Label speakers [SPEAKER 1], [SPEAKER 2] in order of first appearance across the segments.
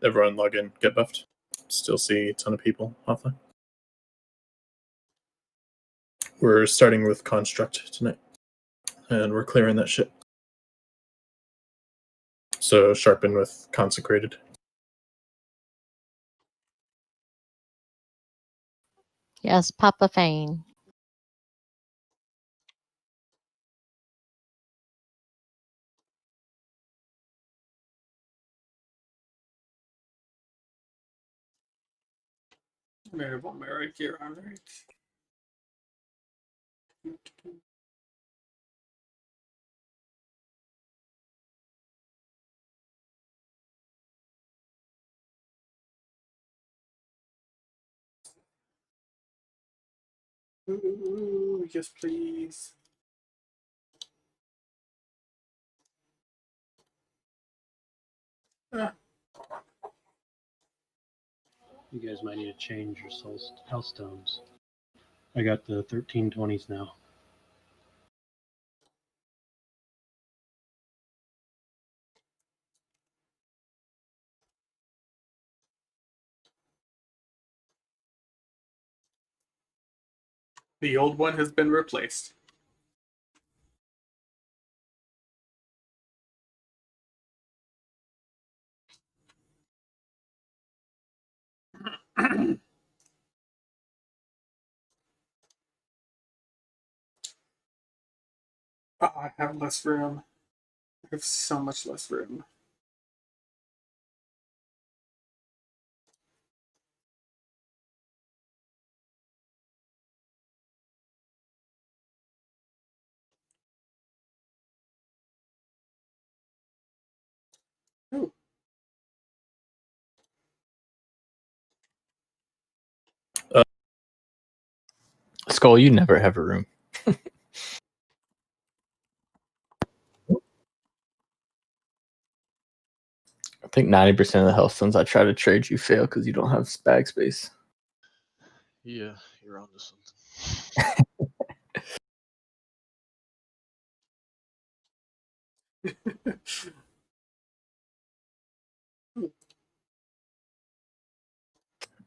[SPEAKER 1] Everyone log in, get buffed. Still see a ton of people offline. We're starting with Construct tonight, and we're clearing that shit. So sharpen with Consecrated.
[SPEAKER 2] Yes, Papa Fane.
[SPEAKER 3] Variable merit here, all right. Ooh, yes, please. Ah.
[SPEAKER 4] You guys might need to change your health stones. I got the 1320s now.
[SPEAKER 3] The old one has been replaced. Oh, I have less room. I have so much less room. Ooh.
[SPEAKER 5] Skull, you never have a room. I think 90% of the health stones I try to trade you fail because you don't have bag space.
[SPEAKER 6] Yeah, you're onto something.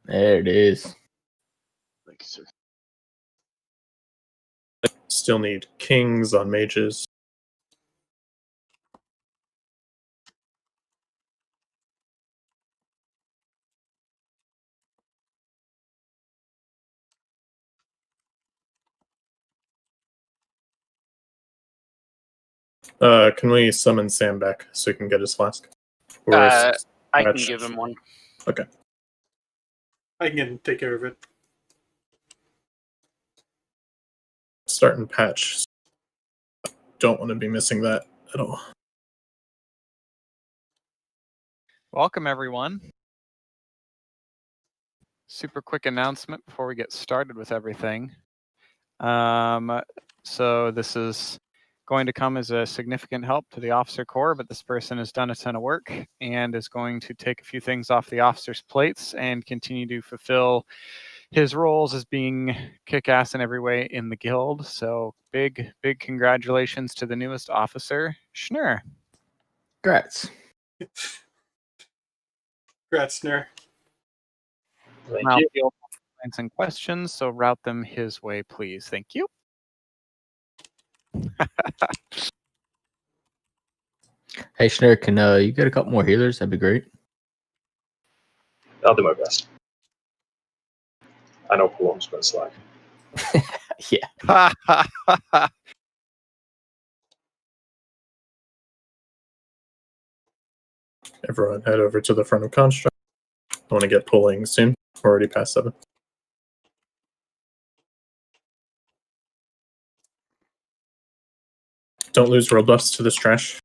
[SPEAKER 5] There it is.
[SPEAKER 6] Thank you, sir.
[SPEAKER 1] Still need kings on mages. Can we summon Sam back so he can get his flask?
[SPEAKER 7] I can give him one.
[SPEAKER 1] Okay.
[SPEAKER 3] I can take care of it.
[SPEAKER 1] Start and patch. Don't want to be missing that at all.
[SPEAKER 8] Welcome, everyone. Super quick announcement before we get started with everything. So this is going to come as a significant help to the officer corps, but this person has done a ton of work and is going to take a few things off the officers' plates and continue to fulfill his roles as being kick-ass in every way in the guild. So big congratulations to the newest officer, Schnur.
[SPEAKER 5] Congrats.
[SPEAKER 3] Gratzner.
[SPEAKER 4] Thank
[SPEAKER 8] Now,
[SPEAKER 4] you.
[SPEAKER 8] field comments and questions, so route them his way, please. Thank you.
[SPEAKER 5] Hey, Schnur, can you get a couple more healers? That'd be great.
[SPEAKER 4] I'll do my best. I know Palom's going to slack.
[SPEAKER 5] Yeah.
[SPEAKER 1] Everyone head over to the front of Construct. I want to get pulling soon. We're already past 7. Don't lose world buffs to this trash.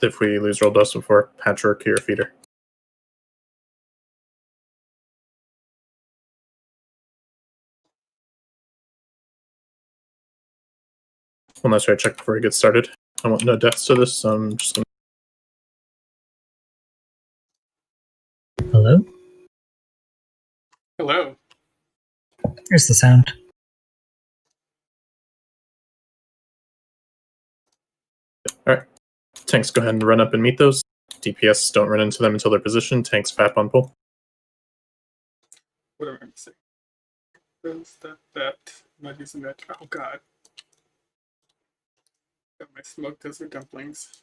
[SPEAKER 1] If we lose world buffs before, Patchwork or Feeder. Well, that's right. Check before we get started. I want no deaths to this, so I'm just going to...
[SPEAKER 9] Hello?
[SPEAKER 3] Hello.
[SPEAKER 9] Here's the sound.
[SPEAKER 1] Alright. Tanks, go ahead and run up and meet those. DPS don't run into them until they're positioned. Tanks FAP on pull.
[SPEAKER 3] What am I missing? Those, that. I'm not using that. Oh god. Got my smoked desert dumplings.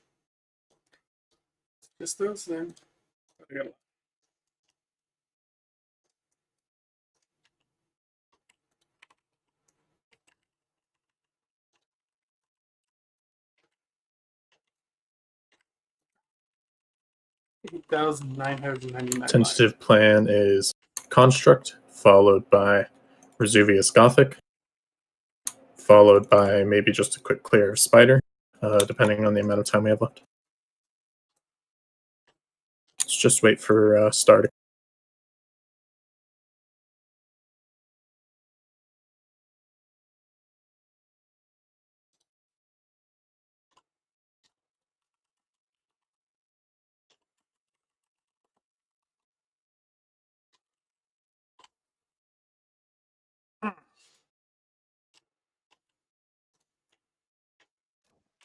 [SPEAKER 3] Just those then. I got a lot. $8,999.
[SPEAKER 1] Tentative plan is Construct, followed by Razuvious Gothic, followed by maybe just a quick clear of Spider, depending on the amount of time we have left. Let's just wait for Star to.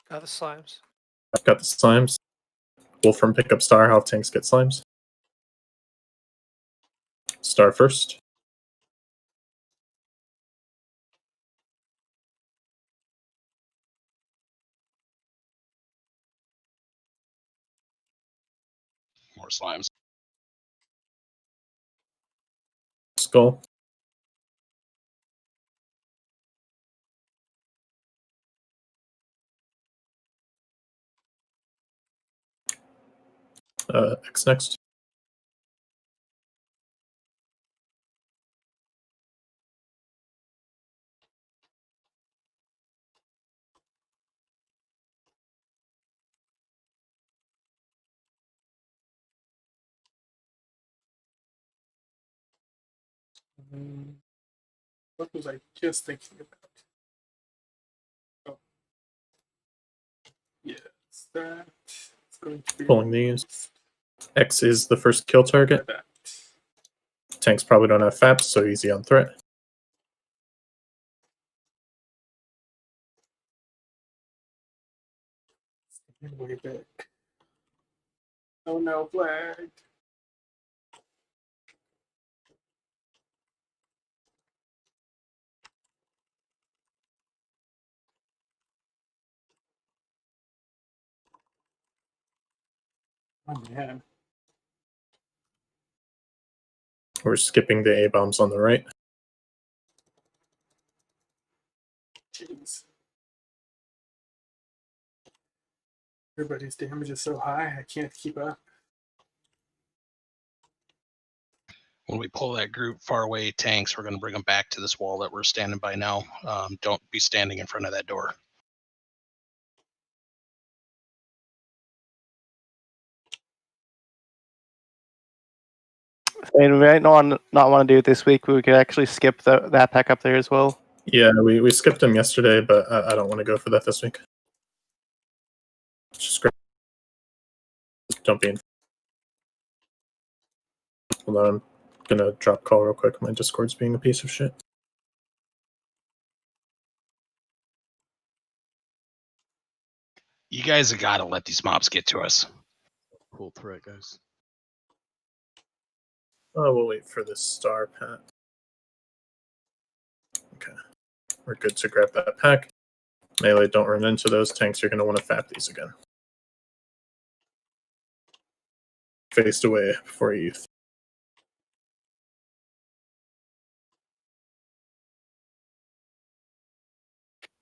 [SPEAKER 10] Got the slimes.
[SPEAKER 1] I've got the slimes. Wolfram pick up Star, half tanks get slimes. Star first.
[SPEAKER 11] More slimes.
[SPEAKER 1] Skull. X next.
[SPEAKER 3] What was I just thinking about? Oh. Yes, that. It's going to be
[SPEAKER 1] Pulling these. X is the first kill target.
[SPEAKER 3] that.
[SPEAKER 1] Tanks probably don't have FAPs, so easy on threat.
[SPEAKER 3] Way back. Oh no, flag. Oh man.
[SPEAKER 1] We're skipping the A-bombs on the right.
[SPEAKER 3] Jeez. Everybody's damage is so high, I can't keep up.
[SPEAKER 11] When we pull that group far away tanks, we're going to bring them back to this wall that we're standing by now. Don't be standing in front of that door.
[SPEAKER 12] And we might not want to do it this week, but we could actually skip that pack up there as well.
[SPEAKER 1] Yeah, we skipped them yesterday, but I don't want to go for that this week. Just don't be in. Hold on, I'm gonna drop call real quick. My Discord's being a piece of shit.
[SPEAKER 11] You guys have got to let these mobs get to us.
[SPEAKER 6] Cool threat, guys.
[SPEAKER 1] Oh, we'll wait for this Star pack. Okay, we're good to grab that pack. Melee, don't run into those tanks. You're going to want to FAP these again. Faced away before you.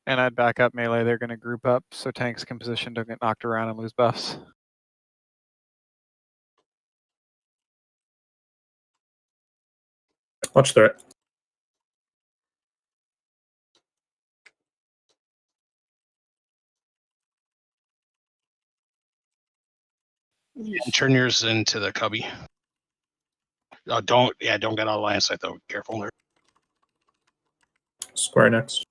[SPEAKER 8] And I'd back up melee. They're going to group up so tanks can position to get knocked around and lose buffs.
[SPEAKER 1] Watch threat.
[SPEAKER 11] Yeah, turn yours into the cubby. Don't get out of line of sight though. Careful there.
[SPEAKER 1] Square next.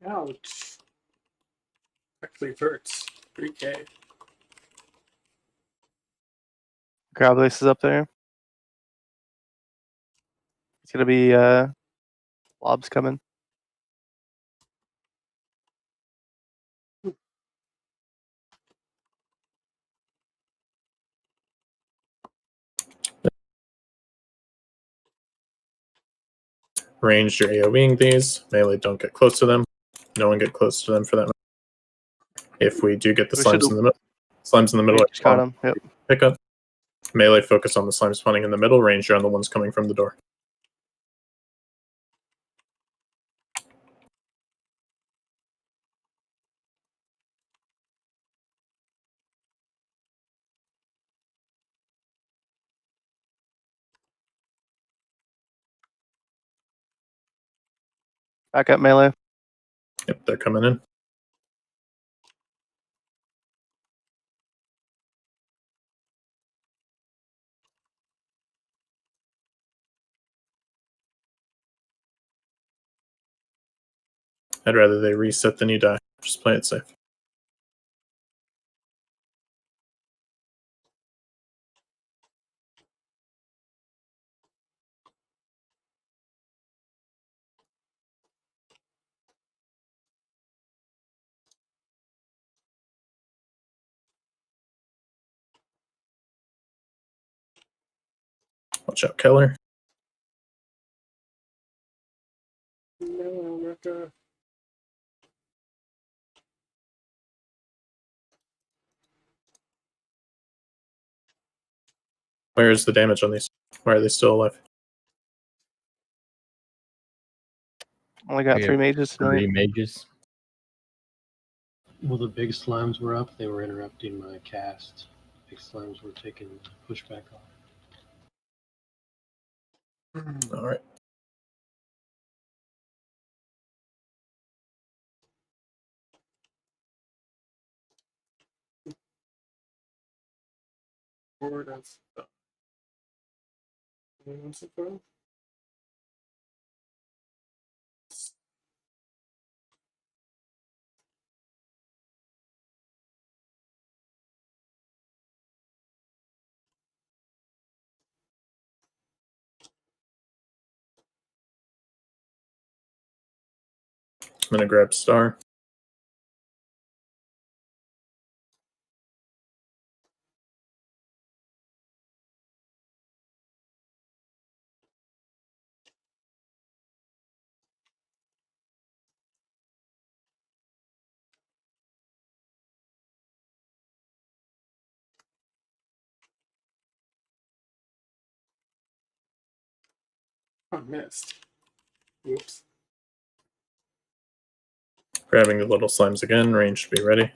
[SPEAKER 3] Ouch. Actually hurts. 3K.
[SPEAKER 12] Gravelix is up there. It's gonna be blobs coming.
[SPEAKER 1] Ranged, you're AoEing these. Melee, don't get close to them. No one get close to them for that matter. If we do get the
[SPEAKER 12] We
[SPEAKER 1] slimes
[SPEAKER 12] should've-
[SPEAKER 1] in the middle, slimes in the middle,
[SPEAKER 12] Just caught him. Yep.
[SPEAKER 1] pick up. Melee, focus on the slimes spawning in the middle. Ranged, you're on the ones coming from the door.
[SPEAKER 12] Back up melee.
[SPEAKER 1] Yep, they're coming in. I'd rather they reset than you die. Just play it safe. Watch out, Keller.
[SPEAKER 3] No, Ricka.
[SPEAKER 1] Where is the damage on these? Why are they still alive?
[SPEAKER 12] Only got
[SPEAKER 5] We
[SPEAKER 12] 3
[SPEAKER 5] have
[SPEAKER 12] mages tonight.
[SPEAKER 5] 3 mages.
[SPEAKER 4] Well, the big slimes were up. They were interrupting my cast. Big slimes were taking pushback off.
[SPEAKER 1] All right.
[SPEAKER 3] Board of stuff. Anyone so far?
[SPEAKER 1] I'm gonna grab Star.
[SPEAKER 3] I missed. Whoops.
[SPEAKER 1] Grabbing the little slimes again. Range should be ready.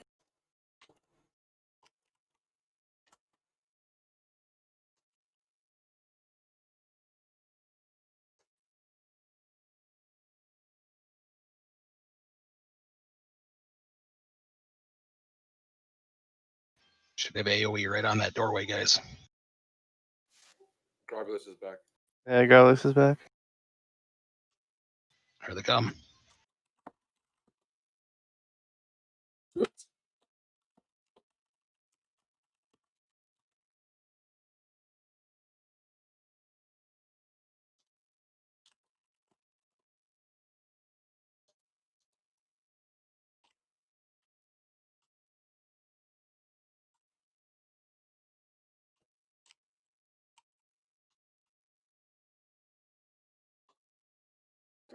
[SPEAKER 11] Should have AoE right on that doorway, guys.
[SPEAKER 10] Driverless is back.
[SPEAKER 12] Yeah, Garlis is back.
[SPEAKER 11] Here they come.
[SPEAKER 3] Oops.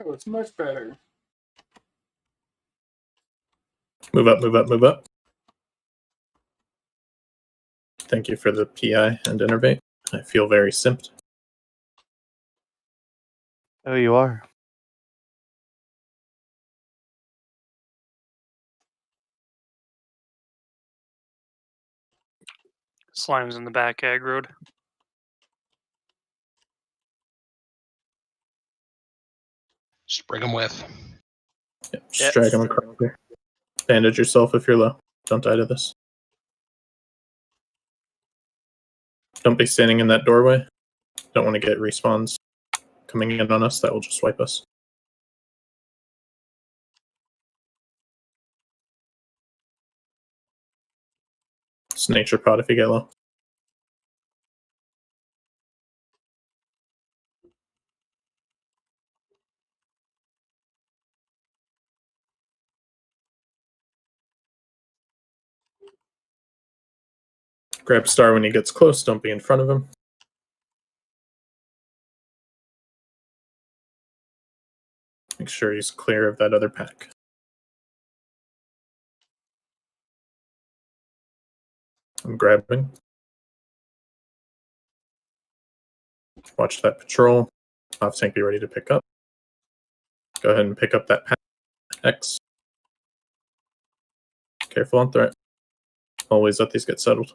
[SPEAKER 3] Oh, it's much better.
[SPEAKER 1] Move up, move up, move up. Thank you for the PI and innervate. I feel very simped.
[SPEAKER 12] Oh, you are.
[SPEAKER 7] Slimes in the back aggroed.
[SPEAKER 11] Just bring them with.
[SPEAKER 1] Yep, just drag them across here. Bandage yourself if you're low. Don't die to this. Don't be standing in that doorway. Don't want to get respawns coming in on us. That will just wipe us. It's nature pot if you get low. Grab Star when he gets close. Don't be in front of him. Make sure he's clear of that other pack. I'm grabbing. Watch that patrol. Off tank be ready to pick up. Go ahead and pick up that pack. X. Careful on threat. Always let these get settled.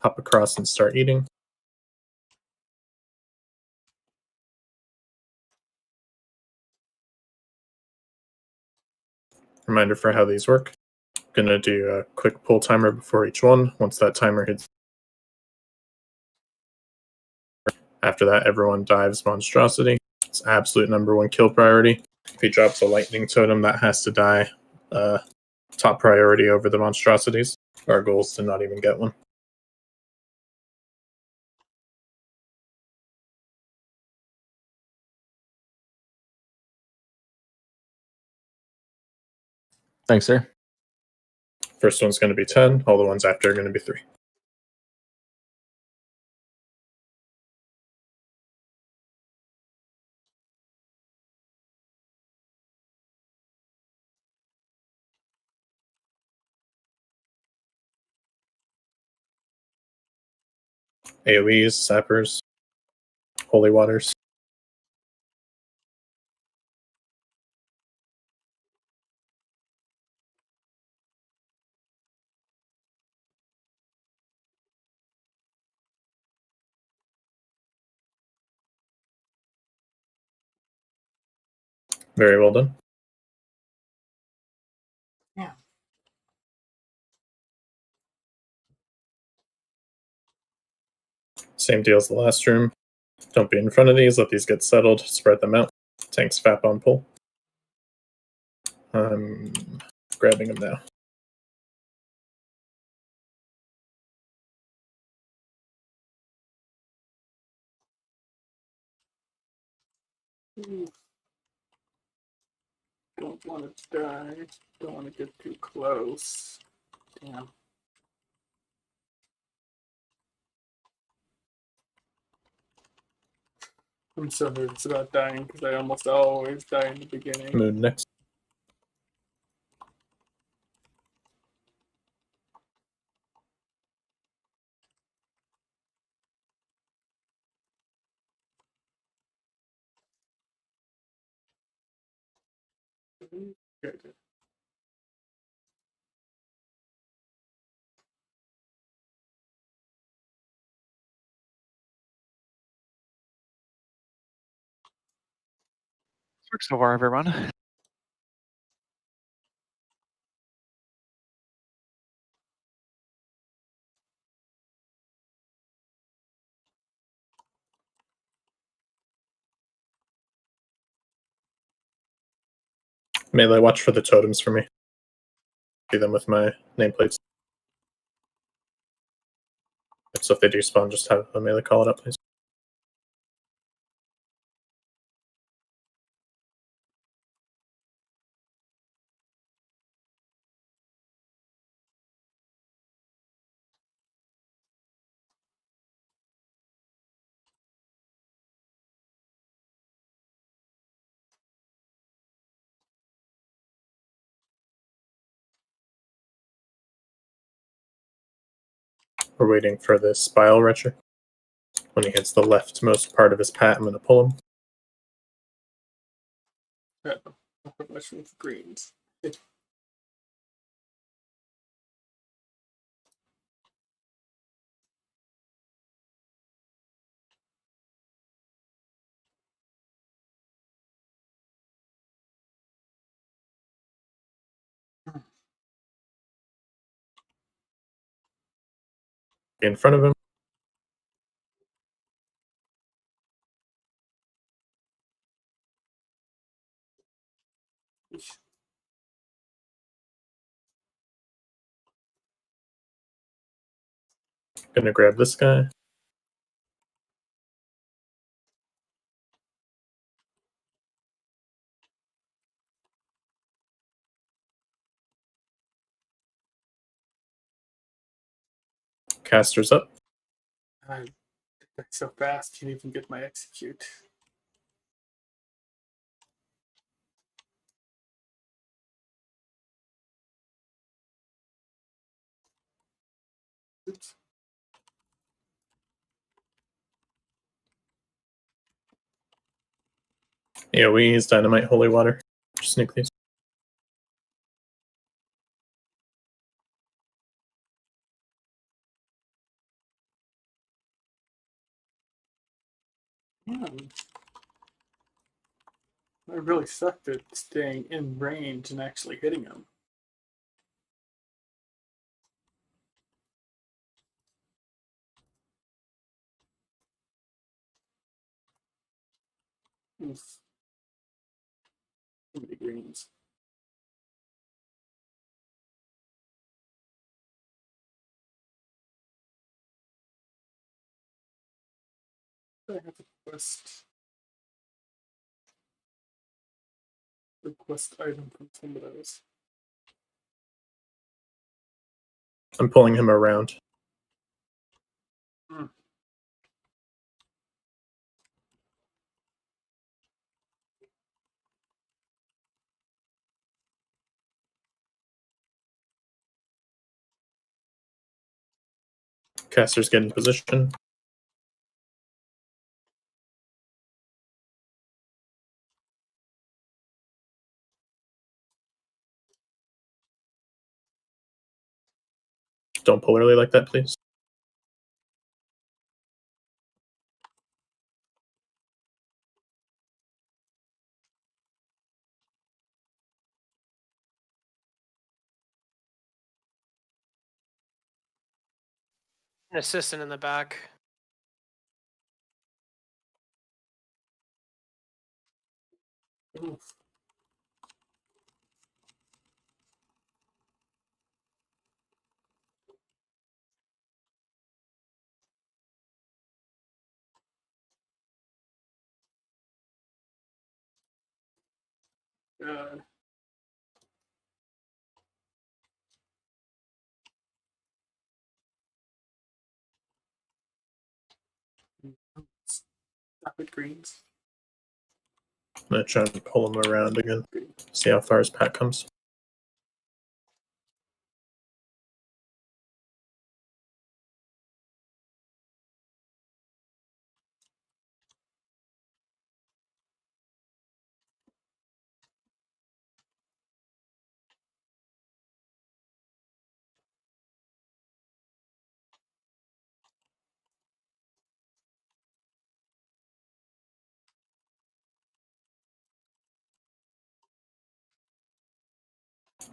[SPEAKER 1] Hop across and start eating. Reminder for how these work. Gonna do a quick pull timer before each one. Once that timer hits, after that, everyone dives Monstrosity. It's absolute #1 kill priority. If he drops a lightning totem, that has to die. Top priority over the Monstrosities. Our goal is to not even get one.
[SPEAKER 5] Thanks, sir.
[SPEAKER 1] First one's going to be 10. All the ones after are going to be 3. AoEs, sappers, holy waters. Very well done.
[SPEAKER 3] Yeah.
[SPEAKER 1] Same deal as the last room. Don't be in front of these. Let these get settled. Spread them out. Tanks fap on pull. I'm grabbing them now.
[SPEAKER 3] Don't want to die. Don't want to get too close. Damn. I'm so nervous about dying because I almost always die in the beginning.
[SPEAKER 1] Moon next.
[SPEAKER 3] Good.
[SPEAKER 8] Works so far, everyone.
[SPEAKER 1] Melee, watch for the totems for me. See them with my nameplates. So if they do spawn, just have a melee call it up, please. We're waiting for this Bile Retcher. When he hits the leftmost part of his pat, I'm going to pull him.
[SPEAKER 3] Mushrooms, greens.
[SPEAKER 1] In front of him. Gonna grab this guy. Caster's up.
[SPEAKER 3] I did that so fast, can't even get my execute. Oops.
[SPEAKER 1] Yeah, we use Dynamite Holy Water. Just nuke these.
[SPEAKER 3] I really sucked at staying in range and actually hitting him. Oof. Too many greens. I have to request item from some of those.
[SPEAKER 1] I'm pulling him around. Caster's getting position. Don't pull early like that, please.
[SPEAKER 7] An assistant in the back.
[SPEAKER 3] Oof. God. Stop it, greens.
[SPEAKER 1] I'm gonna try and pull him around again. See how far his pack comes.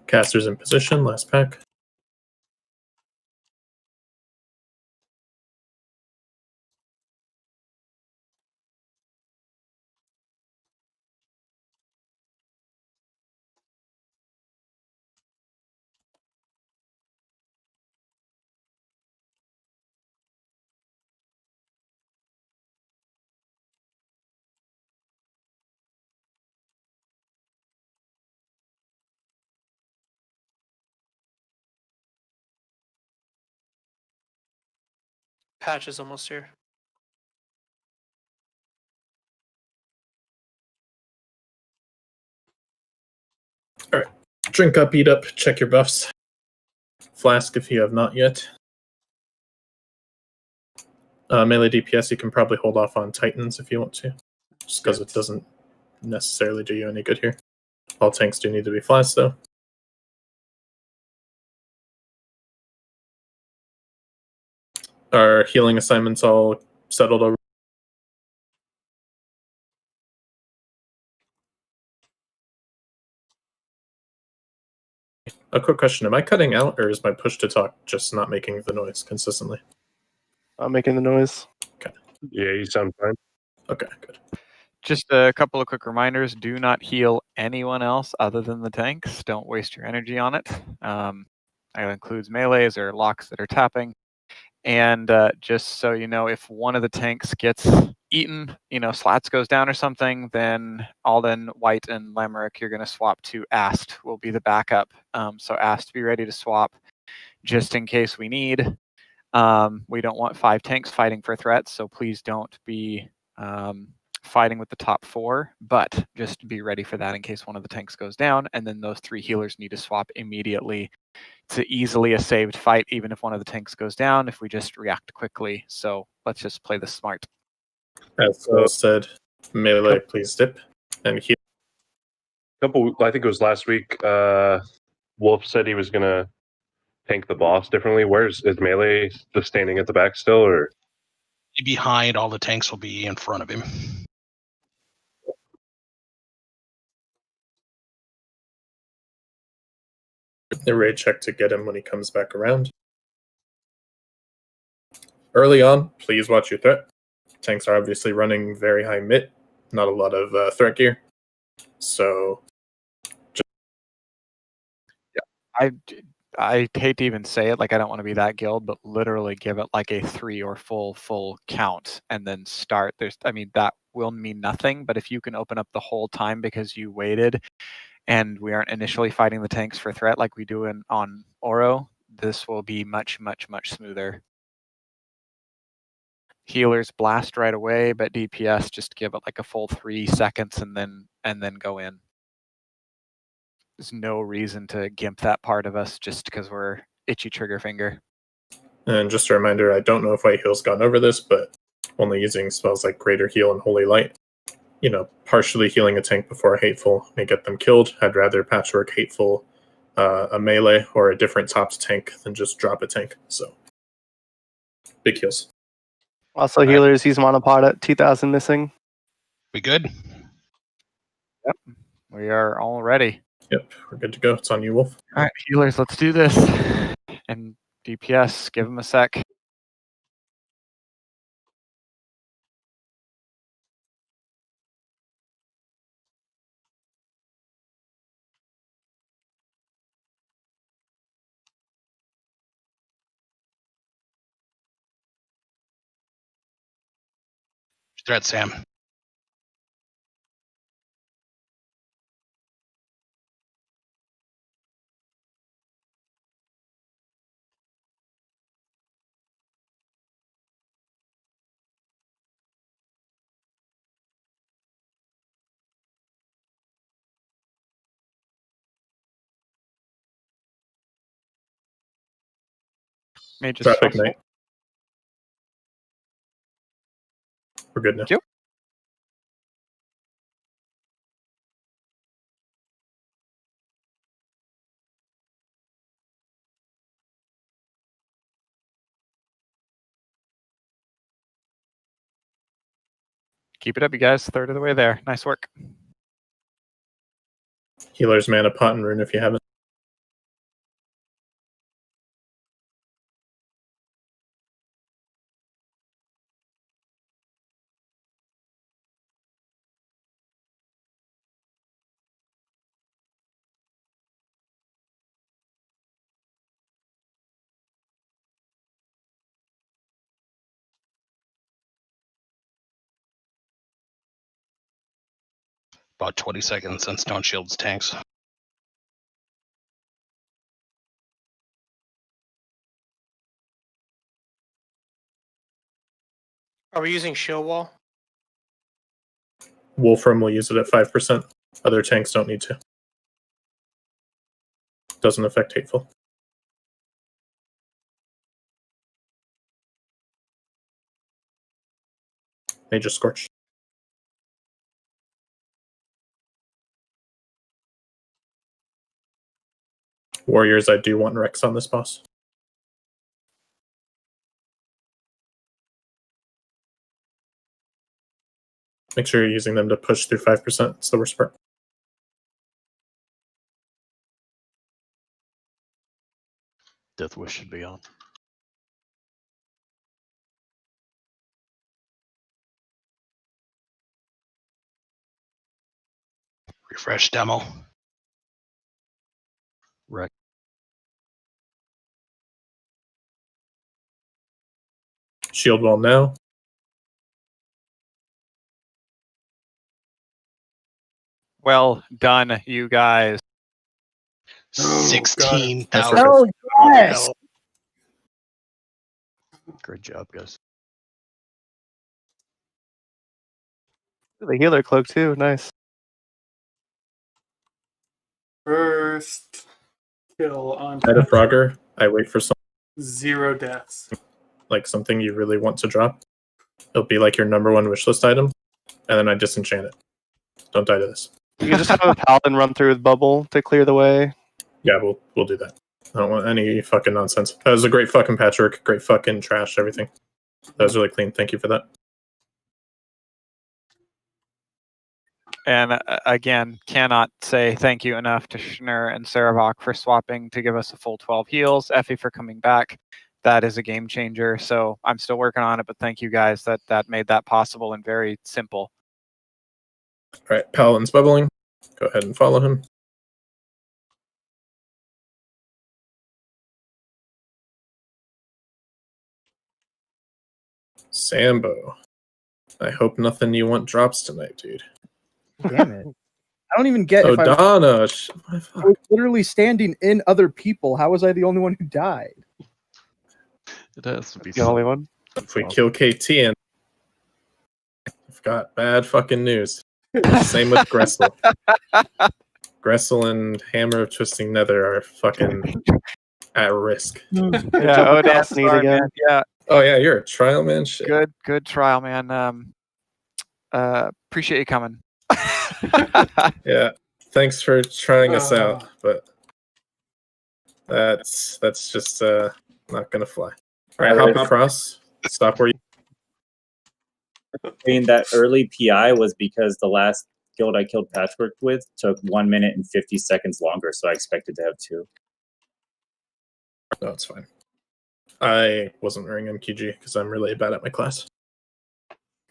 [SPEAKER 1] Caster's in position, last pack.
[SPEAKER 7] Patch is almost here.
[SPEAKER 1] Alright. Drink up, eat up, check your buffs. Flask if you have not yet. Melee DPS, you can probably hold off on Titans if you want to. Just because it doesn't necessarily do you any good here. All tanks do need to be flasked though. Our healing assignments all settled over. A quick question, am I cutting out or is my push to talk just not making the noise consistently?
[SPEAKER 12] I'm making the noise.
[SPEAKER 10] Yeah, you sound fine.
[SPEAKER 1] Okay, good.
[SPEAKER 8] Just a couple of quick reminders. Do not heal anyone else other than the tanks. Don't waste your energy on it. That includes melees or locks that are tapping. And just so you know, if one of the tanks gets eaten, Slats goes down or something, then Alden, White, and Lemerick, you're going to swap to Ast will be the backup. So Ast, be ready to swap just in case we need. We don't want 5 tanks fighting for threats, so please don't be fighting with the top 4, but just be ready for that in case one of the tanks goes down, and then those 3 healers need to swap immediately. It's easily a saved fight, even if one of the tanks goes down, if we just react quickly. So let's just play this smart.
[SPEAKER 1] As said, melee, please dip and heal.
[SPEAKER 10] I think it was last week. Wolf said he was gonna tank the boss differently. Is melee just standing at the back still, or
[SPEAKER 11] behind? All the tanks will be in front of him.
[SPEAKER 1] The raid check to get him when he comes back around. Early on, please watch your threat. Tanks are obviously running very high mid, not a lot of threat gear. So,
[SPEAKER 8] I hate to even say it, like I don't want to be that guild, but literally give it like a 3 or full count and then start. That will mean nothing, but if you can open up the whole time because you waited and we aren't initially fighting the tanks for threat like we do on Oro, this will be much smoother. Healers blast right away, but DPS just give it like a full 3 seconds and then go in. There's no reason to gimp that part of us just because we're itchy trigger finger.
[SPEAKER 1] And just a reminder, I don't know if White Hill's gone over this, but only using spells like Greater Heal and Holy Light, partially healing a tank before Hateful may get them killed. I'd rather patchwork Hateful, a melee, or a different topped tank than just drop a tank. So, big heals.
[SPEAKER 12] Also, healers use monopod at 2,000 missing.
[SPEAKER 11] We good?
[SPEAKER 8] Yep, we are all ready.
[SPEAKER 1] Yep, we're good to go. It's on you, Wolf.
[SPEAKER 8] All right, healers, let's do this. And DPS, give them a sec.
[SPEAKER 11] Threat, Sam.
[SPEAKER 8] Mage is
[SPEAKER 1] Traffic
[SPEAKER 8] stressful.
[SPEAKER 1] Knight. We're good now.
[SPEAKER 8] Thank you. Keep it up, you guys. 1/3 of the way there. Nice work.
[SPEAKER 1] Healer's mana pot and rune if you haven't.
[SPEAKER 11] About 20 seconds since Stone Shield's tanks.
[SPEAKER 7] Are we using shield wall?
[SPEAKER 1] Wolfram will use it at 5%. Other tanks don't need to. Doesn't affect Hateful. Major Scorch. Warriors, I do want Rex on this boss. Make sure you're using them to push through 5%. It's the worst part.
[SPEAKER 6] Death Wish should be on.
[SPEAKER 11] Refresh demo.
[SPEAKER 6] Wreck.
[SPEAKER 1] Shield wall now.
[SPEAKER 8] Well done, you guys.
[SPEAKER 11] 16,000.
[SPEAKER 9] Oh, yes.
[SPEAKER 6] Great job, guys.
[SPEAKER 12] The healer cloak too. Nice.
[SPEAKER 3] First kill on
[SPEAKER 1] At a Frogger, I wait for some
[SPEAKER 3] 0 deaths.
[SPEAKER 1] like something you really want to drop. It'll be like your number one wishlist item, and then I disenchant it. Don't die to this.
[SPEAKER 12] You can just have a paladin run through with bubble to clear the way.
[SPEAKER 1] Yeah, we'll do that. I don't want any fucking nonsense. That was a great fucking patchwork, great fucking trash, everything. That was really clean. Thank you for that.
[SPEAKER 8] And again, cannot say thank you enough to Schnur and Saravok for swapping to give us a full 12 heals. Effie for coming back. That is a game changer. So I'm still working on it, but thank you guys that made that possible and very simple.
[SPEAKER 1] All right, Paladin's bubbling. Go ahead and follow him. Sambo. I hope nothing you want drops tonight, dude.
[SPEAKER 13] Damn it. I don't even get
[SPEAKER 1] Oh,
[SPEAKER 13] if I
[SPEAKER 1] Donna.
[SPEAKER 13] was literally standing in other people. How was I the only one who died?
[SPEAKER 6] It has to be
[SPEAKER 12] The only one.
[SPEAKER 1] If we kill KT, and we've got bad fucking news. Same with Gressel. Gressel and Hammer of Twisting Nether are fucking at risk.
[SPEAKER 8] Yeah,
[SPEAKER 12] Jump across the knees again.
[SPEAKER 8] Yeah,
[SPEAKER 1] Oh yeah, you're a trial man. Shit.
[SPEAKER 8] good trial, man. Appreciate you coming.
[SPEAKER 1] Yeah, thanks for trying us out, but that's just not gonna fly. All right, hop across. Stop where you.
[SPEAKER 14] I mean, that early PI was because the last guild I killed Patchwork with took 1 minute and 50 seconds longer, so I expected to have 2.
[SPEAKER 1] No, it's fine. I wasn't wearing MQG because I'm really bad at my class.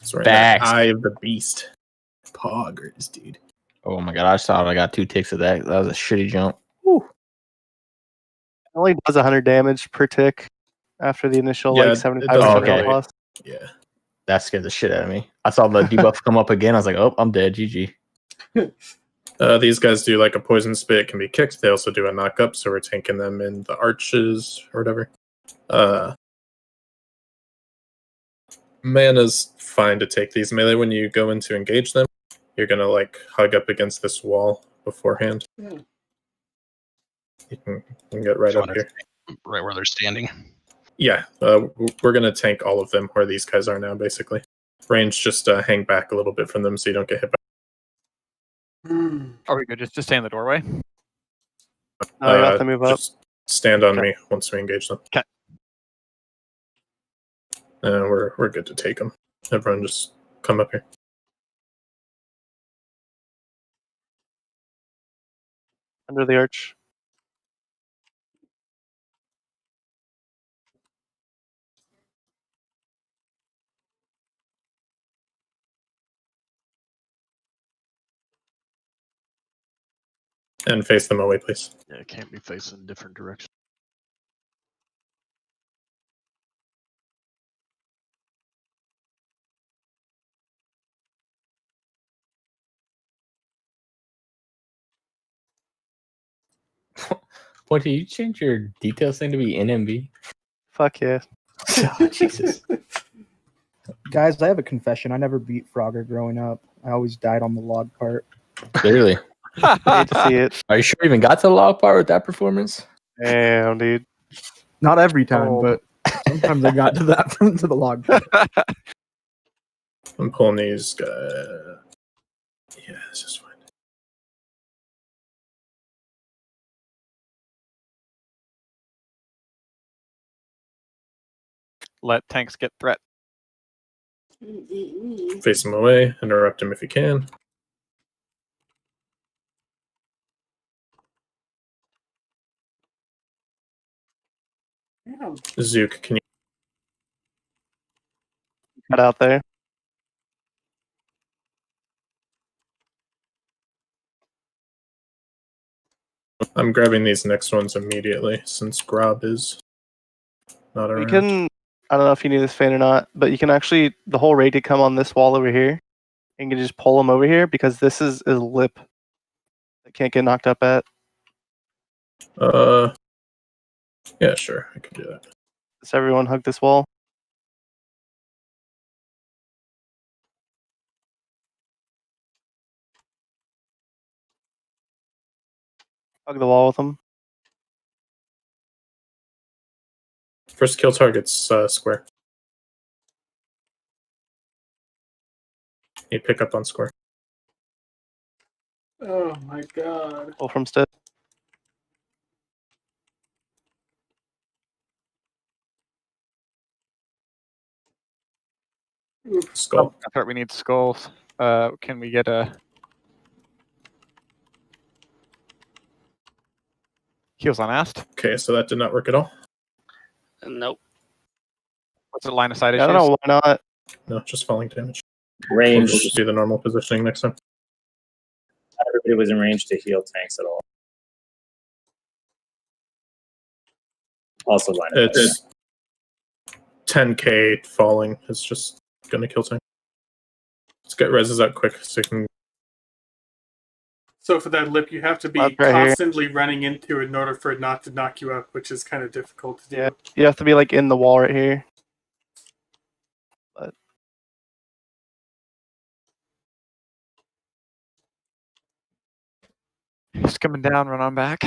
[SPEAKER 1] So wearing that Eye of the Beast. Poggers, dude.
[SPEAKER 5] Oh my god, I just thought I got 2 ticks of that. That was a shitty jump.
[SPEAKER 12] It only does 100 damage per tick after the initial
[SPEAKER 1] Yeah,
[SPEAKER 12] like
[SPEAKER 1] it
[SPEAKER 12] 75%
[SPEAKER 1] doesn't
[SPEAKER 12] health
[SPEAKER 1] really-
[SPEAKER 12] loss.
[SPEAKER 1] Yeah.
[SPEAKER 5] That scared the shit out of me. I saw the debuff come up again. I was like, oh, I'm dead. GG.
[SPEAKER 1] These guys do like a poison spit. It can be kicked. They also do a knock up, so we're tanking them in the arches or whatever. Mana's fine to take these melee. When you go in to engage them, you're gonna like hug up against this wall beforehand.
[SPEAKER 3] Yeah.
[SPEAKER 1] You can get right up here.
[SPEAKER 11] Right where they're standing.
[SPEAKER 1] Yeah, we're gonna tank all of them where these guys are now, basically. Range, just hang back a little bit from them so you don't get hit by.
[SPEAKER 8] Are we good? Just stay in the doorway.
[SPEAKER 12] Oh, you have to move up.
[SPEAKER 1] Just stand on me once we engage them.
[SPEAKER 8] Okay.
[SPEAKER 1] We're good to take them. Everyone just come up here.
[SPEAKER 12] Under the arch.
[SPEAKER 1] And face them away, please.
[SPEAKER 6] Yeah, it can't be facing different directions.
[SPEAKER 5] What, did you change your details thing to be NMB?
[SPEAKER 12] Fuck yeah.
[SPEAKER 5] Oh, Jesus.
[SPEAKER 13] Guys, I have a confession. I never beat Frogger growing up. I always died on the log part.
[SPEAKER 5] Clearly.
[SPEAKER 12] Hate to see it.
[SPEAKER 5] Are you sure you even got to the log part with that performance?
[SPEAKER 12] Damn, dude.
[SPEAKER 13] Not every time, but sometimes I got to that to the log part.
[SPEAKER 1] I'm pulling these guys. Yeah, this is fine.
[SPEAKER 8] Let tanks get threat.
[SPEAKER 1] Face them away. Interrupt him if you can.
[SPEAKER 3] Damn.
[SPEAKER 1] Zook, can you?
[SPEAKER 12] Cut out there.
[SPEAKER 1] I'm grabbing these next ones immediately since Grob is not around.
[SPEAKER 12] You can, I don't know if you knew this, Fane, or not, but you can actually, the whole raid could come on this wall over here. And you can just pull them over here because this is a lip that can't get knocked up at.
[SPEAKER 1] Yeah, sure, I can do that.
[SPEAKER 12] Does everyone hug this wall? Hug the wall with him.
[SPEAKER 1] First kill target's square. You pick up on square.
[SPEAKER 3] Oh my god.
[SPEAKER 12] Pull from stead.
[SPEAKER 1] Skull.
[SPEAKER 8] I thought we need skulls. Can we get a heals on Ast?
[SPEAKER 1] Okay, so that did not work at all.
[SPEAKER 7] Nope.
[SPEAKER 8] What's the line of sight
[SPEAKER 12] I
[SPEAKER 8] issues?
[SPEAKER 12] don't know why not.
[SPEAKER 1] No, just falling damage.
[SPEAKER 14] Range.
[SPEAKER 1] We'll just do the normal positioning next time.
[SPEAKER 14] Not everybody was in range to heal tanks at all. Also line of sight.
[SPEAKER 1] It's 10k falling. It's just gonna kill tank. Let's get reses out quick so you can.
[SPEAKER 3] So for that lip, you have to be
[SPEAKER 12] Right here.
[SPEAKER 3] constantly running into it in order for it not to knock you out, which is kind of difficult to do.
[SPEAKER 12] Yeah, you have to be like in the wall right here. But
[SPEAKER 8] He's coming down, run on back.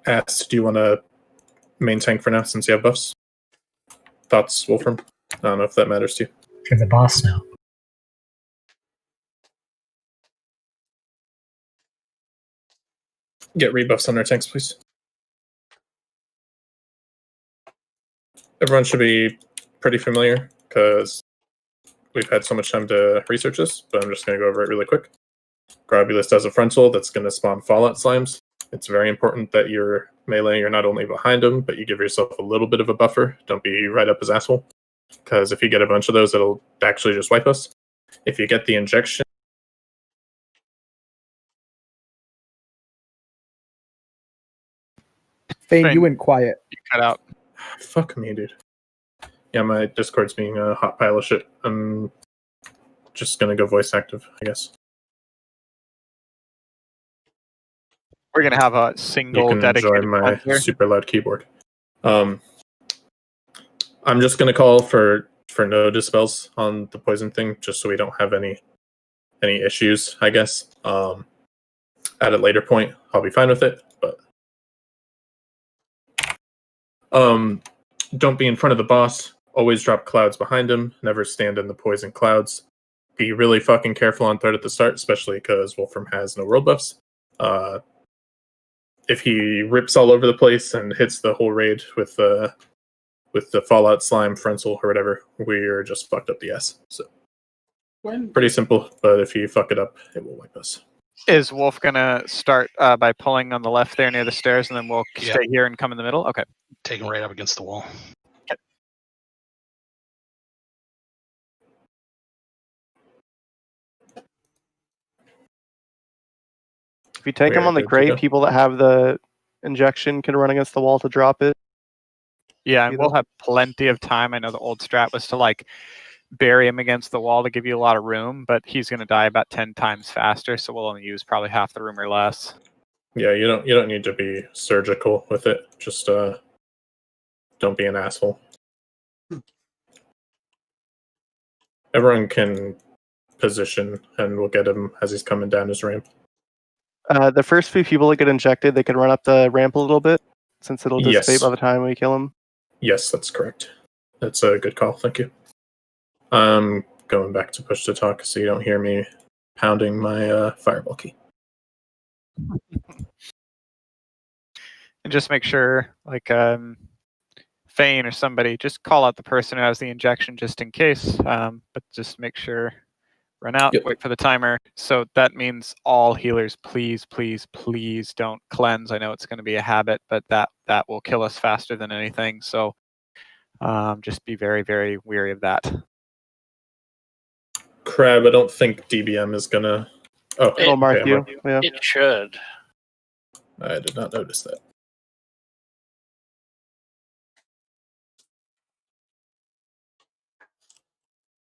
[SPEAKER 1] Ask, do you want to main tank for now since you have buffs? Thoughts, Wolfram? I don't know if that matters to you.
[SPEAKER 9] For the boss now.
[SPEAKER 1] Get rebuffs on our tanks, please. Everyone should be pretty familiar because we've had so much time to research this, but I'm just going to go over it really quick. Grobulus has a frontal that's going to spawn Fallout Slimes. It's very important that you're melee, you're not only behind him, but you give yourself a little bit of a buffer. Don't be right up his asshole. Because if you get a bunch of those, it'll actually just wipe us. If you get the injection,
[SPEAKER 13] Fane,
[SPEAKER 8] Fane.
[SPEAKER 13] you went quiet.
[SPEAKER 8] You cut out.
[SPEAKER 1] fuck me, dude. Yeah, my Discord's being a hot pile of shit. I'm just gonna go voice active, I guess.
[SPEAKER 8] We're gonna have a
[SPEAKER 1] You
[SPEAKER 8] single
[SPEAKER 1] can
[SPEAKER 8] dedicated
[SPEAKER 1] enjoy my
[SPEAKER 8] cleanser.
[SPEAKER 1] super loud keyboard. I'm just gonna call for no dispels on the poison thing, just so we don't have any issues, I guess. At a later point, I'll be fine with it, but don't be in front of the boss. Always drop clouds behind him. Never stand in the poison clouds. Be really fucking careful on threat at the start, especially because Wolfram has no world buffs. If he rips all over the place and hits the whole raid with the Fallout Slime, Frenzel, or whatever, we're just fucked up the ass. So pretty simple, but if you fuck it up, it will wipe us.
[SPEAKER 8] Is Wolf gonna start by pulling on the left there near the stairs, and then we'll
[SPEAKER 11] Yeah.
[SPEAKER 8] stay here and come in the middle? Okay.
[SPEAKER 11] Taking right up against the wall.
[SPEAKER 12] if you take
[SPEAKER 1] We
[SPEAKER 12] him
[SPEAKER 1] are
[SPEAKER 12] on the
[SPEAKER 1] good to
[SPEAKER 12] crate,
[SPEAKER 1] go.
[SPEAKER 12] people that have the injection can run against the wall to drop it.
[SPEAKER 8] Yeah, and
[SPEAKER 12] See
[SPEAKER 8] we'll
[SPEAKER 12] that?
[SPEAKER 8] have plenty of time. I know the old strat was to like bury him against the wall to give you a lot of room, but he's gonna die about 10 times faster, so we'll only use probably half the room or less.
[SPEAKER 1] Yeah, you don't need to be surgical with it. Just don't be an asshole. Everyone can position, and we'll get him as he's coming down his ramp.
[SPEAKER 12] The first few people that get injected, they can run up the ramp a little bit, since it'll dissipate
[SPEAKER 1] Yes.
[SPEAKER 12] by the time we kill him.
[SPEAKER 1] Yes, that's correct. That's a good call. Thank you. I'm going back to push to talk so you don't hear me pounding my fireball key.
[SPEAKER 8] And just make sure, like Fane or somebody, just call out the person who has the injection just in case. But just make sure, run out,
[SPEAKER 1] Yep.
[SPEAKER 8] wait for the timer. So that means all healers, please, please, please don't cleanse. I know it's going to be a habit, but that will kill us faster than anything. So just be very, very wary of that.
[SPEAKER 1] Crab, I don't think DBM is gonna. Oh,
[SPEAKER 12] It'll mark
[SPEAKER 1] okay,
[SPEAKER 12] you. Yeah.
[SPEAKER 7] It should.
[SPEAKER 1] I did not notice that.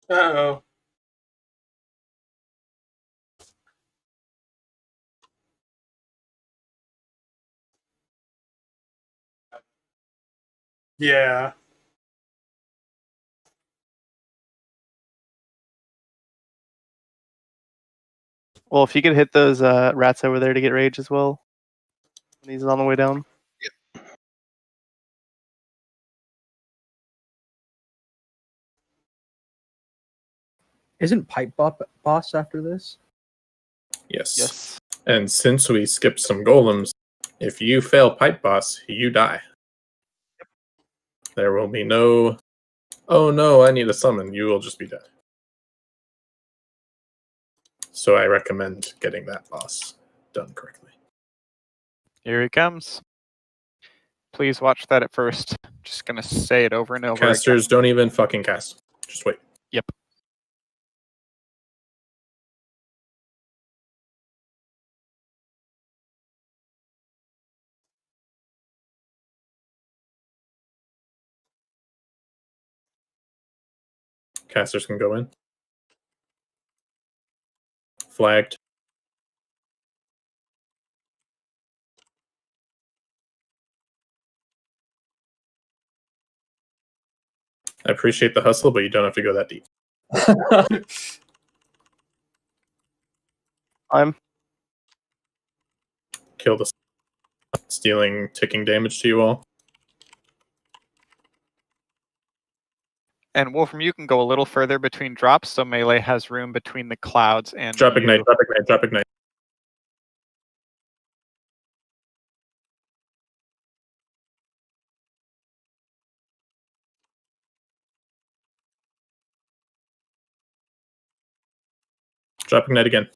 [SPEAKER 3] Uh-oh. Yeah.
[SPEAKER 12] Well, if you could hit those rats over there to get rage as well. When he's on the way down.
[SPEAKER 13] Isn't Pipe Boss after this?
[SPEAKER 1] Yes.
[SPEAKER 12] Yes.
[SPEAKER 1] And since we skipped some golems, if you fail Pipe Boss, you die. There will be no, oh no, I need a summon. You will just be dead. So I recommend getting that boss done correctly.
[SPEAKER 8] Here he comes. Please watch that at first. Just gonna say it over and over
[SPEAKER 1] Casters, don't even fucking cast. Just wait.
[SPEAKER 8] Yep.
[SPEAKER 1] Casters can go in. Flagged. I appreciate the hustle, but you don't have to go that deep.
[SPEAKER 12] I'm
[SPEAKER 1] Kill the stealing ticking damage to you all.
[SPEAKER 8] And Wolfram, you can go a little further between drops, so melee has room between the clouds and
[SPEAKER 1] Drop
[SPEAKER 8] you.
[SPEAKER 1] ignite, drop ignite, drop ignite. Drop ignite again.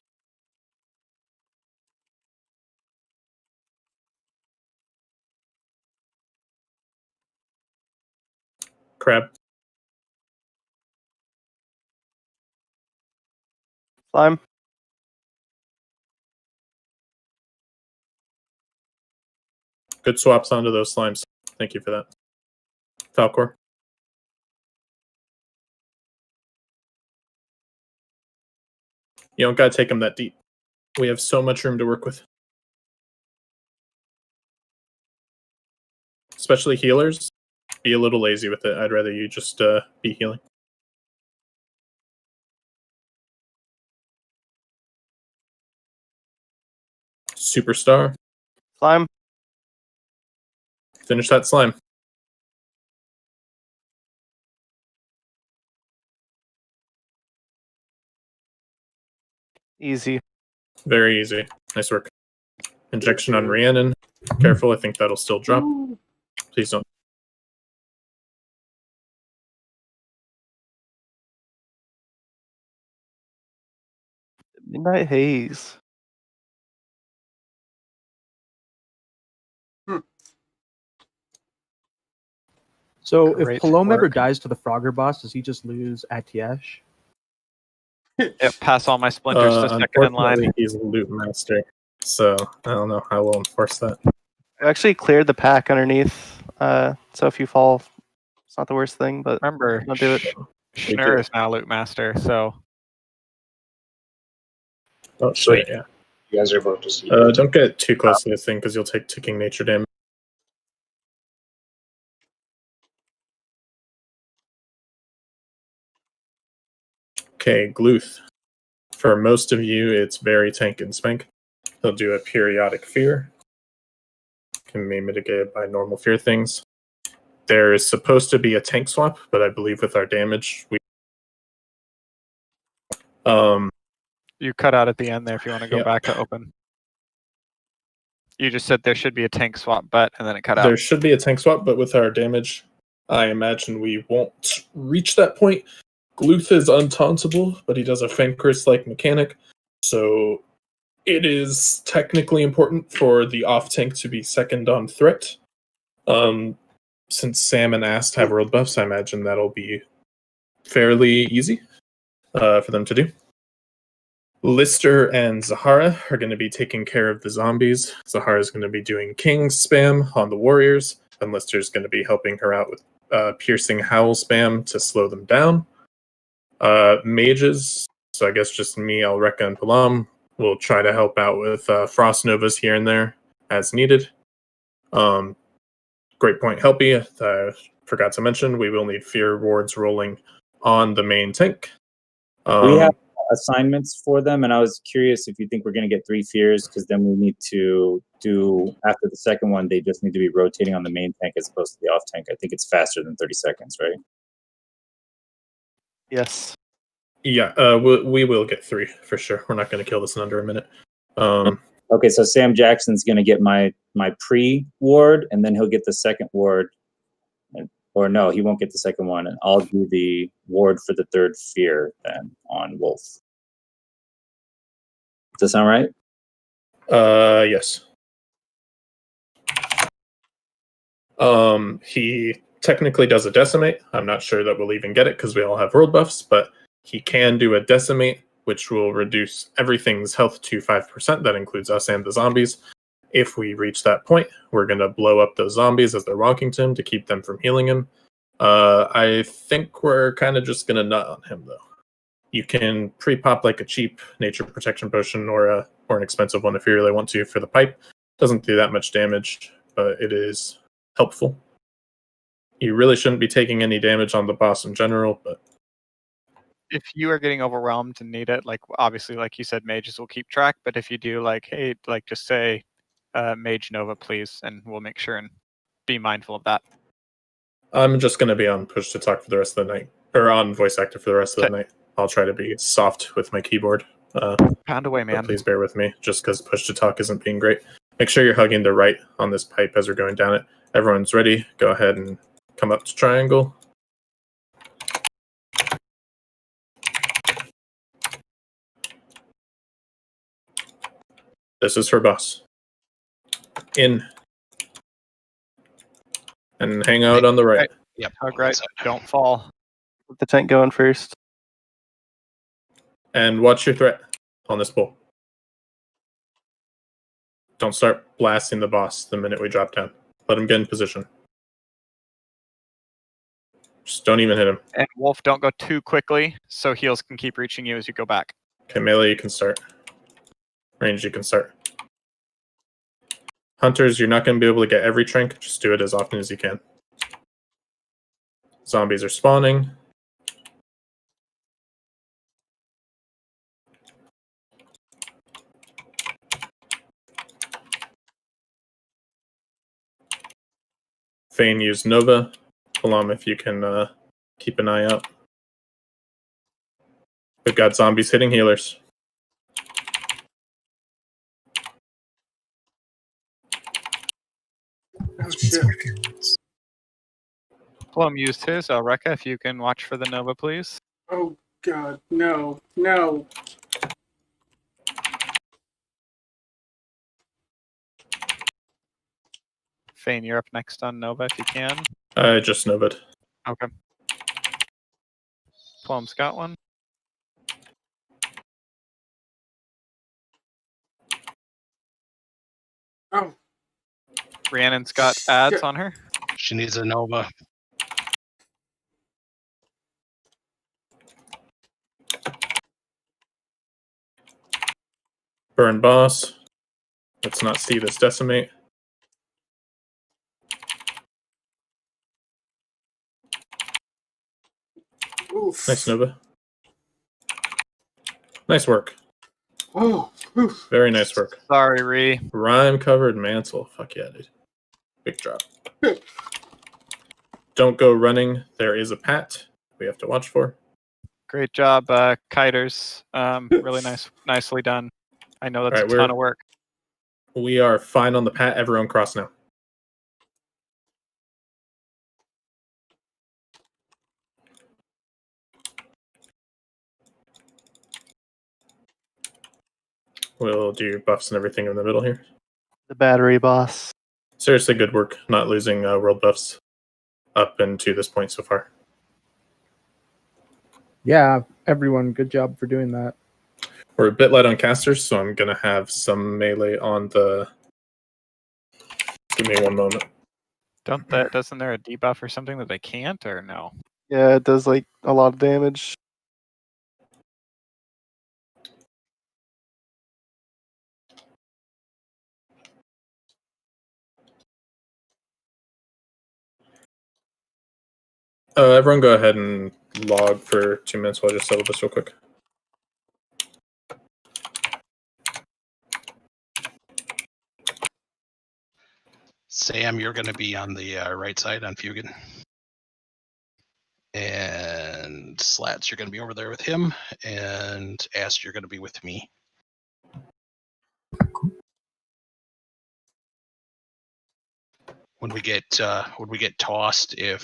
[SPEAKER 1] Crab.
[SPEAKER 12] Slime.
[SPEAKER 1] Good swaps onto those slimes. Thank you for that. Falcor. You don't gotta take them that deep. We have so much room to work with. Especially healers. Be a little lazy with it. I'd rather you just be healing. Superstar.
[SPEAKER 12] Slime.
[SPEAKER 1] Finish that slime.
[SPEAKER 12] Easy.
[SPEAKER 1] Very easy. Nice work. Injection on Rhiannon. Careful, I think that'll still drop. Please don't.
[SPEAKER 12] Midnight Haze.
[SPEAKER 13] So
[SPEAKER 8] Great
[SPEAKER 13] if Palom ever
[SPEAKER 8] work.
[SPEAKER 13] dies to the Frogger boss, does he just lose Atiash?
[SPEAKER 8] Yep, pass all my splinters to second in line.
[SPEAKER 1] Unfortunately, he's a loot master, so I don't know how we'll enforce that.
[SPEAKER 12] I actually cleared the pack underneath, so if you fall, it's not the worst thing, but
[SPEAKER 8] Remember,
[SPEAKER 12] don't do it.
[SPEAKER 8] Schnur is now loot master, so
[SPEAKER 1] Oh, shit, yeah.
[SPEAKER 15] You guys are about to see.
[SPEAKER 1] Don't get too close to this thing because you'll take ticking nature damage. Okay, Gluth. For most of you, it's very tank and spank. He'll do a periodic fear. Can be mitigated by normal fear things. There is supposed to be a tank swap, but I believe with our damage, we
[SPEAKER 8] you cut out at the end there if you want to go
[SPEAKER 1] Yep.
[SPEAKER 8] back to open. You just said there should be a tank swap, but and then it cut out.
[SPEAKER 1] There should be a tank swap, but with our damage, I imagine we won't reach that point. Gluth is untauntable, but he does a Fenris-like mechanic, so it is technically important for the off-tank to be second on threat. Since Sam and Ast have world buffs, I imagine that'll be fairly easy for them to do. Lister and Zahara are going to be taking care of the zombies. Zahara is going to be doing King spam on the warriors, and Lister's going to be helping her out with piercing howl spam to slow them down. Mages, so I guess just me, Elreka, and Palam will try to help out with Frost Novas here and there as needed. Great point, Helpy. I forgot to mention, we will need fear wards rolling on the main tank.
[SPEAKER 14] We have assignments for them, and I was curious if you think we're going to get 3 fears, because then we need to do, after the second one, they just need to be rotating on the main tank as opposed to the off tank. I think it's faster than 30 seconds, right?
[SPEAKER 12] Yes.
[SPEAKER 1] Yeah, we will get 3 for sure. We're not going to kill this in under a minute.
[SPEAKER 14] Okay, so Sam Jackson's going to get my pre-ward, and then he'll get the second ward. Or no, he won't get the second one, and I'll do the ward for the third fear then on Wolf. Does that sound right?
[SPEAKER 1] Yes. He technically does a decimate. I'm not sure that we'll even get it because we all have world buffs, but he can do a decimate, which will reduce everything's health to 5%. That includes us and the zombies. If we reach that point, we're going to blow up those zombies as they're walking to him to keep them from healing him. I think we're kind of just going to nut on him, though. You can pre-pop like a cheap nature protection potion or an expensive one if you really want to for the pipe. Doesn't do that much damage, but it is helpful. You really shouldn't be taking any damage on the boss in general, but
[SPEAKER 8] if you are getting overwhelmed and need it, like obviously, like you said, mages will keep track. But if you do, like, hey, like just say, Mage Nova, please, and we'll make sure and be mindful of that.
[SPEAKER 1] I'm just going to be on push to talk for the rest of the night, or on voice actor for the rest of the night. I'll try to be soft with my keyboard.
[SPEAKER 8] Pound away, man.
[SPEAKER 1] Please bear with me, just because push to talk isn't being great. Make sure you're hugging the right on this pipe as we're going down it. Everyone's ready. Go ahead and come up to triangle. This is for boss. In. And hang out on the right.
[SPEAKER 11] Yep.
[SPEAKER 8] Hug right. Don't fall.
[SPEAKER 12] Get the tank going first.
[SPEAKER 1] And watch your threat on this pole. Don't start blasting the boss the minute we drop down. Let him get in position. Just don't even hit him.
[SPEAKER 8] And Wolf, don't go too quickly so heals can keep reaching you as you go back.
[SPEAKER 1] Okay, melee, you can start. Range, you can start. Hunters, you're not going to be able to get every trank. Just do it as often as you can. Zombies are spawning. Fane use Nova. Palam, if you can keep an eye out. We've got zombies hitting healers.
[SPEAKER 3] Oh shit.
[SPEAKER 8] Plum used his. Rekka, if you can watch for the Nova, please.
[SPEAKER 3] Oh god, no, no.
[SPEAKER 8] Fane, you're up next on Nova if you can.
[SPEAKER 1] I just Nova'd.
[SPEAKER 8] Okay. Plum's got one.
[SPEAKER 3] Oh.
[SPEAKER 8] Rhiannon's got ads on her.
[SPEAKER 11] She needs a Nova.
[SPEAKER 1] Burn boss. Let's not see this decimate.
[SPEAKER 3] Oof.
[SPEAKER 1] Nice, Nova. Nice work.
[SPEAKER 3] Oh, oof.
[SPEAKER 1] Very nice work.
[SPEAKER 8] Sorry, Ree.
[SPEAKER 1] Rime covered mantle. Fuck yeah, dude. Big drop. Don't go running. There is a pat we have to watch for.
[SPEAKER 8] Great job, kiters. Really nicely done. I know that's
[SPEAKER 1] Alright,
[SPEAKER 8] a ton of work.
[SPEAKER 1] We are fine on the pat. Everyone cross now. We'll do buffs and everything in the middle here.
[SPEAKER 12] The battery boss.
[SPEAKER 1] Seriously, good work not losing world buffs up into this point so far.
[SPEAKER 13] Yeah, everyone, good job for doing that.
[SPEAKER 1] We're a bit light on casters, so I'm going to have some melee on the... Give me one moment.
[SPEAKER 8] Doesn't there a debuff or something that they can't, or no?
[SPEAKER 12] Yeah, it does like a lot of damage.
[SPEAKER 1] Everyone go ahead and log for 2 minutes while I just settle this real quick.
[SPEAKER 11] Sam, you're going to be on the right side on Fugan. And Slats, you're going to be over there with him. And Ast, you're going to be with me. When we get tossed, if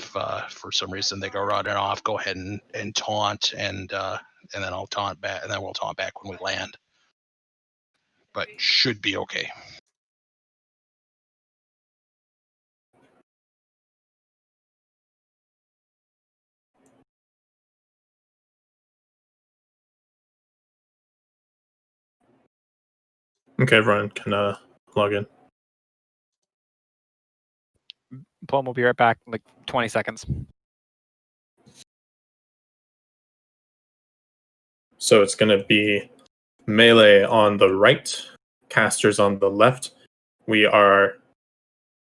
[SPEAKER 11] for some reason they go running off, go ahead and taunt, and then I'll taunt back, and then we'll taunt back when we land. But should be okay.
[SPEAKER 1] Okay, everyone can log in.
[SPEAKER 8] Plum will be right back in like 20 seconds.
[SPEAKER 1] So it's going to be melee on the right, casters on the left. We are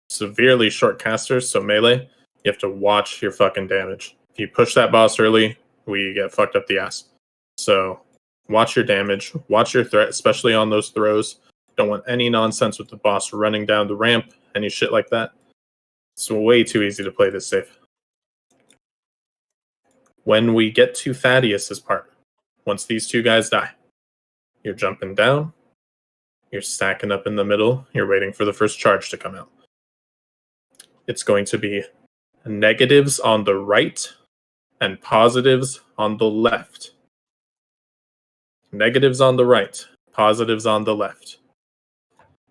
[SPEAKER 1] severely short casters, so melee, you have to watch your fucking damage. If you push that boss early, we get fucked up the ass. So watch your damage, watch your threat, especially on those throws. Don't want any nonsense with the boss running down the ramp, any shit like that. It's way too easy to play this safe. When we get to Thaddeus's part, once these two guys die, you're jumping down, you're stacking up in the middle, you're waiting for the first charge to come out. It's going to be negatives on the right and positives on the left. Negatives on the right, positives on the left.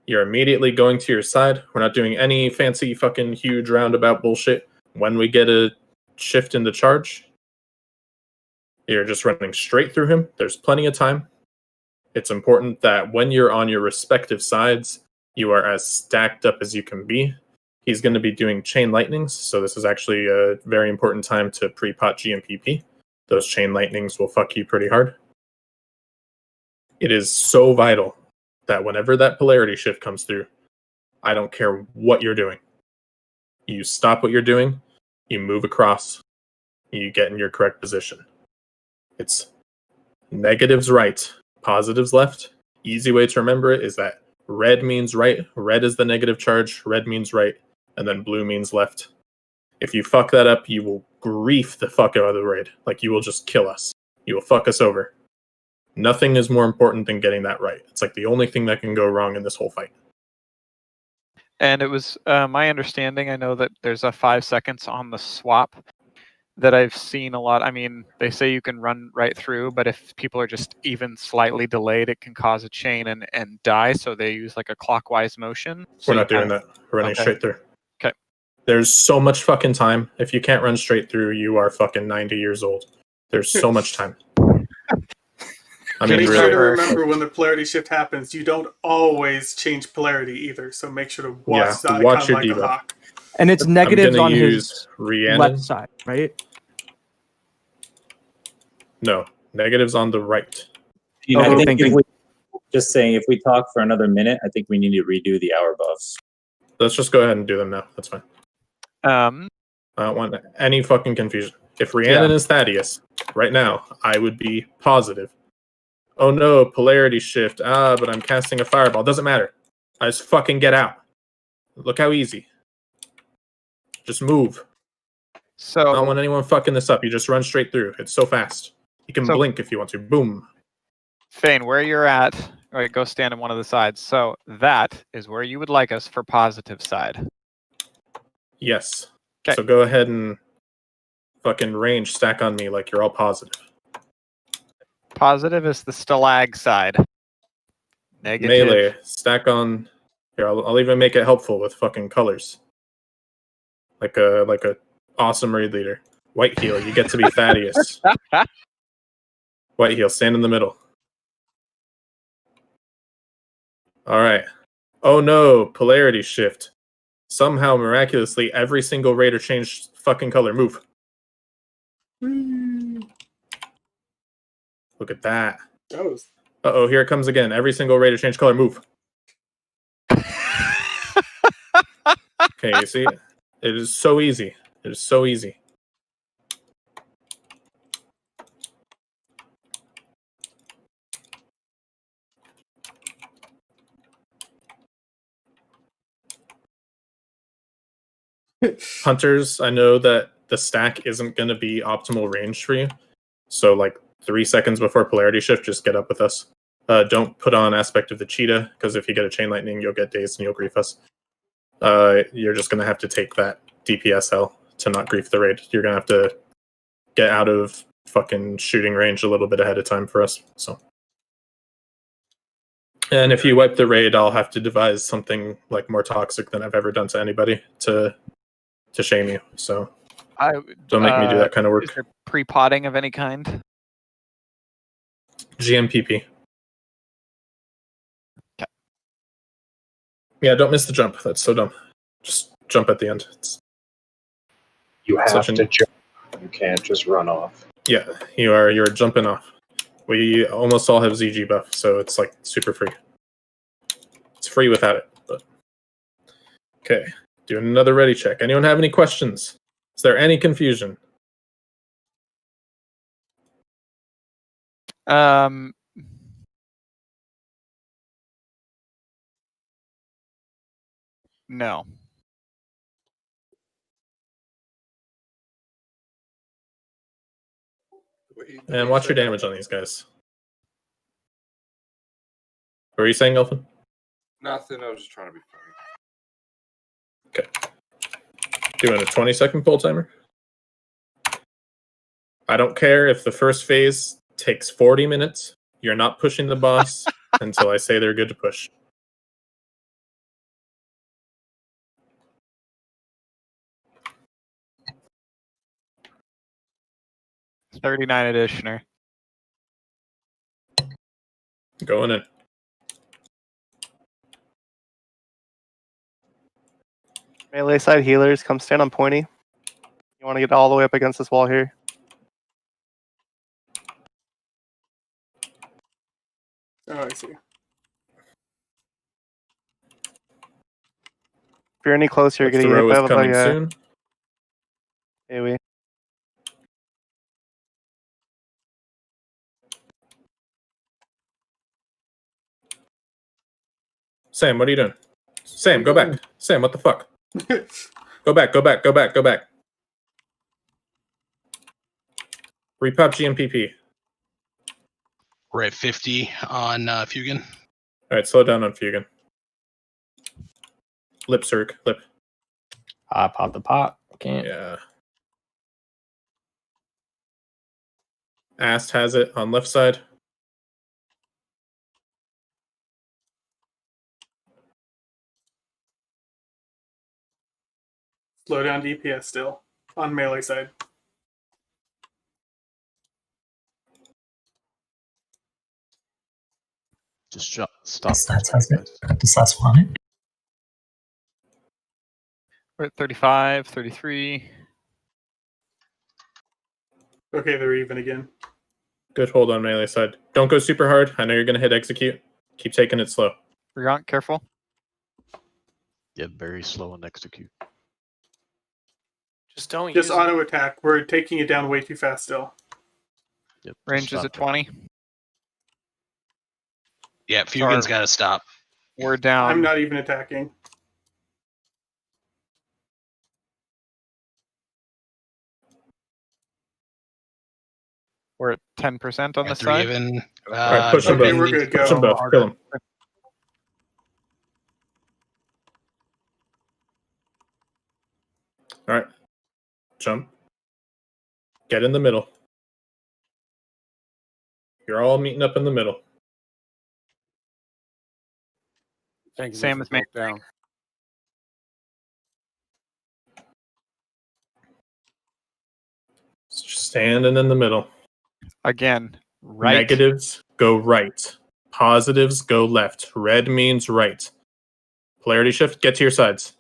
[SPEAKER 1] You're immediately going to your side. We're not doing any fancy fucking huge roundabout bullshit. When we get a shift in the charge, you're just running straight through him. There's plenty of time. It's important that when you're on your respective sides, you are as stacked up as you can be. He's going to be doing chain lightnings, so this is actually a very important time to pre-pot GMPP. Those chain lightnings will fuck you pretty hard. It is so vital that whenever that polarity shift comes through, I don't care what you're doing. You stop what you're doing, you move across, you get in your correct position. It's negatives right, positives left. Easy way to remember it is that red means right, red is the negative charge, red means right, and then blue means left. If you fuck that up, you will grief the fuck out of the raid. Like, you will just kill us. You will fuck us over. Nothing is more important than getting that right. It's like the only thing that can go wrong in this whole fight.
[SPEAKER 8] And it was my understanding, I know that there's a 5 seconds on the swap that I've seen a lot. I mean, they say you can run right through, but if people are just even slightly delayed, it can cause a chain and die. So they use like a clockwise motion. So
[SPEAKER 1] We're not doing that. We're running straight through.
[SPEAKER 8] Okay.
[SPEAKER 1] There's so much fucking time. If you can't run straight through, you are fucking 90 years old. There's so much time. I mean,
[SPEAKER 3] make
[SPEAKER 1] really.
[SPEAKER 3] sure to remember when the polarity shift happens, you don't always change polarity either. So make sure to watch that
[SPEAKER 1] watch your
[SPEAKER 3] like
[SPEAKER 1] debuff.
[SPEAKER 3] a hawk.
[SPEAKER 13] And it's negatives on his
[SPEAKER 1] Rhiannon.
[SPEAKER 13] left side, right?
[SPEAKER 1] No, negatives on the right.
[SPEAKER 14] I think if we, just saying, if we talk for another minute, I think we need to redo the hour buffs.
[SPEAKER 1] Let's just go ahead and do them now. That's fine. I don't want any fucking confusion. If Rhiannon is Thaddeus, right now, I would be positive. Oh no, polarity shift. But I'm casting a fireball. Doesn't matter. I just fucking get out. Look how easy. Just move.
[SPEAKER 8] So
[SPEAKER 1] I don't want anyone fucking this up. You just run straight through. It's so fast. You can blink if you want to. Boom.
[SPEAKER 8] Fane, where you're at, all right, go stand on one of the sides. So that is where you would like us for positive side.
[SPEAKER 1] Yes.
[SPEAKER 8] Okay.
[SPEAKER 1] So go ahead and fucking range stack on me like you're all positive.
[SPEAKER 8] Positive is the stalag side. Negative.
[SPEAKER 1] Melee. Stack on. Here, I'll even make it helpful with fucking colors. Like a awesome raid leader. White heel, you get to be Thaddeus. White heel, stand in the middle. Alright. Oh no, polarity shift. Somehow, miraculously, every single raider changed fucking color. Move. Look at that. Uh-oh, here it comes again. Every single raider changed color. Move. Okay, you see? It is so easy. It is so easy. Hunters, I know that the stack isn't going to be optimal range for you. So, like 3 seconds before polarity shift, just get up with us. Don't put on aspect of the cheetah, because if you get a chain lightning, you'll get dazed and you'll grief us. You're just going to have to take that DPS hell to not grief the raid. You're going to have to get out of fucking shooting range a little bit ahead of time for us. So, and if you wipe the raid, I'll have to devise something like more toxic than I've ever done to anybody to shame you. So don't make me do that kind of work.
[SPEAKER 8] Is there pre-potting of any kind?
[SPEAKER 1] GMPP. Okay. Yeah, don't miss the jump. That's so dumb. Just jump at the end.
[SPEAKER 15] You have to jump. You can't just run off.
[SPEAKER 1] Yeah, you're jumping off. We almost all have ZG buff, so it's like super free. It's free without it, but okay. Doing another ready check. Anyone have any questions? Is there any confusion?
[SPEAKER 8] No.
[SPEAKER 1] And watch your damage on these guys. What were you saying, Elfin?
[SPEAKER 16] Nothing. I was just trying to be funny.
[SPEAKER 1] Okay. Doing a 20-second pull timer. I don't care if the first phase takes 40 minutes. You're not pushing the boss until I say they're good to push.
[SPEAKER 8] $39 additioner.
[SPEAKER 1] Going in.
[SPEAKER 12] Melee side healers, come stand on pointy. You want to get all the way up against this wall here.
[SPEAKER 3] Oh, I see.
[SPEAKER 12] If you're any closer, you're getting hit
[SPEAKER 1] Throw
[SPEAKER 12] by
[SPEAKER 1] is coming soon.
[SPEAKER 12] AoE.
[SPEAKER 1] Sam, what are you doing? Sam, go back. Sam, what the fuck? Go back. Repop GMPP.
[SPEAKER 11] We're at 50 on Fugan.
[SPEAKER 1] Alright, slow down on Fugan. Lip, Zerg. Lip.
[SPEAKER 5] I pop the pot. Can't.
[SPEAKER 1] Yeah. Ast has it on left side.
[SPEAKER 3] Slow down DPS still on melee side.
[SPEAKER 6] Just stop.
[SPEAKER 9] Does last want it?
[SPEAKER 8] We're at 35, 33.
[SPEAKER 3] Okay, they're even again.
[SPEAKER 1] Good hold on melee side. Don't go super hard. I know you're going to hit execute. Keep taking it slow.
[SPEAKER 8] Riant, careful.
[SPEAKER 6] Yeah, very slow and execute.
[SPEAKER 7] Just don't
[SPEAKER 3] Just
[SPEAKER 7] use
[SPEAKER 3] auto attack. We're taking it down way too fast still.
[SPEAKER 6] Yep.
[SPEAKER 8] Range is at 20.
[SPEAKER 11] Yeah, Fugan's got to stop.
[SPEAKER 8] We're down.
[SPEAKER 3] I'm not even attacking.
[SPEAKER 8] We're at 10% on this
[SPEAKER 11] Three
[SPEAKER 8] side.
[SPEAKER 11] even.
[SPEAKER 1] Alright, push them
[SPEAKER 3] okay,
[SPEAKER 1] both.
[SPEAKER 3] we're good.
[SPEAKER 1] Push them
[SPEAKER 3] Go.
[SPEAKER 1] both. Kill them. Alright. Jump. Get in the middle. You're all meeting up in the middle.
[SPEAKER 7] Thank you.
[SPEAKER 8] Sam is making
[SPEAKER 7] down.
[SPEAKER 1] Standing in the middle.
[SPEAKER 8] Again, right.
[SPEAKER 1] Negatives go right. Positives go left. Red means right. Polarity shift, get to your sides.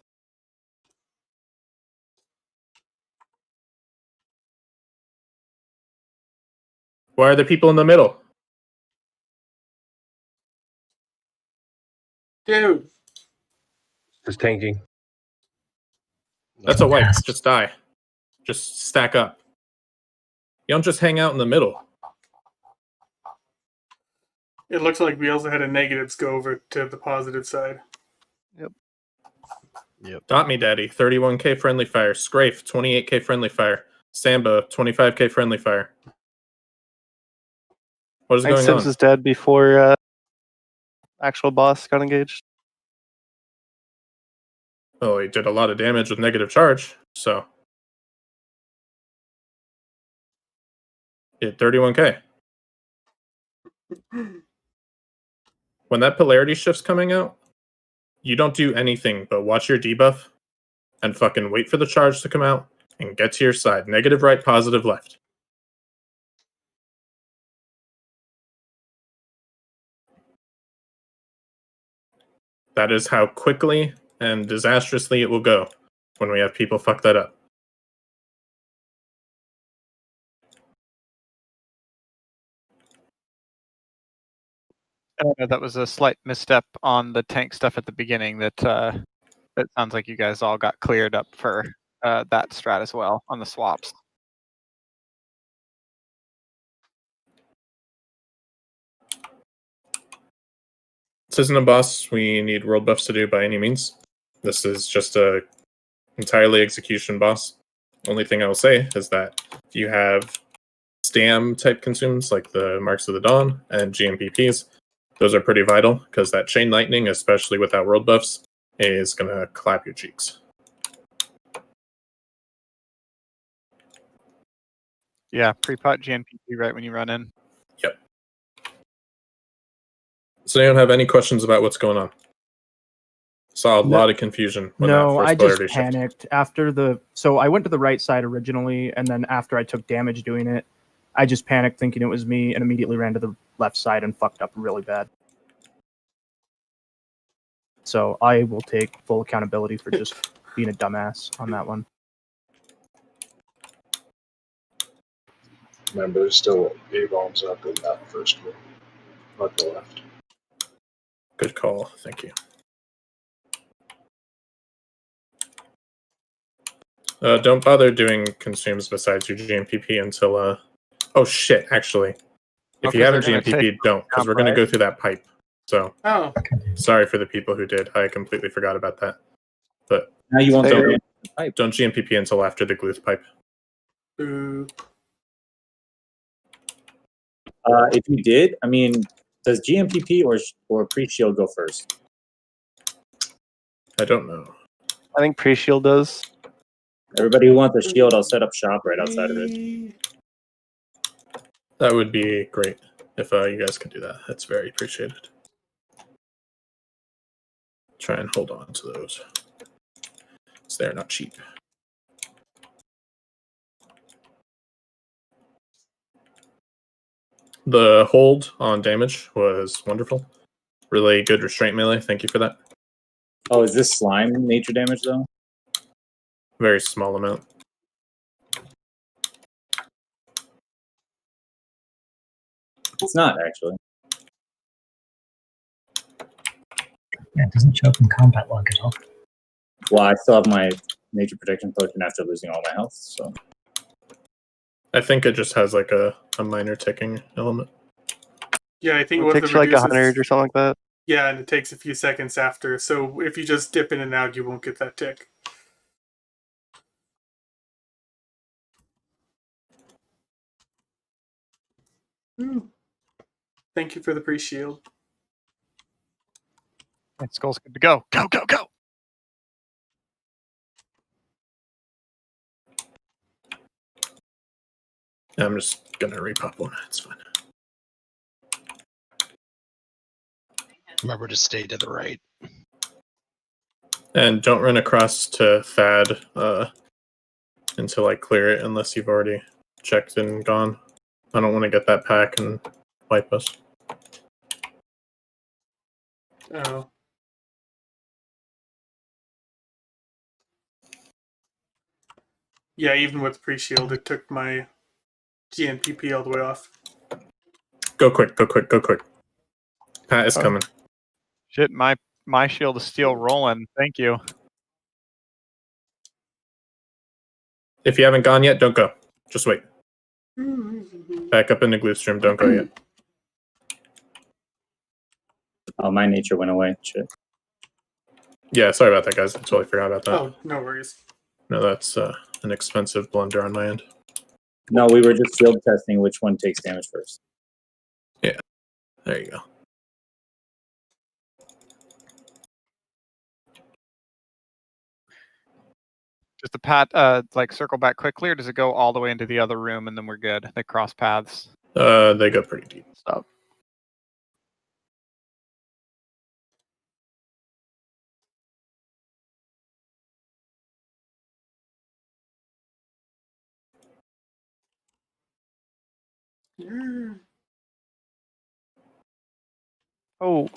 [SPEAKER 1] Why are the people in the middle?
[SPEAKER 3] Dude.
[SPEAKER 10] Just tanking.
[SPEAKER 1] That's a wipe. Just die. Just stack up. You don't just hang out in the middle.
[SPEAKER 3] It looks like we also had a negatives go over to the positive side.
[SPEAKER 12] Yep.
[SPEAKER 6] Yep.
[SPEAKER 1] Dot Me Daddy, 31k friendly fire. Scrafe, 28k friendly fire. Sambo, 25k friendly fire. What is
[SPEAKER 12] I think
[SPEAKER 1] going
[SPEAKER 12] Sims
[SPEAKER 1] on?
[SPEAKER 12] is dead before actual boss got engaged.
[SPEAKER 1] Oh, he did a lot of damage with negative charge, so. He did 31k. When that polarity shift's coming out, you don't do anything but watch your debuff and fucking wait for the charge to come out and get to your side. Negative right, positive left. That is how quickly and disastrously it will go when we have people fuck that up.
[SPEAKER 8] That was a slight misstep on the tank stuff at the beginning. That it sounds like you guys all got cleared up for that strat as well on the swaps.
[SPEAKER 1] This isn't a boss we need world buffs to do by any means. This is just a entirely execution boss. Only thing I will say is that if you have STAM type consumes like the Marks of the Dawn and GMPPs, those are pretty vital because that Chain Lightning, especially without world buffs, is going to clap your cheeks.
[SPEAKER 8] Yeah, pre-pot GNPP right when you run in.
[SPEAKER 1] Yep. Does anyone have any questions about what's going on? Saw a lot of confusion when that
[SPEAKER 13] No,
[SPEAKER 1] first
[SPEAKER 13] I just
[SPEAKER 1] polarity shift.
[SPEAKER 13] panicked after the. So I went to the right side originally, and then after I took damage doing it, I just panicked thinking it was me and immediately ran to the left side and fucked up really bad. So I will take full accountability for just being a dumbass on that one.
[SPEAKER 15] Remember, there's still A-bombs up in that first one. Not the left.
[SPEAKER 1] Good call. Thank you. Don't bother doing consumes besides your GMPP until oh shit, actually. If you haven't GMPP, don't, because we're going to go through that pipe. So, sorry for the people who did. I completely forgot about that. But
[SPEAKER 14] now you won't
[SPEAKER 1] don't GMPP until after the Gluth pipe.
[SPEAKER 14] If you did, I mean, does GMPP or pre-shield go first?
[SPEAKER 1] I don't know.
[SPEAKER 12] I think pre-shield does.
[SPEAKER 14] Everybody who wants the shield, I'll set up shop right outside of it.
[SPEAKER 1] That would be great if you guys could do that. That's very appreciated. Try and hold on to those. So they're not cheap. The hold on damage was wonderful. Really good restraint melee. Thank you for that.
[SPEAKER 14] Oh, is this slime nature damage though?
[SPEAKER 1] Very small amount.
[SPEAKER 14] It's not actually.
[SPEAKER 9] Yeah, it doesn't show up in combat log at all.
[SPEAKER 14] Well, I still have my nature protection potion after losing all my health, so.
[SPEAKER 1] I think it just has like a minor ticking element.
[SPEAKER 3] Yeah, I think
[SPEAKER 12] It
[SPEAKER 3] what
[SPEAKER 12] takes
[SPEAKER 3] the
[SPEAKER 12] you like
[SPEAKER 3] reduces-
[SPEAKER 12] 100 or something like that.
[SPEAKER 3] Yeah, and it takes a few seconds after. So if you just dip in and out, you won't get that tick. Thank you for the pre-shield.
[SPEAKER 8] And Skull's good to go. Go, go, go!
[SPEAKER 1] I'm just gonna repop one. It's fine.
[SPEAKER 11] Remember to stay to the right.
[SPEAKER 1] And don't run across to Thad until I clear it, unless you've already checked and gone. I don't want to get that pack and wipe us.
[SPEAKER 3] Oh. Yeah, even with pre-shield, it took my GNPP all the way off.
[SPEAKER 1] Go quick, go quick, go quick. Pat is coming.
[SPEAKER 8] Shit, my shield is still rolling. Thank you.
[SPEAKER 1] If you haven't gone yet, don't go. Just wait. Back up into Gloostream, don't go yet.
[SPEAKER 14] Oh, my nature went away. Shit.
[SPEAKER 1] Yeah, sorry about that, guys. I totally forgot about that.
[SPEAKER 3] Oh, no worries.
[SPEAKER 1] No, that's an expensive blunder on my end.
[SPEAKER 14] No, we were just field testing which one takes damage first.
[SPEAKER 1] Yeah, there you go.
[SPEAKER 8] Does the pat like circle back quickly, or does it go all the way into the other room and then we're good? They cross paths.
[SPEAKER 1] They go pretty deep.
[SPEAKER 12] Stop. Oh.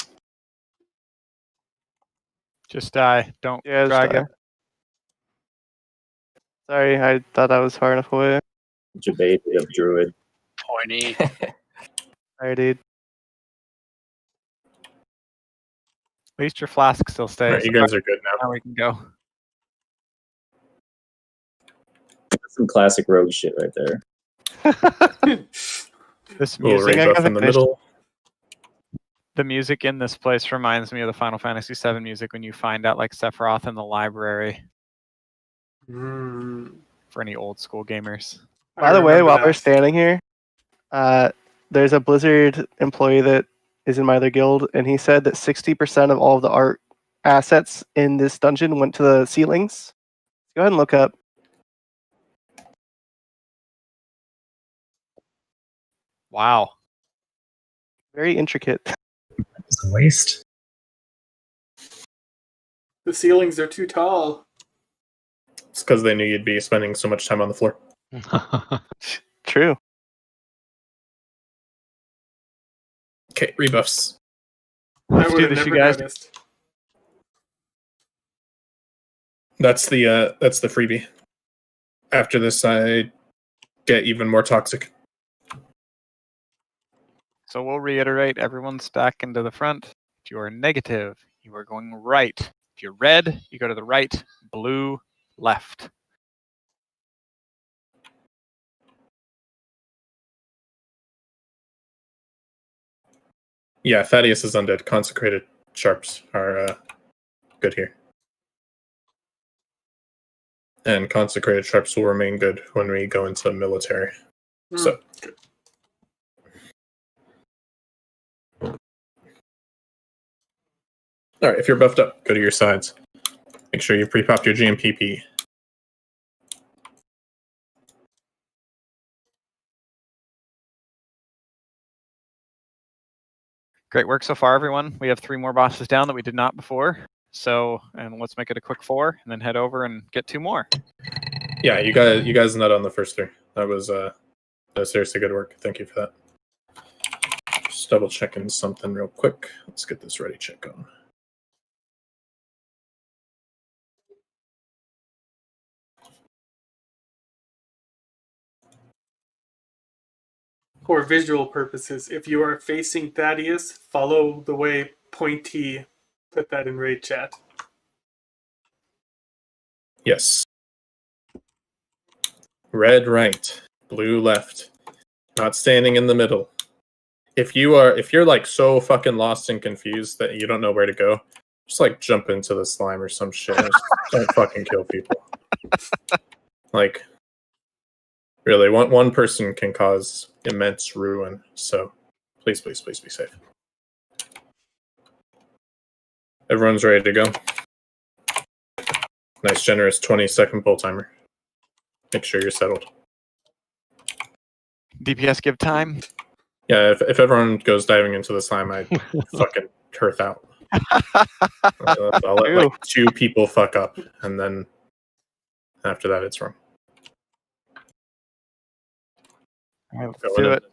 [SPEAKER 8] Just die. Don't
[SPEAKER 12] Yeah,
[SPEAKER 8] drag
[SPEAKER 12] die.
[SPEAKER 8] it.
[SPEAKER 12] Sorry, I thought I was far enough away.
[SPEAKER 14] Jabate of Druid.
[SPEAKER 7] Pointy.
[SPEAKER 12] Sorry, dude.
[SPEAKER 8] At least your flask still stays.
[SPEAKER 1] Alright, you guys are good now.
[SPEAKER 8] Now we can go.
[SPEAKER 14] That's some classic rogue shit right there.
[SPEAKER 8] This
[SPEAKER 1] Little
[SPEAKER 8] music
[SPEAKER 1] rebuff in the middle.
[SPEAKER 8] The music in this place reminds me of the Final Fantasy VII music when you find out like Sephiroth in the library. For any old school gamers.
[SPEAKER 12] By the way, while we're standing here, there's a Blizzard employee that is in my other guild, and he said that 60% of all of the art assets in this dungeon went to the ceilings. Go ahead and look up.
[SPEAKER 8] Wow.
[SPEAKER 12] Very intricate.
[SPEAKER 9] It's a waste.
[SPEAKER 3] The ceilings are too tall.
[SPEAKER 1] It's because they knew you'd be spending so much time on the floor.
[SPEAKER 12] True.
[SPEAKER 1] Okay, rebuffs.
[SPEAKER 3] I
[SPEAKER 8] do
[SPEAKER 3] would have
[SPEAKER 8] this, you
[SPEAKER 3] never
[SPEAKER 8] guys.
[SPEAKER 3] noticed.
[SPEAKER 1] That's the freebie. After this, I get even more toxic.
[SPEAKER 8] So we'll reiterate, everyone stack into the front. If you are negative, you are going right. If you're red, you go to the right. Blue, left.
[SPEAKER 1] Yeah, Thaddeus is undead. Consecrated sharps are good here. And consecrated sharps will remain good when we go into military. So
[SPEAKER 3] Good.
[SPEAKER 1] Alright, if you're buffed up, go to your sides. Make sure you pre-popped your GMPP.
[SPEAKER 8] Great work so far, everyone. We have 3 more bosses down that we did not before. So, and let's make it a quick 4, and then head over and get 2 more.
[SPEAKER 1] Yeah, you guys nut on the first 3. That was seriously good work. Thank you for that. Just double checking something real quick. Let's get this ready check on.
[SPEAKER 3] For visual purposes, if you are facing Thaddeus, follow the way Pointy put that in raid chat.
[SPEAKER 1] Yes. Red right, blue left. Not standing in the middle. If you're like so fucking lost and confused that you don't know where to go, just like jump into the slime or some shit. Just don't fucking kill people. Like, really, one person can cause immense ruin. So, please be safe. Everyone's ready to go. Nice, generous 20-second pull timer. Make sure you're settled.
[SPEAKER 8] DPS give time.
[SPEAKER 1] Yeah, if everyone goes diving into the slime, I fucking turf out. I'll let like 2 people fuck up, and then after that, it's wrong.
[SPEAKER 8] All right, let's do it.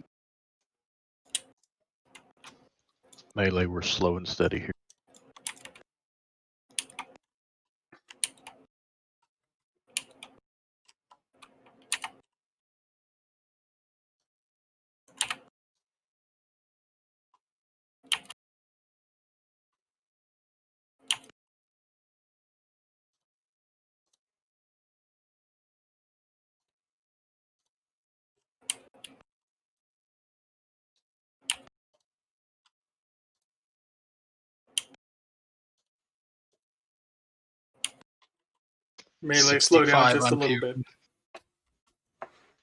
[SPEAKER 6] Melee, we're slow and steady here.
[SPEAKER 3] Melee, slow down
[SPEAKER 11] 65
[SPEAKER 3] just a
[SPEAKER 11] on
[SPEAKER 3] little
[SPEAKER 11] Pew.
[SPEAKER 3] bit.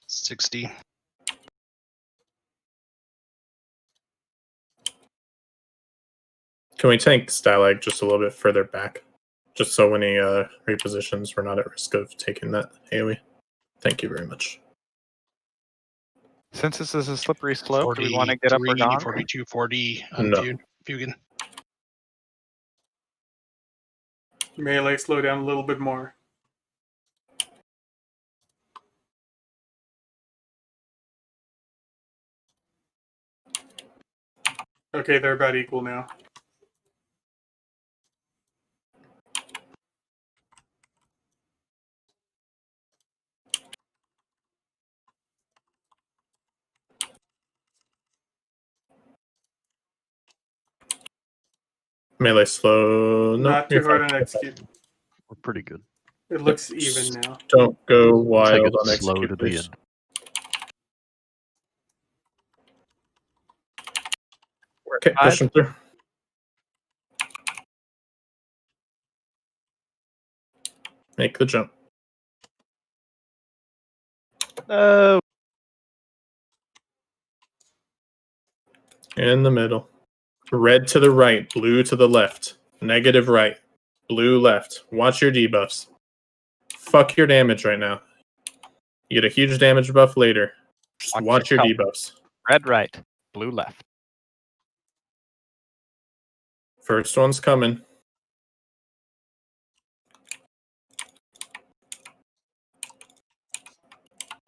[SPEAKER 11] 60.
[SPEAKER 1] Can we take Stalag just a little bit further back? Just so when he repositions, we're not at risk of taking that AoE. Thank you very much.
[SPEAKER 8] Since this is a slippery slope, do we want to get up or
[SPEAKER 11] 43,
[SPEAKER 8] down?
[SPEAKER 11] 42, 40 on
[SPEAKER 1] No.
[SPEAKER 11] Fugan.
[SPEAKER 3] Melee, slow down a little bit more. Okay, they're about equal now.
[SPEAKER 1] Melee slow. No,
[SPEAKER 3] Not too
[SPEAKER 1] you're
[SPEAKER 3] hard
[SPEAKER 1] fine.
[SPEAKER 3] on execute.
[SPEAKER 6] We're pretty good.
[SPEAKER 3] It looks even now.
[SPEAKER 1] Don't go
[SPEAKER 6] Take
[SPEAKER 1] wild
[SPEAKER 6] it
[SPEAKER 1] on
[SPEAKER 6] slow
[SPEAKER 1] execute,
[SPEAKER 6] to the
[SPEAKER 1] please.
[SPEAKER 6] end.
[SPEAKER 1] Okay, push him through. Make the jump.
[SPEAKER 12] No.
[SPEAKER 1] In the middle. Red to the right, blue to the left. Negative right, blue left. Watch your debuffs. Fuck your damage right now. You get a huge damage buff later. Just watch your debuffs.
[SPEAKER 8] Red right, blue left.
[SPEAKER 1] First one's coming.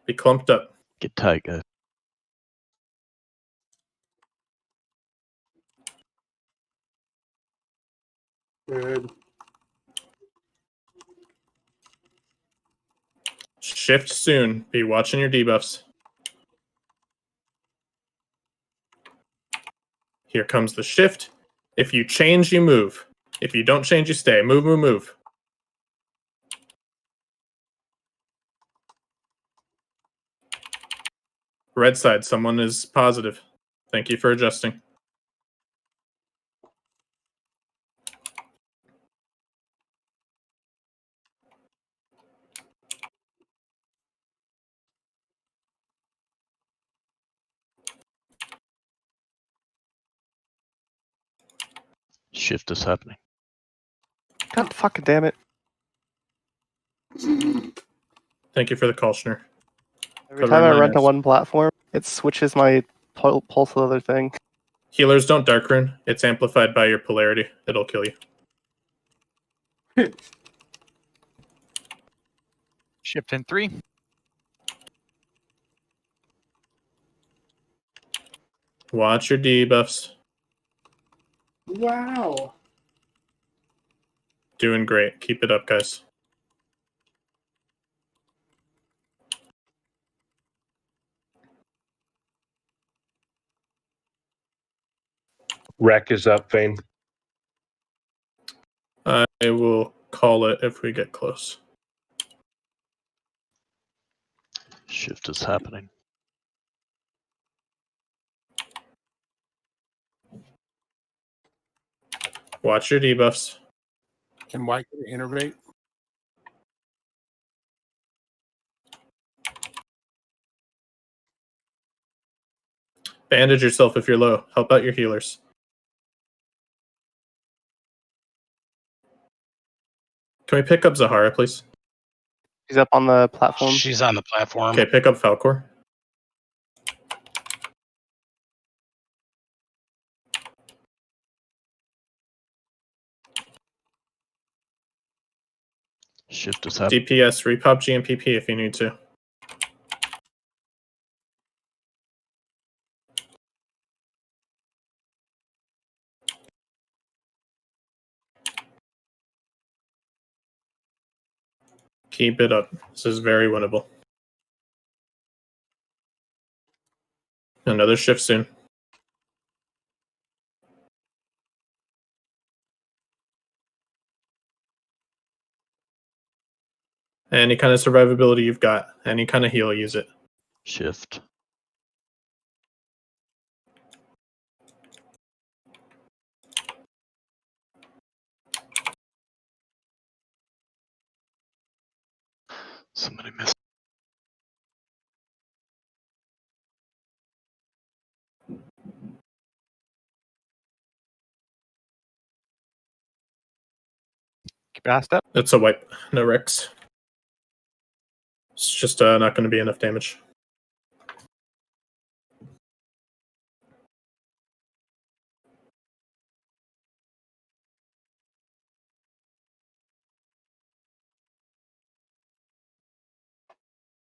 [SPEAKER 1] Be clumped up.
[SPEAKER 6] Get tight, guys.
[SPEAKER 3] Good.
[SPEAKER 1] Shift soon. Be watching your debuffs. Here comes the shift. If you change, you move. If you don't change, you stay. Move, move, move. Red side, someone is positive. Thank you for adjusting.
[SPEAKER 6] Shift is happening.
[SPEAKER 12] God fucking damn it.
[SPEAKER 1] Thank you for the call, Schnur.
[SPEAKER 12] Every time I run to one platform, it switches my pulse to the other thing.
[SPEAKER 1] Healers don't dark rune. It's amplified by your polarity. It'll kill you.
[SPEAKER 8] Shift in 3.
[SPEAKER 1] Watch your debuffs.
[SPEAKER 3] Wow.
[SPEAKER 1] Doing great. Keep it up, guys.
[SPEAKER 10] Wreck is up, Vane.
[SPEAKER 1] I will call it if we get close.
[SPEAKER 6] Shift is happening.
[SPEAKER 1] Watch your debuffs.
[SPEAKER 7] Can White innervate?
[SPEAKER 1] Bandage yourself if you're low. Help out your healers. Can we pick up Zahara, please?
[SPEAKER 12] She's up on the platform.
[SPEAKER 11] She's on the platform.
[SPEAKER 1] Okay, pick up Falcor.
[SPEAKER 6] Shift is happening.
[SPEAKER 1] DPS, repop GMPP if you need to. Keep it up. This is very winnable. Another shift soon. Any kind of survivability you've got, any kind of heal, use it.
[SPEAKER 6] Shift. Somebody missed.
[SPEAKER 8] Passed up.
[SPEAKER 1] It's a wipe. No Rex. It's just not going to be enough damage.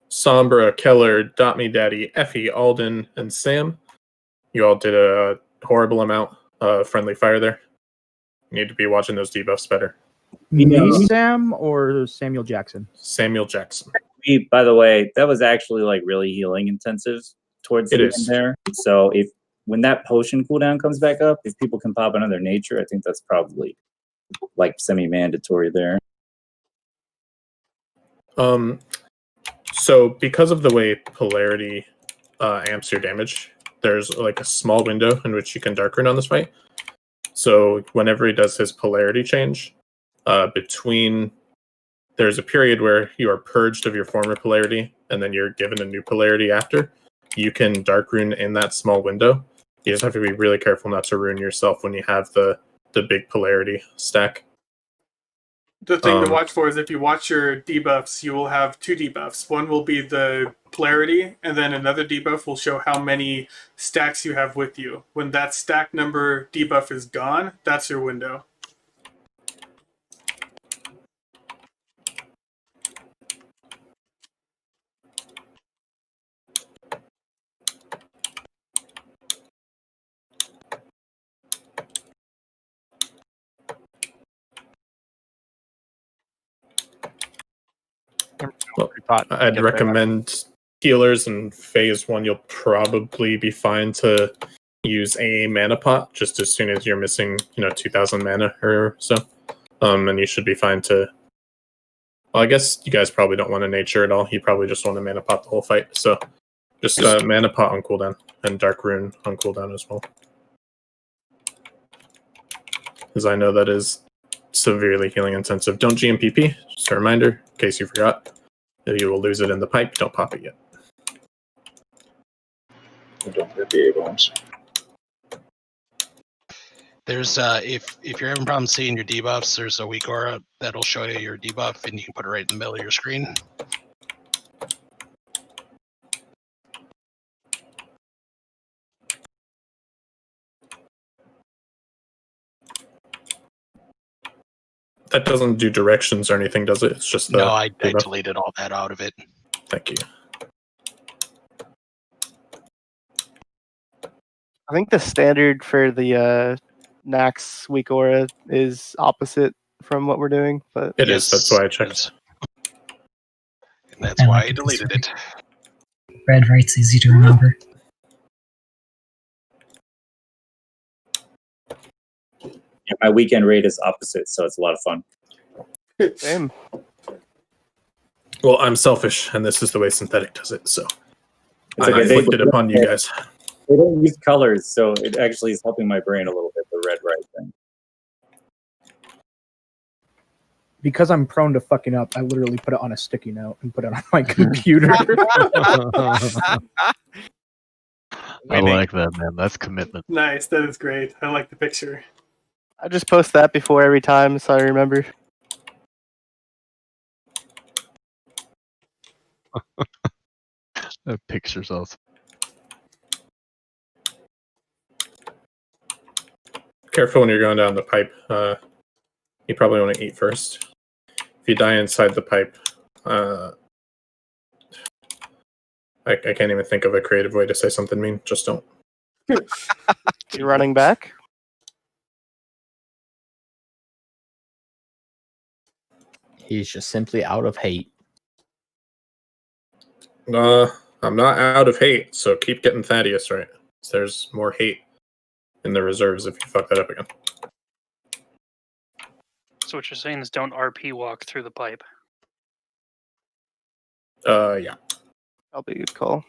[SPEAKER 1] Sombra, Keller, Dot Me Daddy, Effie, Alden, and Sam. You all did a horrible amount of friendly fire there. You need to be watching those debuffs better.
[SPEAKER 13] Me, Sam, or Samuel Jackson?
[SPEAKER 1] Samuel Jackson.
[SPEAKER 14] By the way, that was actually like really healing intensive towards the end there. So when that potion cooldown comes back up, if people can pop another nature, I think that's probably like semi-mandatory there.
[SPEAKER 1] So because of the way polarity amps your damage, there's like a small window in which you can dark rune on this fight. So whenever he does his polarity change, there's a period where you are purged of your former polarity, and then you're given a new polarity after. You can dark rune in that small window. You just have to be really careful not to ruin yourself when you have the big polarity stack.
[SPEAKER 3] The thing to watch for is if you watch your debuffs, you will have two debuffs. One will be the polarity, and then another debuff will show how many stacks you have with you. When that stack number debuff is gone, that's your window.
[SPEAKER 1] Well, I'd recommend healers in phase 1. You'll probably be fine to use a mana pot just as soon as you're missing, 2,000 mana or so. And you should be fine to. Well, I guess you guys probably don't want a nature at all. You probably just want a mana pot the whole fight. So just mana pot on cooldown and dark rune on cooldown as well. Because I know that is severely healing intensive. Don't GMPP, just a reminder, in case you forgot. You will lose it in the pipe, don't pop it yet.
[SPEAKER 15] Don't hit the A-bombs.
[SPEAKER 11] There's if you're having problems seeing your debuffs, there's a weak aura that'll show you your debuff, and you can put it right in the middle of your screen.
[SPEAKER 1] That doesn't do directions or anything, does it? It's just the.
[SPEAKER 11] No, I deleted all that out of it.
[SPEAKER 1] Thank you.
[SPEAKER 12] I think the standard for the Nax weak aura is opposite from what we're doing, but
[SPEAKER 1] It is. That's why I checked.
[SPEAKER 11] And that's why I deleted it.
[SPEAKER 9] Red right's easy to remember.
[SPEAKER 14] Yeah, my weekend raid is opposite, so it's a lot of fun.
[SPEAKER 12] Same.
[SPEAKER 1] Well, I'm selfish, and this is the way synthetic does it, so
[SPEAKER 14] It's
[SPEAKER 1] I
[SPEAKER 14] okay,
[SPEAKER 1] inflicted it upon you guys.
[SPEAKER 14] They don't use colors, so it actually is helping my brain a little bit, the red right thing.
[SPEAKER 13] Because I'm prone to fucking up, I literally put it on a sticky note and put it on my computer.
[SPEAKER 6] I like that, man. That's commitment.
[SPEAKER 3] Nice, that is great. I like the picture.
[SPEAKER 12] I just post that before every time, so I remember.
[SPEAKER 6] That picture's awesome.
[SPEAKER 1] Careful when you're going down the pipe. You probably want to eat first. If you die inside the pipe, I can't even think of a creative way to say something mean. Just don't.
[SPEAKER 12] You're running back?
[SPEAKER 5] He's just simply out of hate.
[SPEAKER 1] I'm not out of hate, so keep getting Thaddeus right. There's more hate in the reserves if you fuck that up again.
[SPEAKER 17] So what you're saying is don't RP walk through the pipe.
[SPEAKER 1] Yeah.
[SPEAKER 12] That'll be a good call.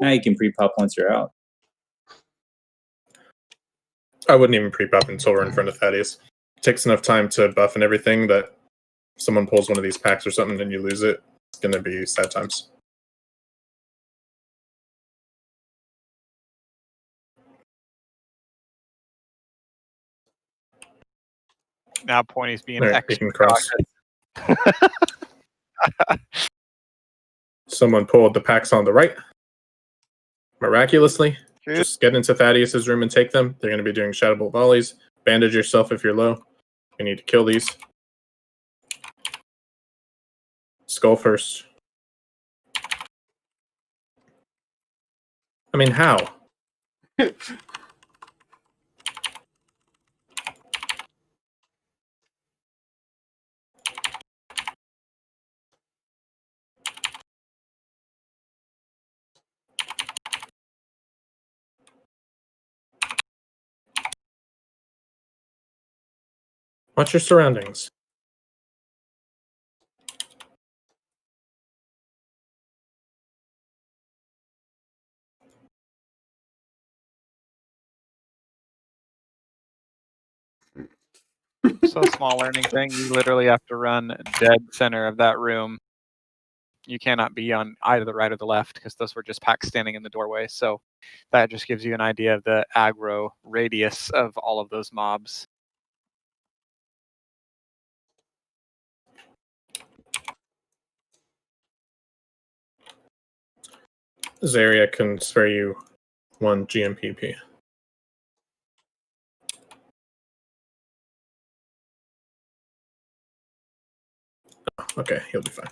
[SPEAKER 14] Now you can pre-pop once you're out.
[SPEAKER 1] I wouldn't even pre-pop until we're in front of Thaddeus. It takes enough time to buff and everything that if someone pulls one of these packs or something and you lose it, it's going to be sad times.
[SPEAKER 8] Now Pointy's being
[SPEAKER 1] There,
[SPEAKER 8] extra
[SPEAKER 1] you can cross.
[SPEAKER 8] cautious.
[SPEAKER 1] Someone pulled the packs on the right. Miraculously, just get into Thaddeus's room and take them. They're going to be doing shadow bolt volleys. Bandage yourself if you're low. You need to kill these. Skull first. I mean, how? Watch your surroundings.
[SPEAKER 8] So small learning thing. You literally have to run dead center of that room. You cannot be on either the right or the left because those were just packs standing in the doorway. So that just gives you an idea of the aggro radius of all of those mobs.
[SPEAKER 1] This area can spare you 1 GMPP. Okay, he'll be fine.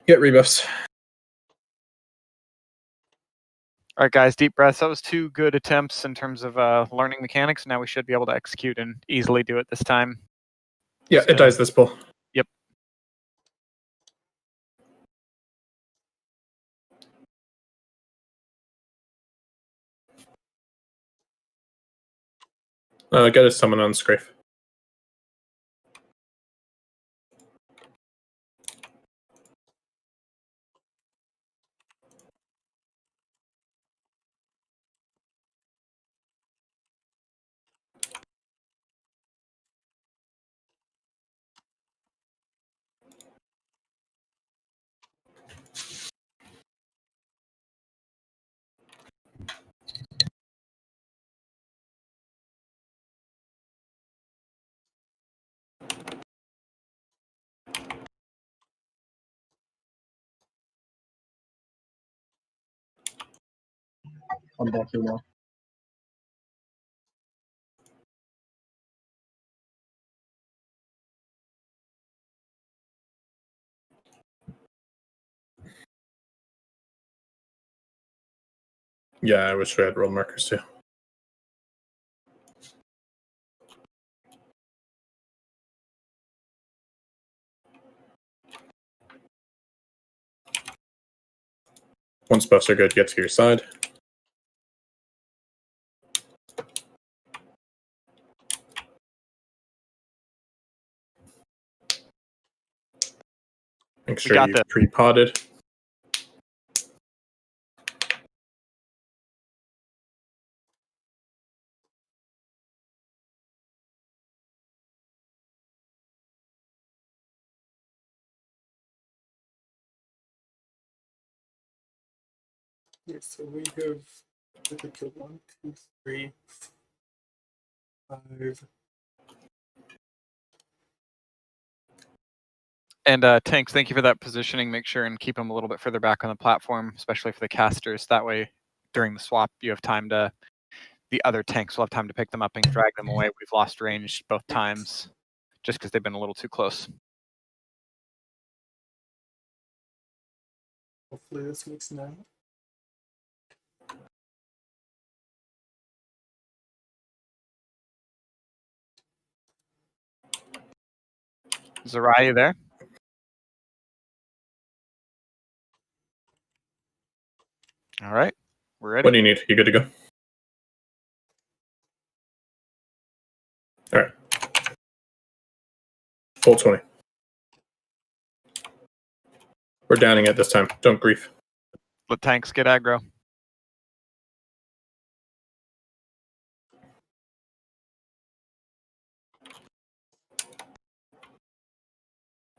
[SPEAKER 1] Get rebuffs.
[SPEAKER 8] All right, guys, deep breaths. That was 2 good attempts in terms of learning mechanics. Now we should be able to execute and easily do it this time.
[SPEAKER 1] Yeah, it dies this pull.
[SPEAKER 8] Yep.
[SPEAKER 1] Get a summon on Scrape.
[SPEAKER 9] I'm back here now.
[SPEAKER 1] Yeah, I wish we had roll markers too. Once buffs are good, get to your side. Make sure you pre-potted.
[SPEAKER 3] Yeah, so we have killed 1, 2, 3, 5.
[SPEAKER 8] And tanks, thank you for that positioning. Make sure and keep them a little bit further back on the platform, especially for the casters. That way, during the swap, you have time to. The other tanks will have time to pick them up and drag them away. We've lost range both times, just because they've been a little too close.
[SPEAKER 3] Hopefully this makes now.
[SPEAKER 8] Zerai, you there? All right, we're ready.
[SPEAKER 1] What do you need? You good to go? All right. Full 20. We're downing it this time. Don't grief.
[SPEAKER 8] Let tanks get aggro.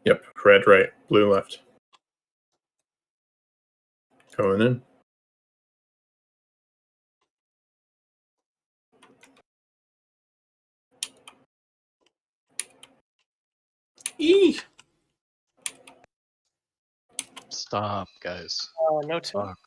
[SPEAKER 1] Yep. Red right, blue left. Going in.
[SPEAKER 3] Eee!
[SPEAKER 6] Stop, guys.
[SPEAKER 17] No two.
[SPEAKER 6] Fuck.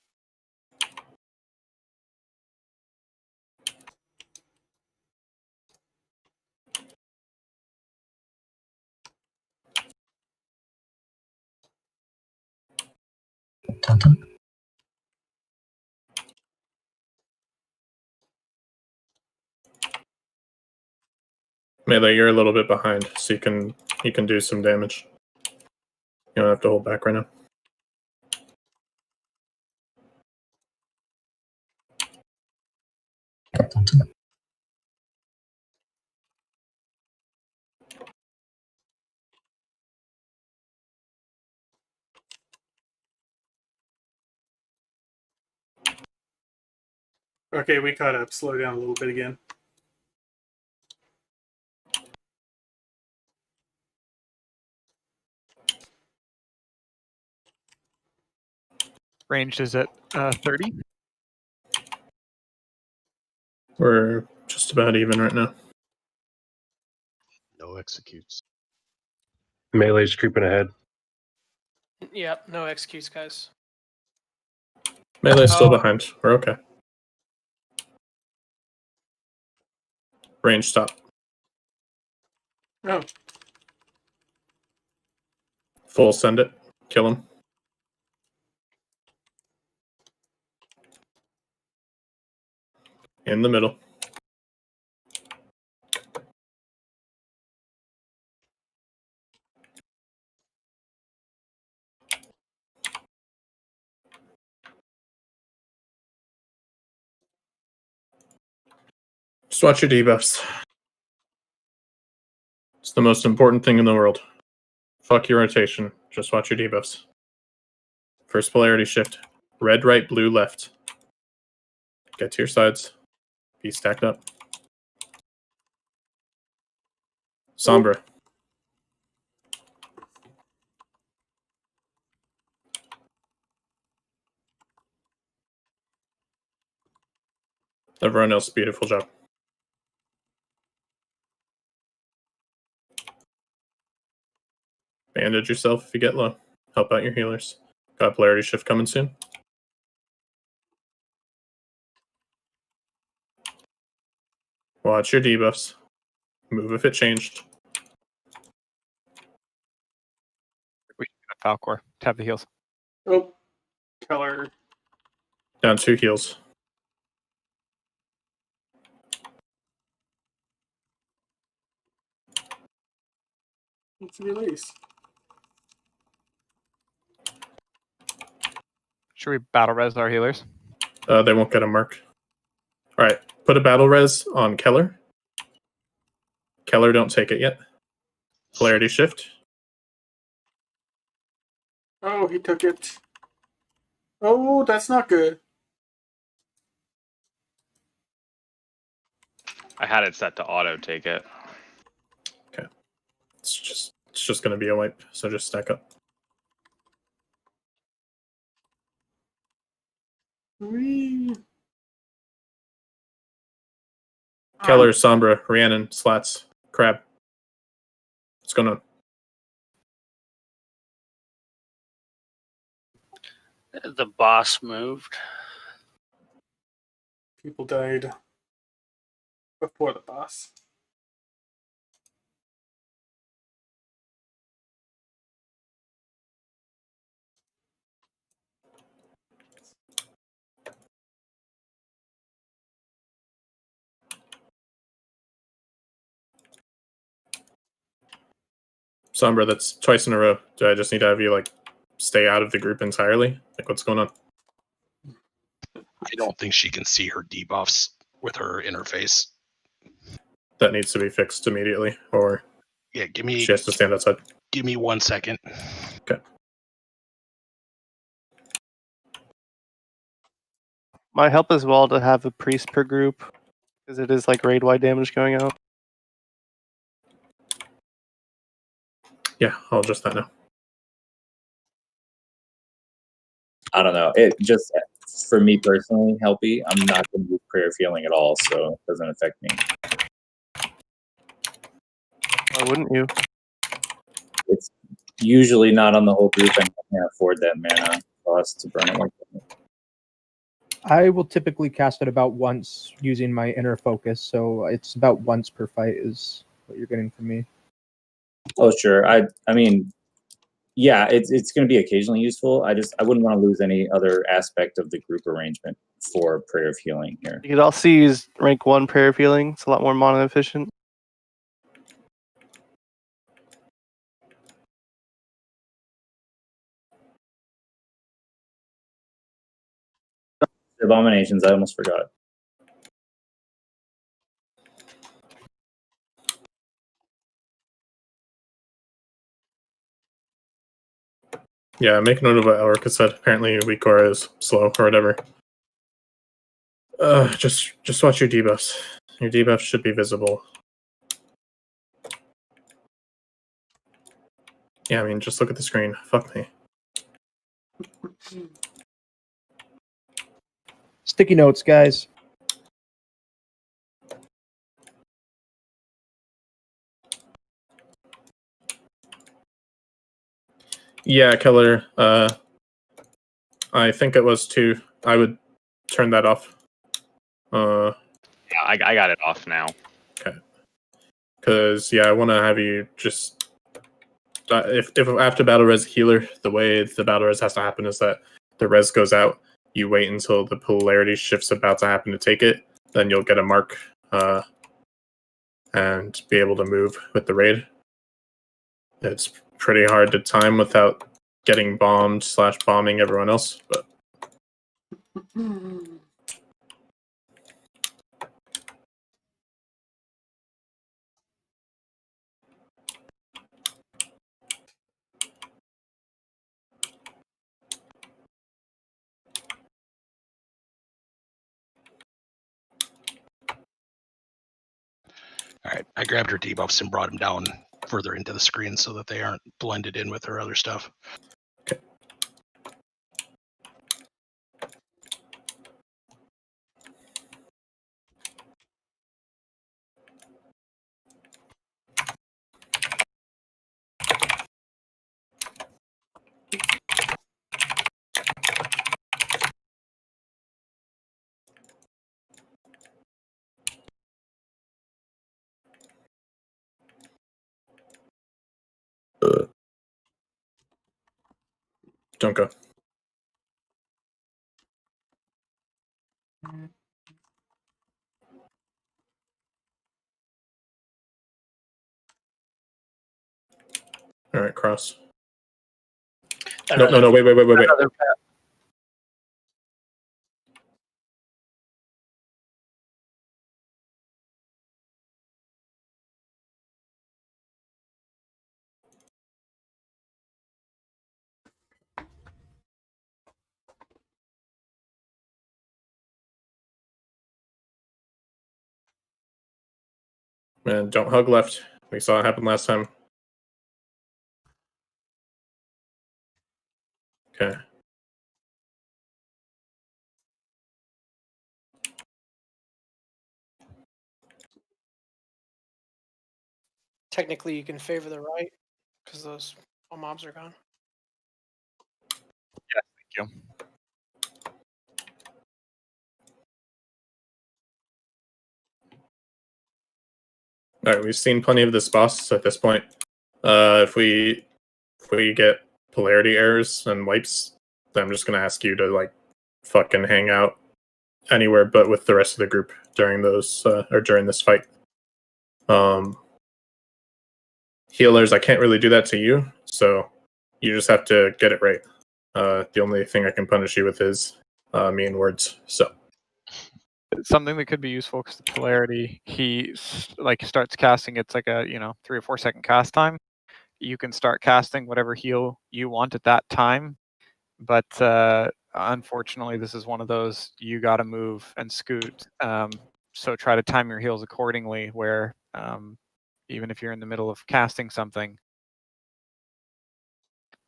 [SPEAKER 1] Melee, you're a little bit behind, so you can do some damage. You don't have to hold back right now.
[SPEAKER 3] Okay, we caught up. Slow down a little bit again.
[SPEAKER 8] Ranged is at 30.
[SPEAKER 1] We're just about even right now.
[SPEAKER 6] No executes.
[SPEAKER 10] Melee's creeping ahead.
[SPEAKER 17] Yep, no executes, guys.
[SPEAKER 1] Melee's still behind. We're okay. Range stop.
[SPEAKER 3] Oh.
[SPEAKER 1] Full send it. Kill him. In the middle. Just watch your debuffs. It's the most important thing in the world. Fuck your rotation. Just watch your debuffs. First polarity shift. Red right, blue left. Get to your sides. Be stacked up. Sombra. Everyone else, beautiful job. Bandage yourself if you get low. Help out your healers. Got polarity shift coming soon. Watch your debuffs. Move if it changed.
[SPEAKER 8] We should get a Falcor. Tap the heals.
[SPEAKER 3] Oh, Keller.
[SPEAKER 1] Down 2 heals.
[SPEAKER 3] Let's release.
[SPEAKER 8] Should we battle res our healers?
[SPEAKER 1] They won't get a mark. Alright, put a battle res on Keller. Keller, don't take it yet. Polarity shift.
[SPEAKER 3] Oh, he took it. Oh, that's not good.
[SPEAKER 18] I had it set to auto take it.
[SPEAKER 1] Okay. It's just gonna be a wipe, so just stack up.
[SPEAKER 3] Whee.
[SPEAKER 1] Keller, Sombra, Rhiannon, Slats, Crab. What's going on?
[SPEAKER 17] The boss moved.
[SPEAKER 3] People died before the boss.
[SPEAKER 1] Sombra, that's twice in a row. Do I just need to have you, like, stay out of the group entirely? Like, what's going on?
[SPEAKER 11] I don't think she can see her debuffs with her interface.
[SPEAKER 1] That needs to be fixed immediately, or
[SPEAKER 11] Yeah, give me.
[SPEAKER 1] she has to stand outside.
[SPEAKER 11] Give me 1 second.
[SPEAKER 1] Okay.
[SPEAKER 12] might help as well to have a priest per group, because it is like raid-wide damage going out.
[SPEAKER 1] Yeah, I'll adjust that now.
[SPEAKER 14] I don't know. It just, for me personally, Helpy, I'm not going to use Prayer of Healing at all, so it doesn't affect me.
[SPEAKER 12] Why wouldn't you?
[SPEAKER 14] It's usually not on the whole group, and I can't afford that mana cost to burn it like that.
[SPEAKER 13] I will typically cast it about once using my inner focus, so it's about once per fight is what you're getting from me.
[SPEAKER 14] Oh, sure. I mean, yeah, it's going to be occasionally useful. I wouldn't want to lose any other aspect of the group arrangement for Prayer of Healing here.
[SPEAKER 12] You could also use rank 1 Prayer of Healing. It's a lot more mana efficient.
[SPEAKER 14] Abominations, I almost forgot.
[SPEAKER 1] Yeah, make note of what Elrica said. Apparently, weak aura is slow or whatever. Just watch your debuffs. Your debuffs should be visible. Yeah, I mean, just look at the screen. Fuck me.
[SPEAKER 13] Sticky notes, guys.
[SPEAKER 1] Yeah, Keller. I think it was 2. I would turn that off.
[SPEAKER 18] Yeah, I got it off now.
[SPEAKER 1] Okay. Because yeah, I want to have you just if after battle res healer, the way the battle res has to happen is that the res goes out. You wait until the polarity shift's about to happen to take it. Then you'll get a mark and be able to move with the raid. It's pretty hard to time without getting bombed / bombing everyone else, but
[SPEAKER 11] All right, I grabbed her debuffs and brought them down further into the screen so that they aren't blended in with her other stuff.
[SPEAKER 1] Okay. Don't go. All right, cross. No, wait. Man, don't hug left. We saw it happen last time. Okay.
[SPEAKER 17] Technically, you can favor the right because those all mobs are gone.
[SPEAKER 8] Yeah, thank you.
[SPEAKER 1] All right, we've seen plenty of this boss at this point. If we get polarity errors and wipes, then I'm just gonna ask you to like fucking hang out anywhere but with the rest of the group during those or during this fight. Healers, I can't really do that to you, so you just have to get it right. The only thing I can punish you with is mean words. So
[SPEAKER 8] Something that could be useful because the polarity, he starts casting. It's like a 3 or 4 second cast time. You can start casting whatever heal you want at that time, but unfortunately, this is one of those you got to move and scoot. So try to time your heals accordingly. Where even if you're in the middle of casting something,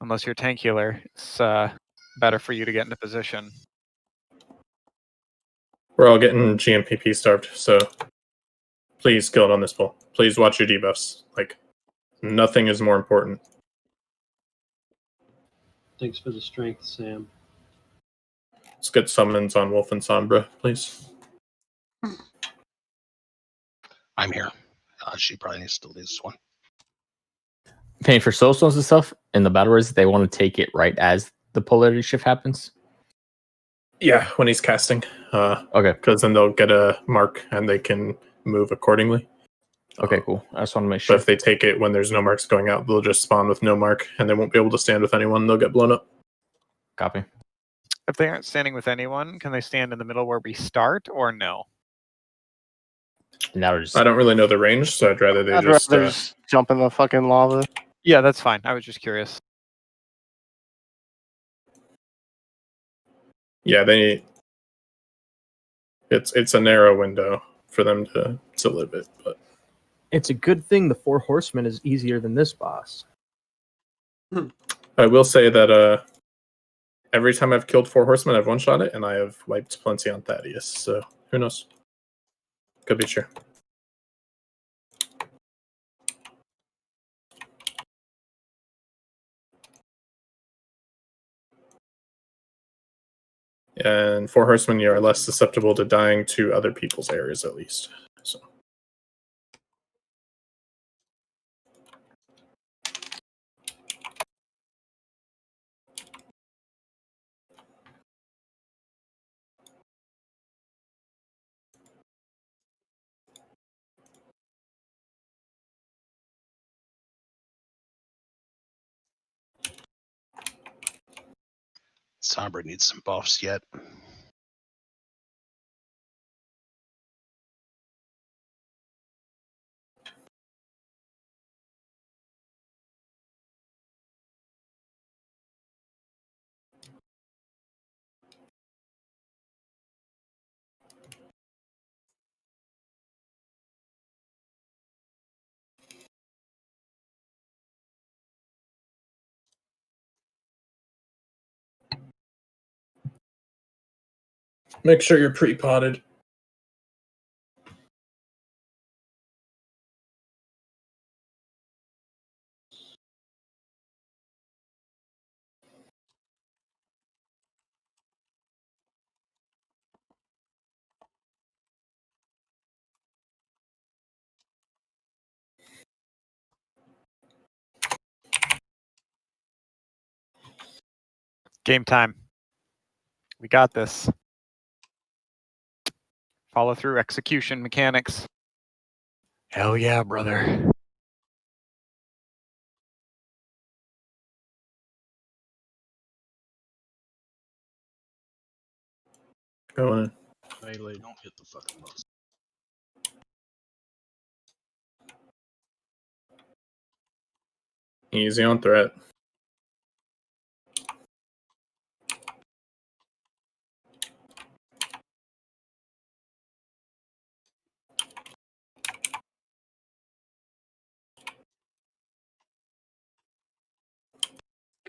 [SPEAKER 8] unless you're tank healer, it's better for you to get into position.
[SPEAKER 1] We're all getting GMPP starved, so please kill it on this pull. Please watch your debuffs. Like, nothing is more important.
[SPEAKER 4] Thanks for the strength, Sam.
[SPEAKER 1] Let's get summons on Wolf and Sombra, please.
[SPEAKER 11] I'm here. She probably needs to lose this one.
[SPEAKER 5] Paying for soul stones and stuff in the battle res, they want to take it right as the polarity shift happens.
[SPEAKER 1] Yeah, when he's casting.
[SPEAKER 5] Okay.
[SPEAKER 1] Because then they'll get a mark and they can move accordingly.
[SPEAKER 5] Okay, cool. I just want to make
[SPEAKER 1] But
[SPEAKER 5] sure.
[SPEAKER 1] if they take it when there's no marks going out, they'll just spawn with no mark and they won't be able to stand with anyone. They'll get blown up.
[SPEAKER 5] Copy.
[SPEAKER 8] If they aren't standing with anyone, can they stand in the middle where we start, or no?
[SPEAKER 5] Now just...
[SPEAKER 1] I don't really know the range, so I'd rather they
[SPEAKER 12] I'd
[SPEAKER 1] just...
[SPEAKER 12] rather just jump in the fucking lava.
[SPEAKER 8] Yeah, that's fine. I was just curious.
[SPEAKER 1] Yeah, they... It's a narrow window for them to live it, but...
[SPEAKER 13] It's a good thing the 4 horsemen is easier than this boss.
[SPEAKER 1] I will say that every time I've killed 4 horsemen, I've one-shot it, and I have wiped plenty on Thaddeus, so who knows? Could be true. And 4 horsemen, you are less susceptible to dying to other people's areas, at least. So.
[SPEAKER 11] Sombra needs some buffs yet.
[SPEAKER 1] Make sure you're pre-potted.
[SPEAKER 8] Game time. We got this. Follow through, execution, mechanics. Hell yeah, brother.
[SPEAKER 1] Go in.
[SPEAKER 11] Melee, don't hit the fucking button.
[SPEAKER 1] Easy on threat.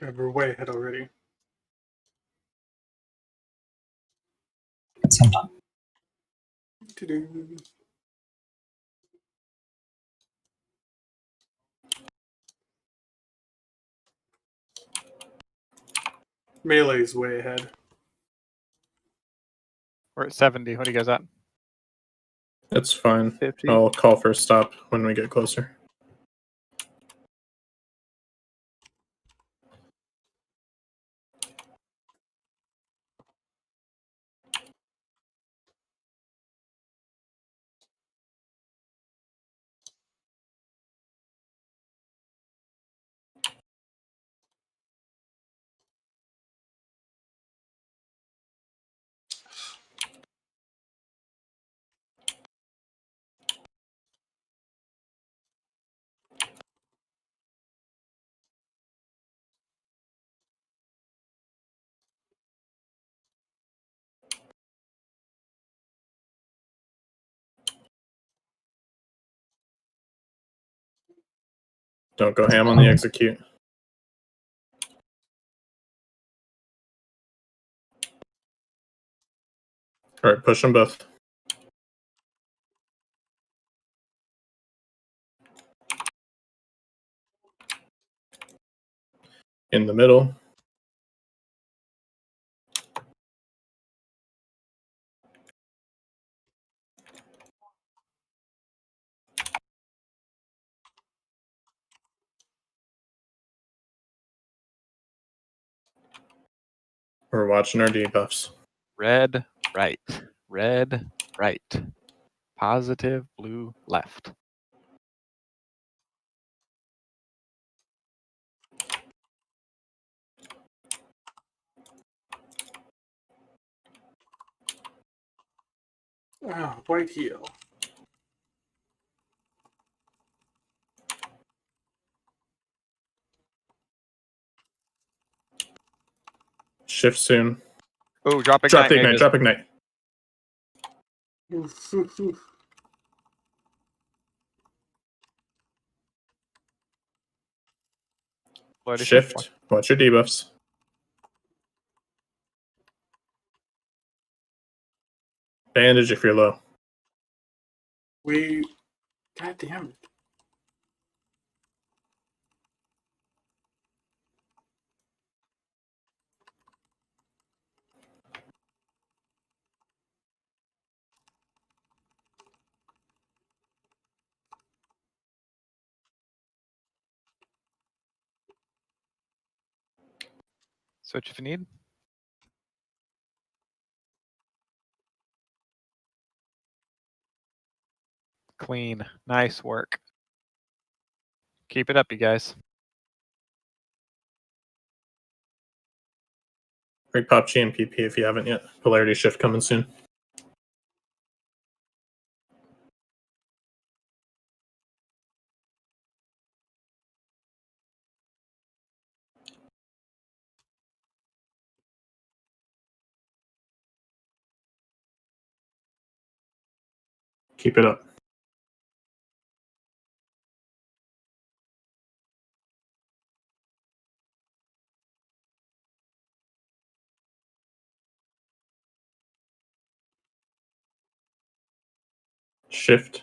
[SPEAKER 3] God, we're way ahead already.
[SPEAKER 9] Sometime.
[SPEAKER 3] Doo-doo. Melee's way ahead.
[SPEAKER 8] We're at 70. What do you guys at?
[SPEAKER 1] It's fine.
[SPEAKER 12] 50.
[SPEAKER 1] I'll call for a stop when we get closer. Don't go ham on the execute. All right, push them both. In the middle. We're watching our debuffs.
[SPEAKER 8] Red, right. Red, right. Positive, blue, left.
[SPEAKER 3] White heel.
[SPEAKER 1] Shift soon.
[SPEAKER 8] Oh, drop ignite.
[SPEAKER 1] Drop the ignite. Drop ignite. Shift. Watch your debuffs. Bandage if you're low.
[SPEAKER 3] God damn it.
[SPEAKER 8] Switch if you need. Clean. Nice work. Keep it up, you guys.
[SPEAKER 1] Repop G and PP if you haven't yet. Polarity shift coming soon. Keep it up. Shift.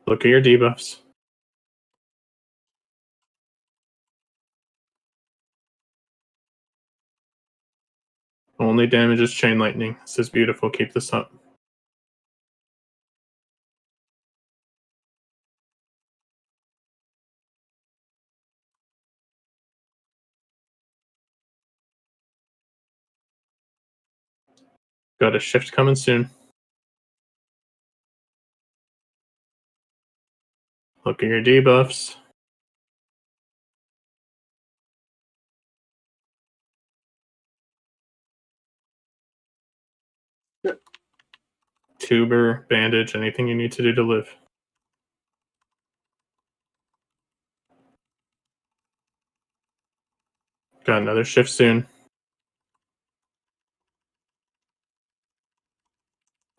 [SPEAKER 1] Look at your debuffs. Only damage is chain lightning. This is beautiful. Keep this up. Got a shift coming soon. Look at your debuffs. Tuber, bandage, anything you need to do to live. Got another shift soon.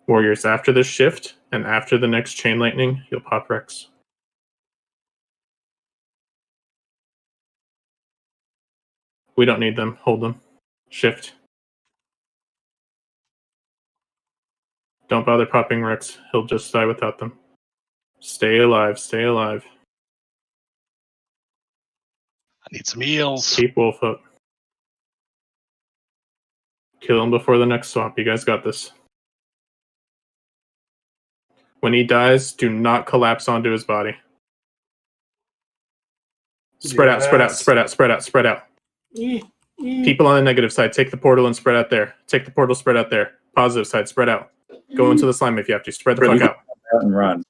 [SPEAKER 1] Warriors, after this shift and after the next chain lightning, you'll pop Rex. We don't need them. Hold them. Shift. Don't bother popping Rex. He'll just die without them. Stay alive. Stay alive.
[SPEAKER 11] I need some heals.
[SPEAKER 1] Keep Wolf up. Kill him before the next swap. You guys got this. When he dies, do not collapse onto his body. Spread out, spread out, spread out, spread out, spread out. People on the negative side, take the portal and spread out there. Take the portal, spread out there. Positive side, spread out. Go into the slime if you have to. Spread the fuck out.
[SPEAKER 14] And run.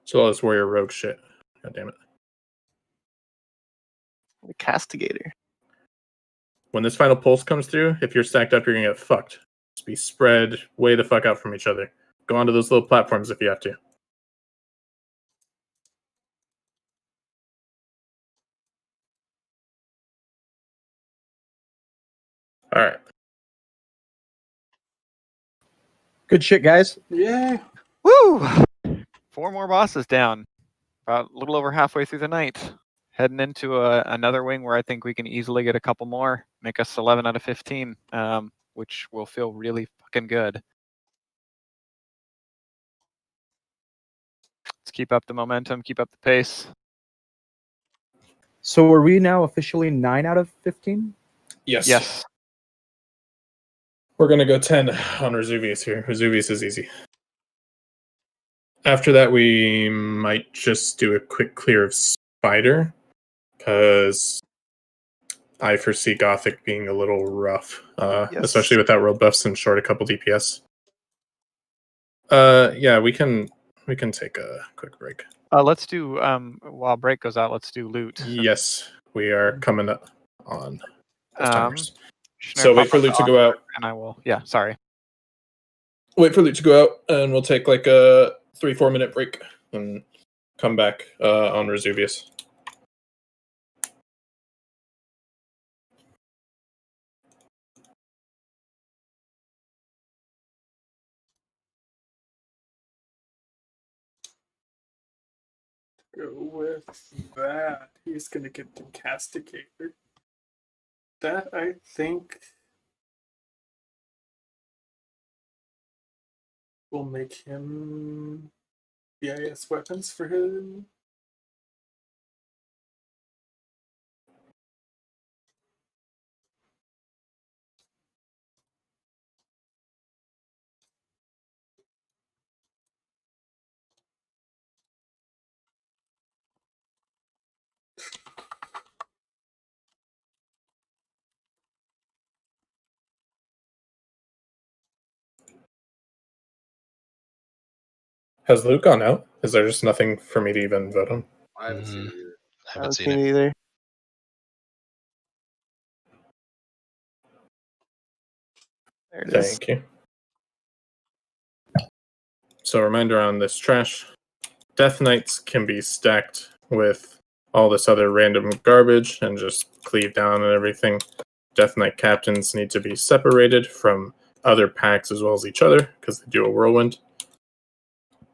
[SPEAKER 1] So all this warrior rogue shit. God damn it.
[SPEAKER 12] The castigator.
[SPEAKER 1] When this final pulse comes through, if you're stacked up, you're gonna get fucked. Just be spread way the fuck out from each other. Go onto those little platforms if you have to. All right.
[SPEAKER 13] Good shit, guys.
[SPEAKER 3] Yeah.
[SPEAKER 8] Woo! 4 more bosses down. About a little over halfway through the night. Heading into another wing where I think we can easily get a couple more. Make us 11 out of 15, which will feel really fucking good. Let's keep up the momentum, keep up the pace.
[SPEAKER 13] So are we now officially 9 out of 15?
[SPEAKER 1] Yes.
[SPEAKER 8] Yes.
[SPEAKER 1] We're going to go 10 on Razuvious here. Razuvious is easy. After that, we might just do a quick clear of Spider, because I foresee Gothic being a little rough, especially without world buffs and short a couple DPS. Yeah, we can take a quick break.
[SPEAKER 8] Let's do while break goes out. Let's do loot.
[SPEAKER 1] Yes, we are coming up on those timers.
[SPEAKER 8] Schnurr,
[SPEAKER 1] So wait
[SPEAKER 8] pop
[SPEAKER 1] for
[SPEAKER 8] up
[SPEAKER 1] loot to
[SPEAKER 8] the
[SPEAKER 1] go out.
[SPEAKER 8] and I will. Yeah, sorry.
[SPEAKER 1] Wait for loot to go out, and we'll take like a 3-4 minute break and come back on Razuvious.
[SPEAKER 3] Go with that. He's gonna get the Castigator. That I think will make him BIS weapons for him.
[SPEAKER 1] Has Luke gone out? Is there just nothing for me to even vote on?
[SPEAKER 16] I haven't seen it either.
[SPEAKER 12] I haven't seen it either. There it is.
[SPEAKER 1] Thank you. So reminder on this trash. Death Knights can be stacked with all this other random garbage and just cleave down and everything. Death Knight captains need to be separated from other packs as well as each other because they do a whirlwind.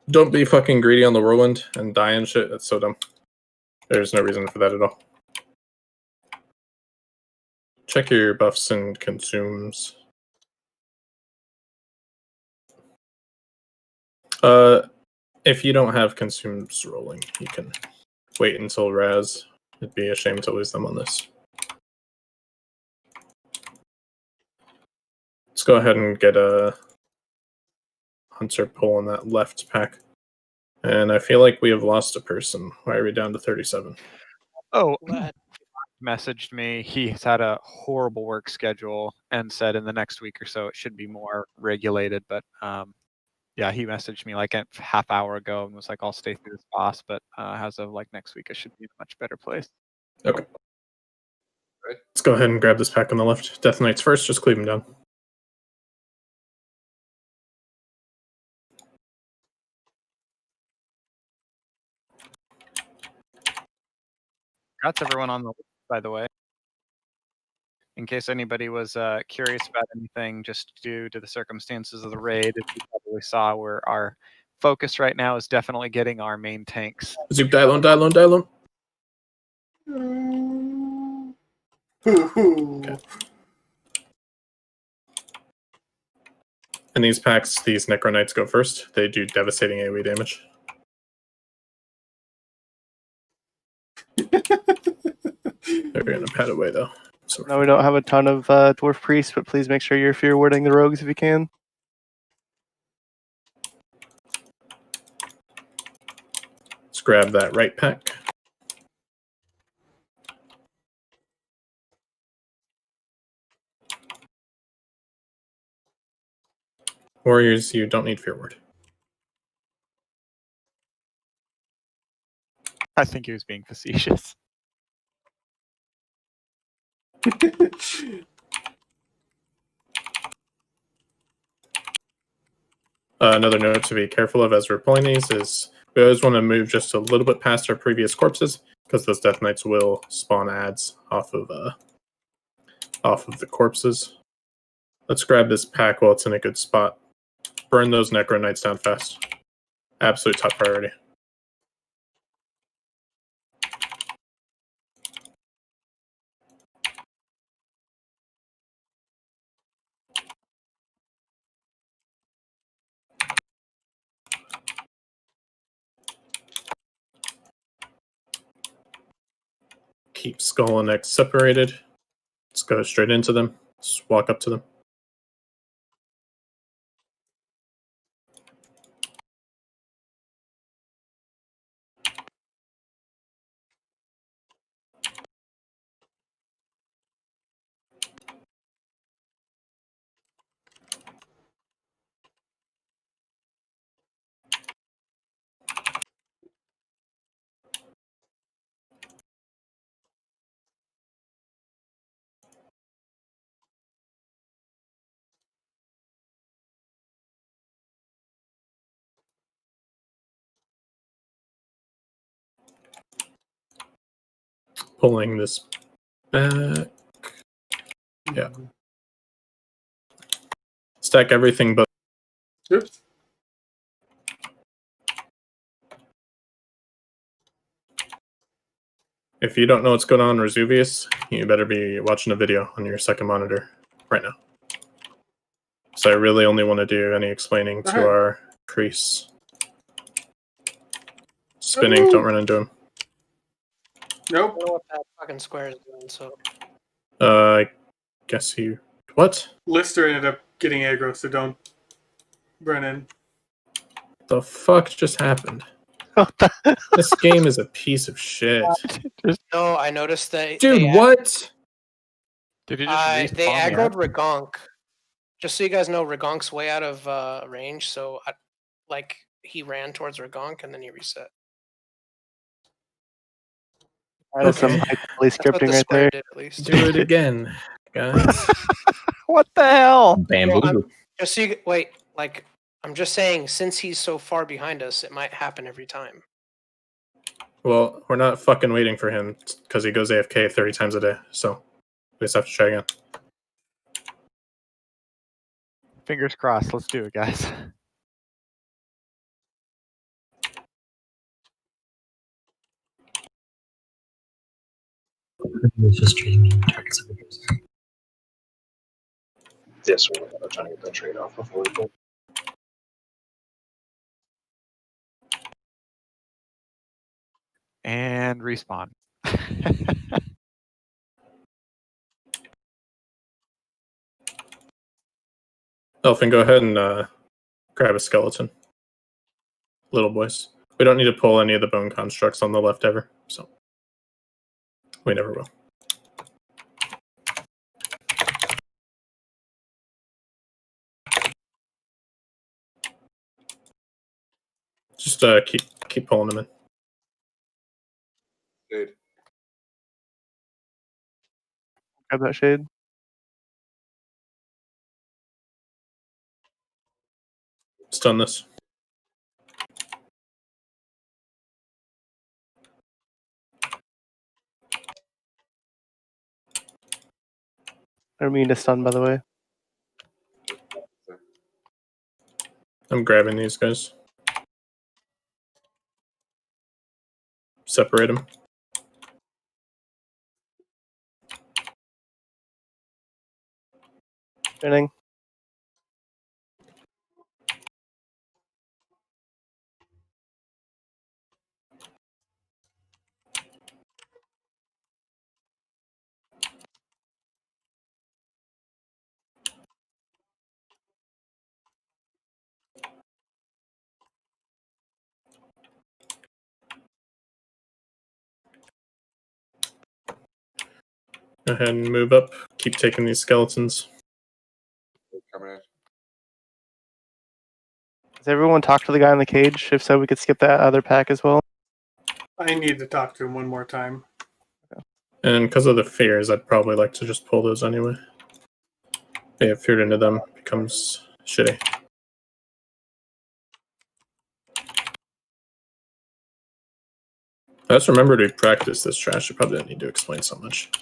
[SPEAKER 1] Don't be fucking greedy on the whirlwind and die and shit. That's so dumb. There's no reason for that at all. Check your buffs and consumes. If you don't have consumes rolling, you can wait until Raz. It'd be a shame to lose them on this. Let's go ahead and get a Hunter pull on that left pack. And I feel like we have lost a person. Why are we down to 37?
[SPEAKER 8] Oh, messaged me. He's had a horrible work schedule and said in the next week or so it should be more regulated. But yeah, he messaged me like a half hour ago and was like, "I'll stay through this boss, but as of like next week, it should be in a much better place."
[SPEAKER 1] Okay. Let's go ahead and grab this pack on the left. Death Knights first, just cleave them down.
[SPEAKER 8] Congrats everyone on the list, by the way. In case anybody was curious about anything, just due to the circumstances of the raid, as you probably saw, where our focus right now is definitely getting our main tanks.
[SPEAKER 1] Zoop, die alone, die alone, die alone. Okay. And these packs, these Necro Knights go first. They do devastating AoE damage. They're going to pat away, though. So
[SPEAKER 12] No, we don't have a ton of Dwarf Priests, but please make sure you're fear warding the rogues if you can.
[SPEAKER 1] let's grab that right pack. Warriors, you don't need fear ward.
[SPEAKER 8] I think he was being facetious.
[SPEAKER 1] Another note to be careful of as we're pulling these is we always want to move just a little bit past our previous corpses because those Death Knights will spawn adds off of the corpses. Let's grab this pack while it's in a good spot. Burn those Necro Knights down fast. Absolute top priority. Keep Skull and X separated. Let's go straight into them. Let's walk up to them. Pulling this back. Yeah. Stack everything but.
[SPEAKER 3] Oops.
[SPEAKER 1] If you don't know what's going on, Razuvious, you better be watching a video on your second monitor right now. So I really only want to do any explaining to our priests. Spinning, don't run into him.
[SPEAKER 3] Nope.
[SPEAKER 17] I don't know what that fucking square is doing, so.
[SPEAKER 1] I guess he. What?
[SPEAKER 3] Lister ended up getting aggro, so don't run in.
[SPEAKER 1] The fuck just happened? This game is a piece of shit.
[SPEAKER 17] No, I noticed that.
[SPEAKER 1] Dude, what?
[SPEAKER 8] Did he just
[SPEAKER 17] They
[SPEAKER 8] respawn the
[SPEAKER 17] aggroed
[SPEAKER 8] app?
[SPEAKER 17] Ragonk. Just so you guys know, Ragonk's way out of range, so he ran towards Ragonk and then he reset.
[SPEAKER 12] That is some
[SPEAKER 1] Okay.
[SPEAKER 12] hyperbole
[SPEAKER 17] That's what
[SPEAKER 12] scripting
[SPEAKER 17] the
[SPEAKER 12] right
[SPEAKER 17] square
[SPEAKER 12] there.
[SPEAKER 17] did, at least.
[SPEAKER 1] Do it again, guys.
[SPEAKER 4] What the hell?
[SPEAKER 5] Bamboo.
[SPEAKER 17] Just so you wait, I'm just saying, since he's so far behind us, it might happen every time.
[SPEAKER 1] Well, we're not fucking waiting for him because he goes AFK 30 times a day. So we just have to try again.
[SPEAKER 8] Fingers crossed. Let's do it, guys.
[SPEAKER 9] It's just trading me targets of videos.
[SPEAKER 15] This one, I'm trying to get that trade off before we go.
[SPEAKER 8] And respawn.
[SPEAKER 1] Elfin, go ahead and grab a skeleton. Little boys. We don't need to pull any of the bone constructs on the left ever, so we never will. Just keep pulling them in.
[SPEAKER 16] Dude.
[SPEAKER 12] Grab that shade.
[SPEAKER 1] Stun this.
[SPEAKER 12] I don't mean to stun, by the way.
[SPEAKER 1] I'm grabbing these guys. Separate them.
[SPEAKER 12] Spinning.
[SPEAKER 1] Go ahead and move up. Keep taking these skeletons.
[SPEAKER 16] Coming in.
[SPEAKER 12] Does everyone talk to the guy in the cage? If so, we could skip that other pack as well.
[SPEAKER 3] I need to talk to him one more time.
[SPEAKER 1] And because of the fears, I'd probably like to just pull those anyway. Yeah, feared into them becomes shitty. I just remembered we practiced this trash. I probably didn't need to explain so much.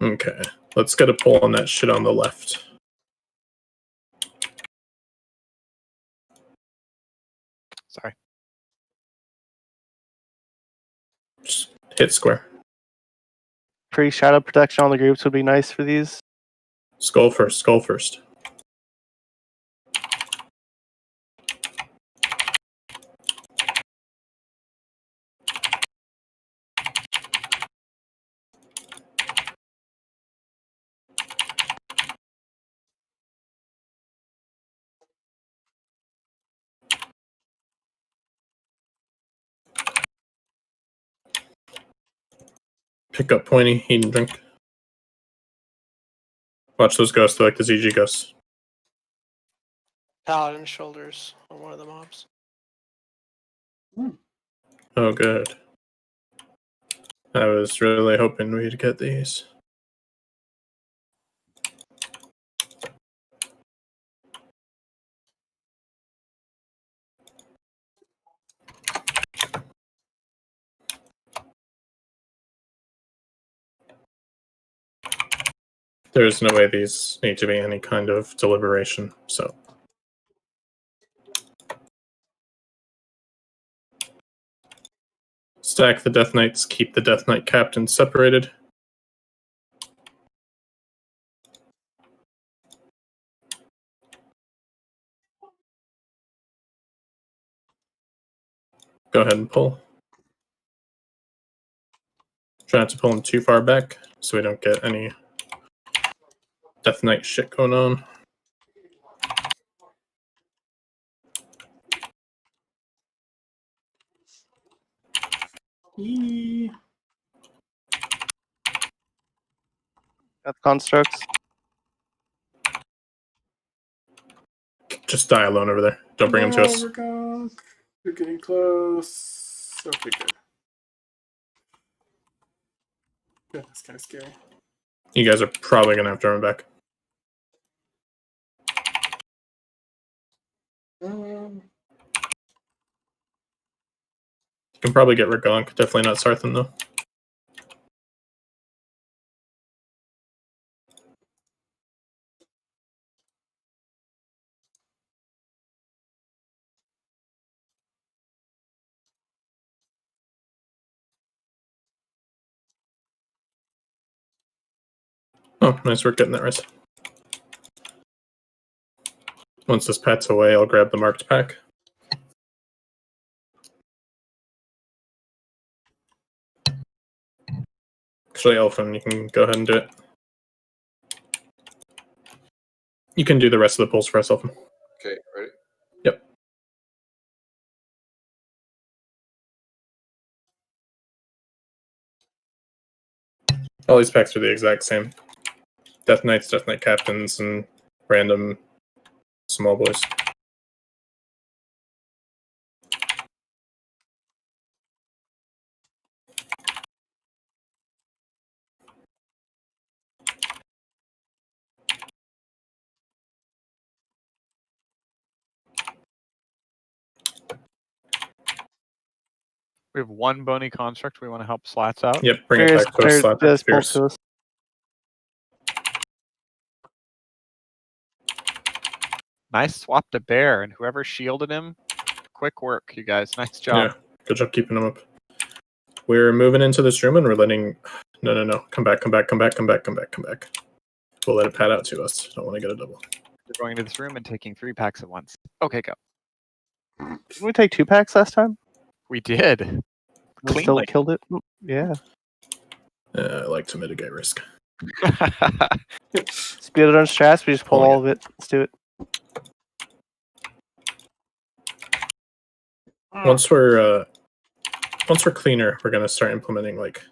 [SPEAKER 1] Okay, let's get a pull on that shit on the left.
[SPEAKER 8] Sorry.
[SPEAKER 1] Just hit square.
[SPEAKER 12] Free shadow protection on the groups would be nice for these.
[SPEAKER 1] Skull first, skull first. Pick up pointy, eat and drink. Watch those ghosts, they're like the ZG ghosts.
[SPEAKER 17] Paladin shoulders on one of the mobs.
[SPEAKER 1] Oh, good. I was really hoping we'd get these. There's no way these need to be any kind of deliberation, so. Stack the Death Knights, keep the Death Knight captains separated. Go ahead and pull. Try not to pull them too far back so we don't get any Death Knight shit going on.
[SPEAKER 12] Got constructs.
[SPEAKER 1] Just die alone over there. Don't bring them to us.
[SPEAKER 3] You're getting close. Okay, good. Yeah, that's kind of scary.
[SPEAKER 1] You guys are probably going to have to run back. You can probably get Ragonk. Definitely not Sarthan, though. Oh, nice work getting that res. Once this pet's away, I'll grab the marked pack. Actually, Elfin, you can go ahead and do it. You can do the rest of the pulls for us, Elfin.
[SPEAKER 16] Okay, ready?
[SPEAKER 1] Yep. All these packs are the exact same. Death Knights, Death Knight Captains, and random small boys.
[SPEAKER 8] We have one bony construct we want to help Slats out.
[SPEAKER 1] Yep, bring it back to us, Slats. Fierce.
[SPEAKER 8] Nice swap to bear, and whoever shielded him, quick work, you guys. Nice job.
[SPEAKER 1] Yeah, good job keeping them up. We're moving into this room and we're letting... No. Come back. We'll let it pad out to us. Don't want to get a double.
[SPEAKER 8] We're going into this room and taking 3 packs at once. Okay, go.
[SPEAKER 12] Didn't we take 2 packs last time?
[SPEAKER 8] We did.
[SPEAKER 12] We still killed it? Yeah.
[SPEAKER 1] I like to mitigate risk.
[SPEAKER 12] Speed it on strats, we just pull all of it. Let's do it.
[SPEAKER 1] Once we're cleaner, we're gonna start implementing like...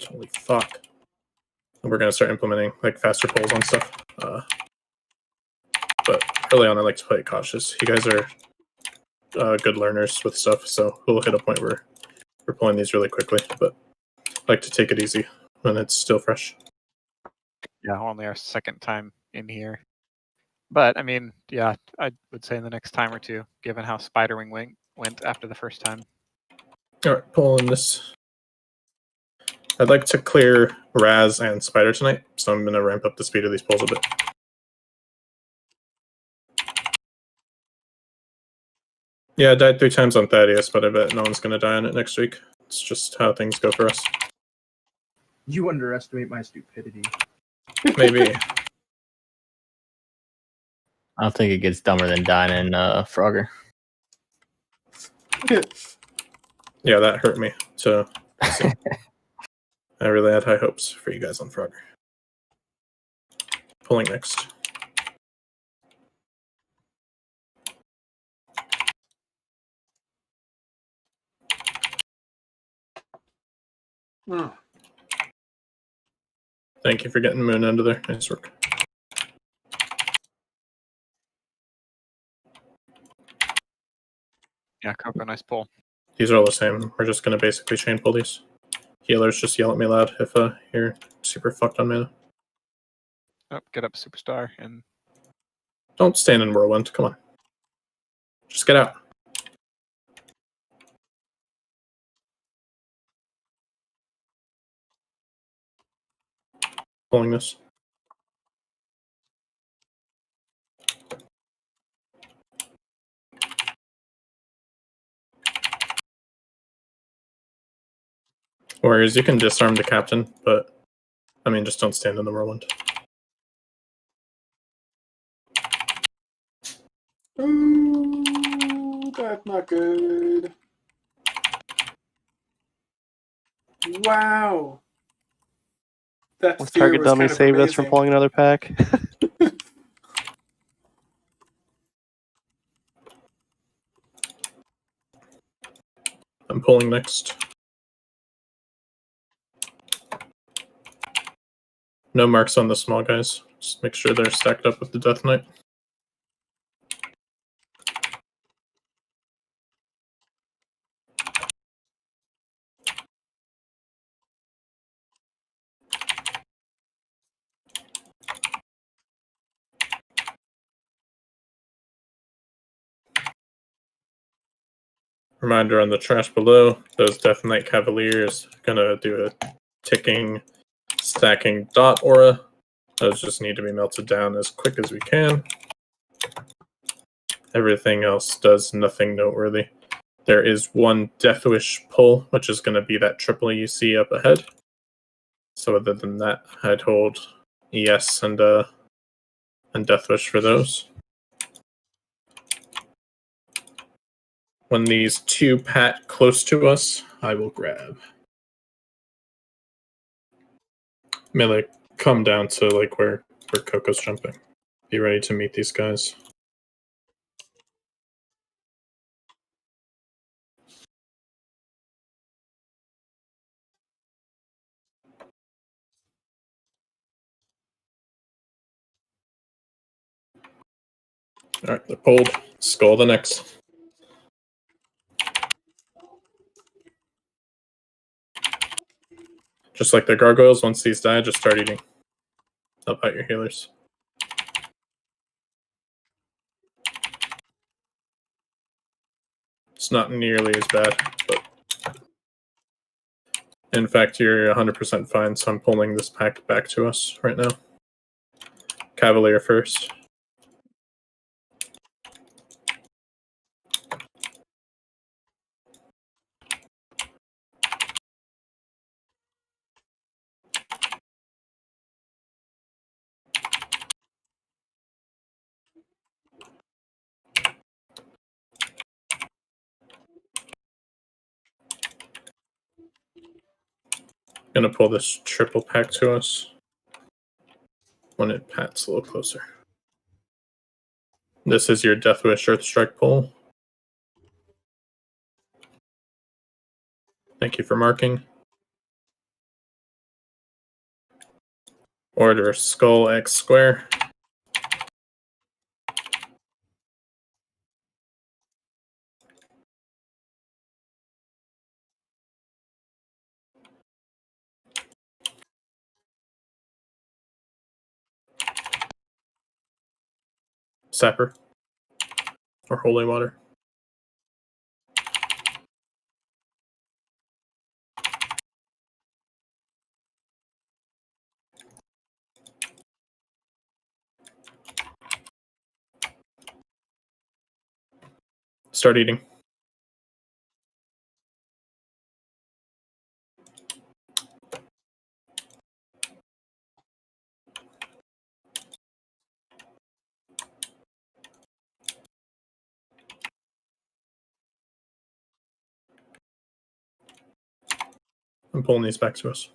[SPEAKER 1] Holy fuck. We're gonna start implementing like faster pulls on stuff. But early on, I like to play it cautious. You guys are good learners with stuff, so we'll hit a point where we're pulling these really quickly. But I like to take it easy when it's still fresh.
[SPEAKER 8] Yeah, only our second time in here. But, I mean, yeah, I would say in the next time or two, given how Spiderwing went after the first time.
[SPEAKER 1] All right, pulling this. I'd like to clear Raz and Spider tonight, so I'm going to ramp up the speed of these pulls a bit. Yeah, I died 3 times on Thaddeus, but I bet no one's going to die on it next week. It's just how things go for us.
[SPEAKER 13] You underestimate my stupidity.
[SPEAKER 1] Maybe.
[SPEAKER 5] I don't think it gets dumber than dying in Frogger.
[SPEAKER 1] Yeah, that hurt me. So I really had high hopes for you guys on Frogger. Pulling next. Thank you for getting Moon under there. Nice work.
[SPEAKER 8] Yeah, Coco, nice pull.
[SPEAKER 1] These are all the same. We're just going to basically chain pull these. Healers just yell at me loud if you're super fucked on mana.
[SPEAKER 8] Oh, get up, Superstar, and
[SPEAKER 1] Don't stand in Whirlwind. Come on. Just get out. Pulling this. Warriors, you can disarm the captain, but I mean, just don't stand in the Whirlwind.
[SPEAKER 3] Ooh, that's not good. Wow. That
[SPEAKER 12] Was
[SPEAKER 3] fear
[SPEAKER 12] Target
[SPEAKER 3] was
[SPEAKER 12] Dummy
[SPEAKER 3] kind of
[SPEAKER 12] saved us from
[SPEAKER 3] amazing.
[SPEAKER 12] pulling another pack?
[SPEAKER 1] I'm pulling next. No marks on the small guys. Just make sure they're stacked up with the Death Knight. Reminder on the trash below, those Death Knight Cavaliers gonna do a ticking, stacking dot aura. Those just need to be melted down as quick as we can. Everything else does nothing noteworthy. There is one Death Wish pull, which is going to be that triple you see up ahead. So other than that, I'd hold ES and Death Wish for those. When these two pat close to us, I will grab. Melee, come down to like where Coco's jumping. Be ready to meet these guys. Alright, they're pulled. Skull the next. Just like the gargoyles, once these die, just start eating. Help out your healers. It's not nearly as bad, but in fact, you're 100% fine, so I'm pulling this pack back to us right now. Cavalier first. Gonna pull this triple pack to us when it pats a little closer. This is your Death Wish Earth Strike pull. Thank you for marking. Order Skull X Square. Sapper. Or Holy Water. Start eating. I'm pulling these back to us.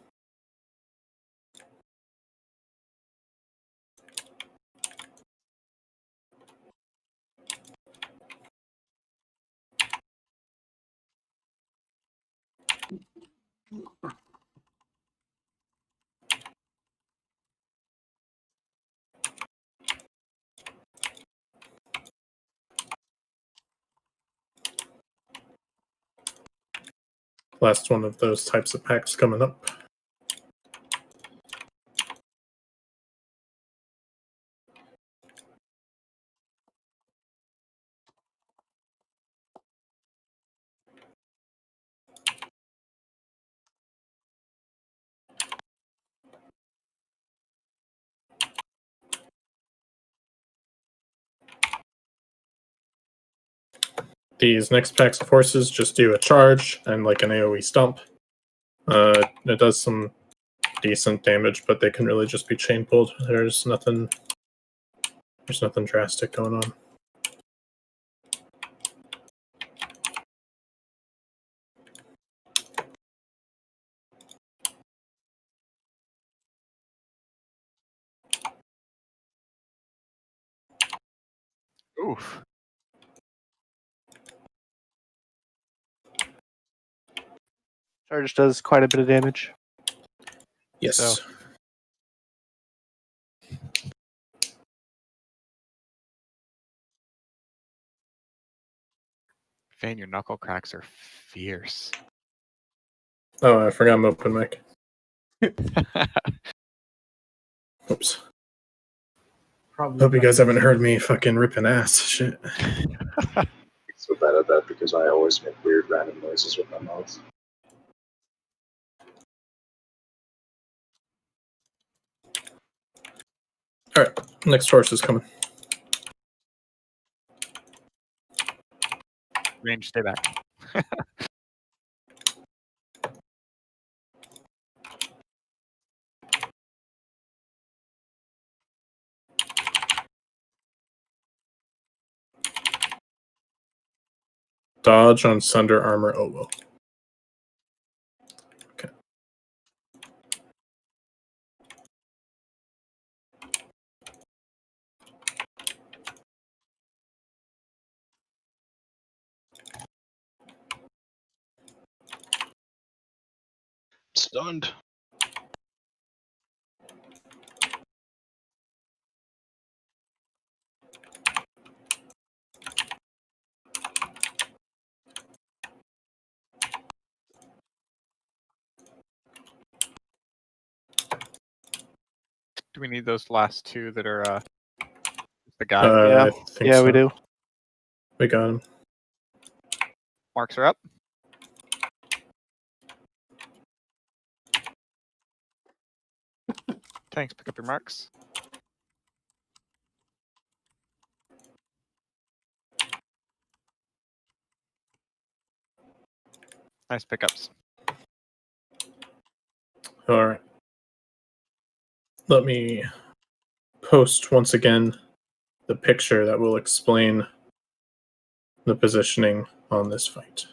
[SPEAKER 1] Last one of those types of packs coming up. These next packs of horses just do a charge and like an AoE stomp. It does some decent damage, but they can really just be chain pulled. There's nothing drastic going on.
[SPEAKER 8] Oof.
[SPEAKER 12] Charge does quite a bit of damage.
[SPEAKER 1] Yes.
[SPEAKER 8] So, Fane, your knuckle cracks are fierce.
[SPEAKER 1] Oh, I forgot I'm open mic. Oops.
[SPEAKER 9] Probably
[SPEAKER 1] Hope you guys haven't heard me fucking ripping ass. Shit.
[SPEAKER 15] So bad at that because I always make weird random noises with my mouth.
[SPEAKER 1] Alright, next horse is coming.
[SPEAKER 8] Range, stay back.
[SPEAKER 1] Dodge on Sunder Armor Olo. Okay.
[SPEAKER 11] Stunned.
[SPEAKER 8] Do we need those last two that are the guy?
[SPEAKER 12] Yeah,
[SPEAKER 1] I think
[SPEAKER 12] yeah,
[SPEAKER 1] so.
[SPEAKER 12] we do.
[SPEAKER 1] We got him.
[SPEAKER 8] Marks are up. Thanks, pick up your marks. Nice pickups.
[SPEAKER 1] Alright. Let me post once again the picture that will explain the positioning on this fight.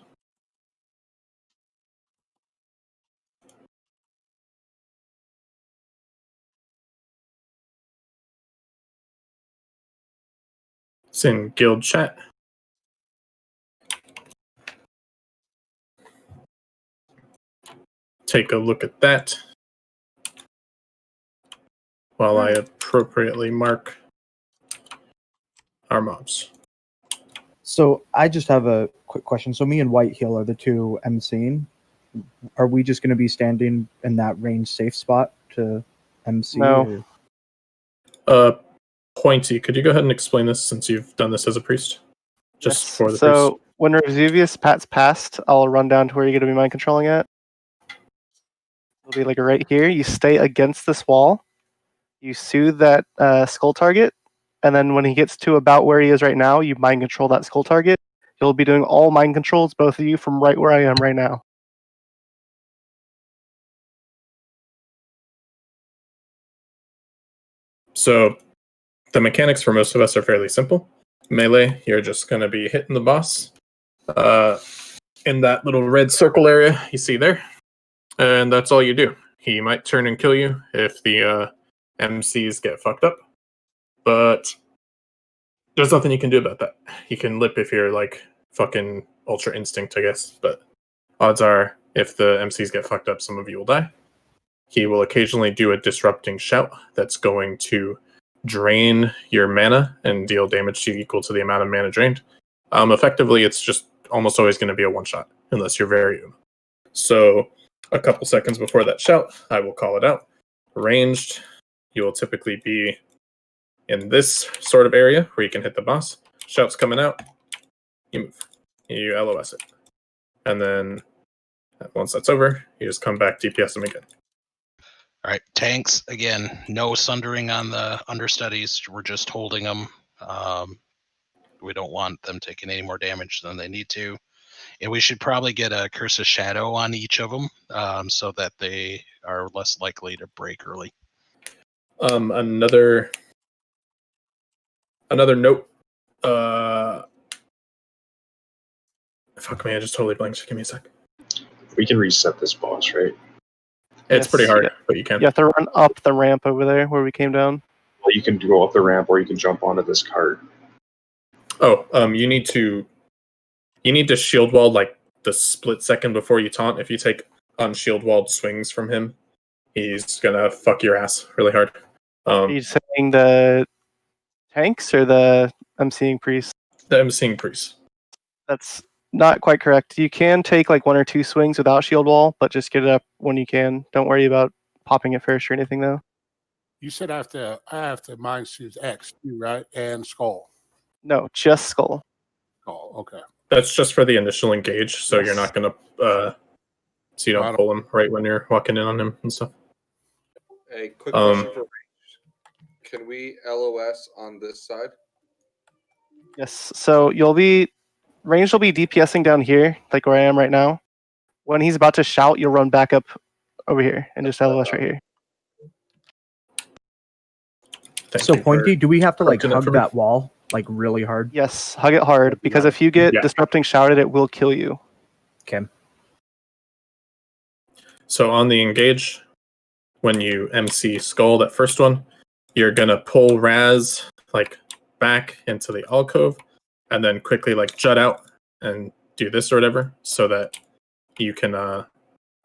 [SPEAKER 1] It's in guild chat. Take a look at that while I appropriately mark our mobs.
[SPEAKER 13] So I just have a quick question. So me and White Heel are the two emceeing. Are we just going to be standing in that range safe spot to MC?
[SPEAKER 12] No.
[SPEAKER 1] Pointy, could you go ahead and explain this since you've done this as a priest? Just
[SPEAKER 12] Yes.
[SPEAKER 1] for the
[SPEAKER 12] So
[SPEAKER 1] priest.
[SPEAKER 12] when Razuvious Pat's passed, I'll run down to where you're going to be mind controlling at. It'll be like right here. You stay against this wall. You soothe that skull target, and then when he gets to about where he is right now, you mind control that skull target. You'll be doing all mind controls, both of you, from right where I am right now.
[SPEAKER 1] So the mechanics for most of us are fairly simple. Melee, you're just going to be hitting the boss in that little red circle area you see there, and that's all you do. He might turn and kill you if the MCs get fucked up, but there's nothing you can do about that. You can lip if you're like fucking Ultra Instinct, I guess, but odds are if the MCs get fucked up, some of you will die. He will occasionally do a disrupting shout that's going to drain your mana and deal damage to you equal to the amount of mana drained. Effectively, it's just almost always going to be a one-shot, unless you're very Uma. So a couple seconds before that shout, I will call it out. Ranged, you will typically be in this sort of area where you can hit the boss. Shout's coming out, you move. You LOS it. And then once that's over, you just come back, DPS them again.
[SPEAKER 11] All right, tanks, again, no sundering on the understudies. We're just holding them. We don't want them taking any more damage than they need to. And we should probably get a Curse of Shadow on each of them so that they are less likely to break early.
[SPEAKER 1] Another note. Fuck me, I just totally blanked. Give me a sec.
[SPEAKER 15] We can reset this boss, right?
[SPEAKER 1] It's pretty hard, but you can.
[SPEAKER 12] You have to run up the ramp over there where we came down.
[SPEAKER 15] Well, you can go up the ramp, or you can jump onto this cart.
[SPEAKER 1] Oh, you need to shield wall like the split second before you taunt. If you take unshield walled swings from him, he's gonna fuck your ass really hard.
[SPEAKER 12] Are you saying the tanks or the MCing priests?
[SPEAKER 1] The MCing priests.
[SPEAKER 12] That's not quite correct. You can take like 1 or 2 swings without shield wall, but just get it up when you can. Don't worry about popping it first or anything, though.
[SPEAKER 7] You said I have to mind choose X, right? And skull.
[SPEAKER 12] No, just skull.
[SPEAKER 7] Skull, okay.
[SPEAKER 1] That's just for the initial engage, so you're not gonna so you don't pull him right when you're walking in on him and stuff.
[SPEAKER 16] A quick question for range. Can we LOS on this side?
[SPEAKER 12] Yes. So range will be DPSing down here, like where I am right now. When he's about to shout, you'll run back up over here and just LOS right here.
[SPEAKER 13] So Pointy, do we have to like hug that wall like really hard?
[SPEAKER 12] Yes, hug it hard, because if you get disrupting shouted, it will kill you.
[SPEAKER 13] Okay.
[SPEAKER 1] So on the engage, when you MC skull, that first one, you're gonna pull Raz like back into the alcove, and then quickly like jut out and do this or whatever, so that you can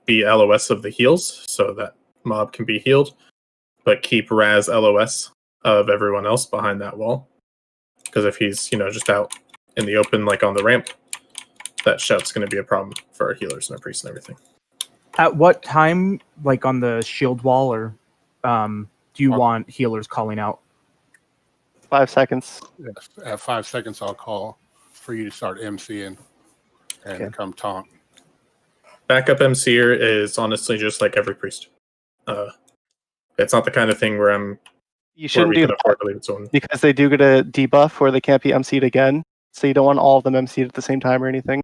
[SPEAKER 1] be LOS of the heals, so that mob can be healed, but keep Raz LOS of everyone else behind that wall. Because if he's just out in the open, like on the ramp, that shout's going to be a problem for our healers and our priests and everything.
[SPEAKER 13] At what time, like on the shield wall, or do you want healers calling out?
[SPEAKER 12] 5 seconds.
[SPEAKER 7] Yes, at 5 seconds, I'll call for you to start MCing and come taunt.
[SPEAKER 1] Backup MCer is honestly just like every priest. It's not the kind of thing where
[SPEAKER 12] you shouldn't do that because they do get a debuff where they can't be MC'd again. So you don't want all of them MC'd at the same time or anything.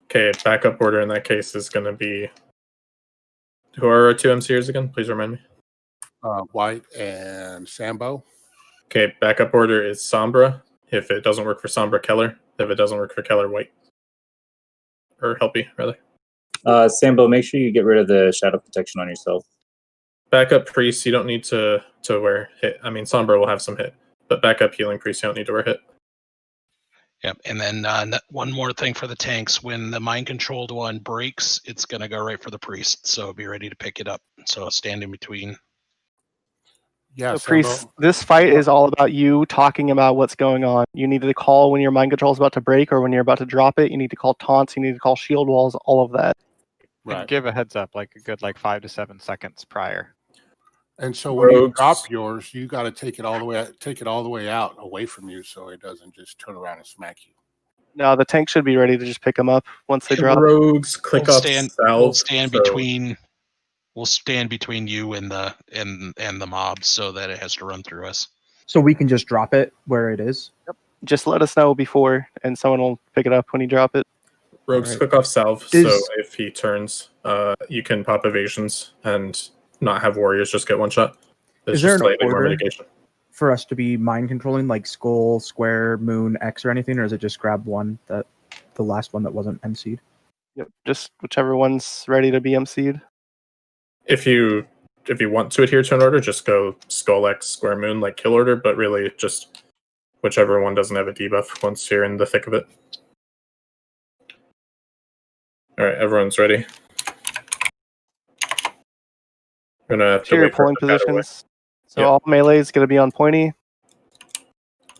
[SPEAKER 1] Okay, backup order in that case is going to be... Who are our 2 MCers again? Please remind me.
[SPEAKER 7] White and Sambo.
[SPEAKER 1] Okay, backup order is Sombra. If it doesn't work for Sombra, Keller. If it doesn't work for Keller, White. Or Helpy, rather.
[SPEAKER 14] Sambo, make sure you get rid of the shadow protection on yourself.
[SPEAKER 1] Backup priest, you don't need to wear hit. I mean, Sombra will have some hit, but backup healing priest, you don't need to wear hit.
[SPEAKER 11] Yep, and then one more thing for the tanks. When the mind-controlled one breaks, it's going to go right for the priest, so be ready to pick it up. So stand in between.
[SPEAKER 7] Yeah,
[SPEAKER 12] so priest, this fight is all about you talking about what's going on. You need to call when your mind control is about to break or when you're about to drop it. You need to call taunts. You need to call shield walls, all of that.
[SPEAKER 8] Right. And give a heads up, like a good 5 to 7 seconds prior.
[SPEAKER 7] And so when you drop yours, you got to take it all the way out away from you, so it doesn't just turn around and smack you.
[SPEAKER 12] No, the tank should be ready to just pick them up once they drop.
[SPEAKER 1] Rogues click up.
[SPEAKER 11] We'll stand between you and the mob, so that it has to run through us.
[SPEAKER 13] So we can just drop it where it is.
[SPEAKER 12] Yep. just let us know before, and someone will pick it up when you drop it.
[SPEAKER 1] Rogue's
[SPEAKER 13] Alright.
[SPEAKER 1] quick off salve, so
[SPEAKER 13] Is-
[SPEAKER 1] if he turns, you can pop evasions and not have warriors just get one shot. There's
[SPEAKER 13] Is there
[SPEAKER 1] just
[SPEAKER 13] an
[SPEAKER 1] slightly more
[SPEAKER 13] order
[SPEAKER 1] mitigation.
[SPEAKER 13] for us to be mind controlling, like skull, square, moon, X, or anything, or is it just grab one, that the last one that wasn't MC'd?
[SPEAKER 12] Yep, just whichever one's ready to be MC'd.
[SPEAKER 1] If you want to adhere to an order, just go skull X, square moon, like kill order, but really just whichever one doesn't have a debuff once you're in the thick of it. Alright, everyone's ready. We're gonna have to
[SPEAKER 12] Your
[SPEAKER 1] wait for
[SPEAKER 12] polling
[SPEAKER 1] it to batter away.
[SPEAKER 12] positions. So
[SPEAKER 1] Yep.
[SPEAKER 12] all melee is going to be on pointy.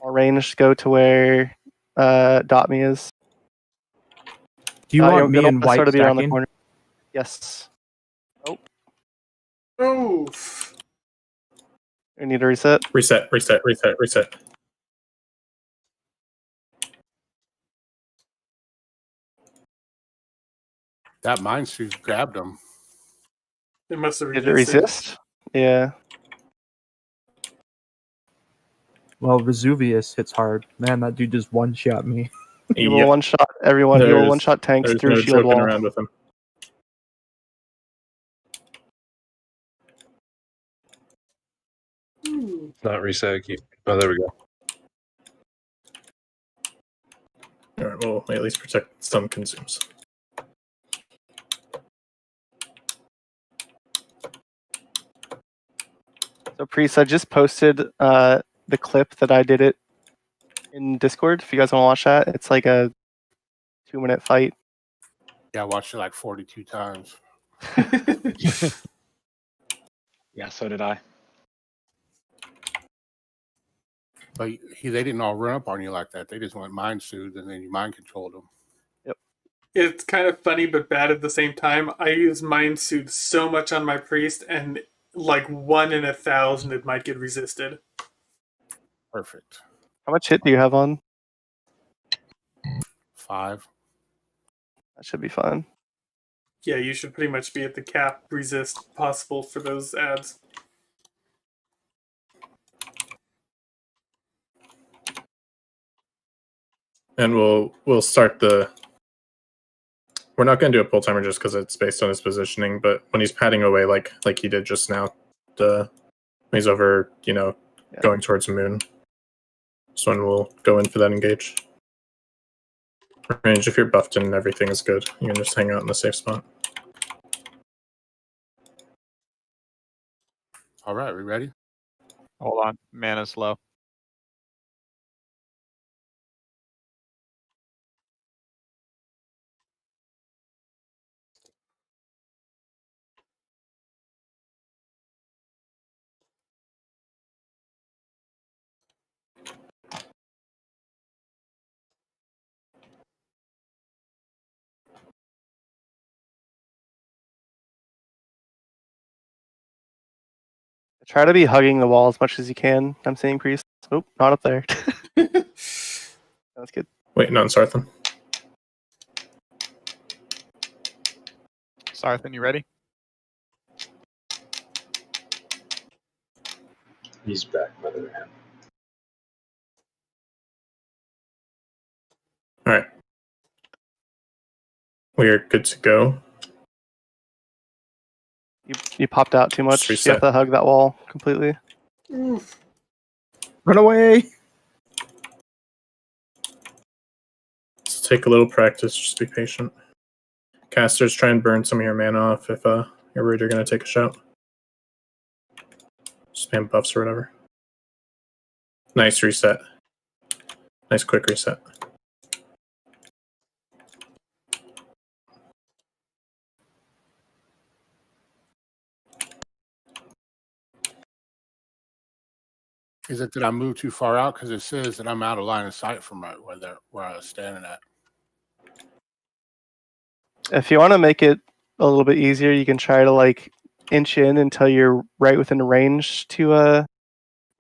[SPEAKER 12] All range go to where dot me is.
[SPEAKER 13] Do you want
[SPEAKER 12] you'll
[SPEAKER 13] me
[SPEAKER 12] get all
[SPEAKER 13] and
[SPEAKER 12] this
[SPEAKER 13] white
[SPEAKER 12] sort of be around the
[SPEAKER 13] stacking?
[SPEAKER 12] corner. Yes. Oh,
[SPEAKER 3] Oof.
[SPEAKER 12] I need to reset.
[SPEAKER 1] Reset.
[SPEAKER 7] That Mind Suit grabbed him.
[SPEAKER 3] It must have
[SPEAKER 12] Did it
[SPEAKER 3] resisted.
[SPEAKER 12] resist? Yeah.
[SPEAKER 13] Well, Razuvious hits hard. Man, that dude just one-shot me.
[SPEAKER 12] He will one-shot everyone. He will one-shot tanks
[SPEAKER 1] There's
[SPEAKER 12] through
[SPEAKER 1] no
[SPEAKER 12] shield
[SPEAKER 1] joking
[SPEAKER 12] wall.
[SPEAKER 1] around with him.
[SPEAKER 10] It's not reset. Oh, there we go.
[SPEAKER 1] Alright, well, at least protect some consumes.
[SPEAKER 12] So Priest, I just posted the clip that I did it in Discord. If you guys want to watch that, it's like a 2-minute fight.
[SPEAKER 7] Yeah, I watched it like 42 times.
[SPEAKER 18] Yeah, so did I.
[SPEAKER 7] But they didn't all run up on you like that. They just went mind soothed and then you mind controlled them.
[SPEAKER 12] Yep.
[SPEAKER 3] It's kind of funny but bad at the same time. I use Mind Soothe so much on my priest, and like 1 in 1,000 it might get resisted.
[SPEAKER 7] Perfect.
[SPEAKER 12] How much hit do you have on?
[SPEAKER 7] 5.
[SPEAKER 12] That should be fine.
[SPEAKER 3] Yeah, you should pretty much be at the cap resist possible for those ads.
[SPEAKER 1] And we'll start the. We're not going to do a pull timer just because it's based on his positioning. But when he's padding away, like he did just now, when he's over, going towards moon. So when we'll go in for that engage. Range, if you're buffed and everything is good, you can just hang out in the safe spot.
[SPEAKER 7] All right, we ready?
[SPEAKER 8] Hold on. Mana's low.
[SPEAKER 12] Try to be hugging the wall as much as you can. I'm seeing Priest. Oh, not up there. That's good.
[SPEAKER 1] Waiting on Sarthan.
[SPEAKER 8] Sarthan, you ready?
[SPEAKER 15] He's back, by the way.
[SPEAKER 1] All right. We are good to go.
[SPEAKER 12] You popped out too much.
[SPEAKER 1] Just
[SPEAKER 12] You have
[SPEAKER 1] reset.
[SPEAKER 12] to hug that wall completely.
[SPEAKER 3] Oof.
[SPEAKER 13] Run away!
[SPEAKER 1] Just take a little practice. Just be patient. Casters, try and burn some of your mana off if you're worried you're going to take a shot. Spam buffs or whatever. Nice reset. Nice quick reset.
[SPEAKER 7] Is it that I moved too far out? Because it says that I'm out of line of sight from where I was standing at.
[SPEAKER 12] If you want to make it a little bit easier, you can try to like inch in until you're right within range to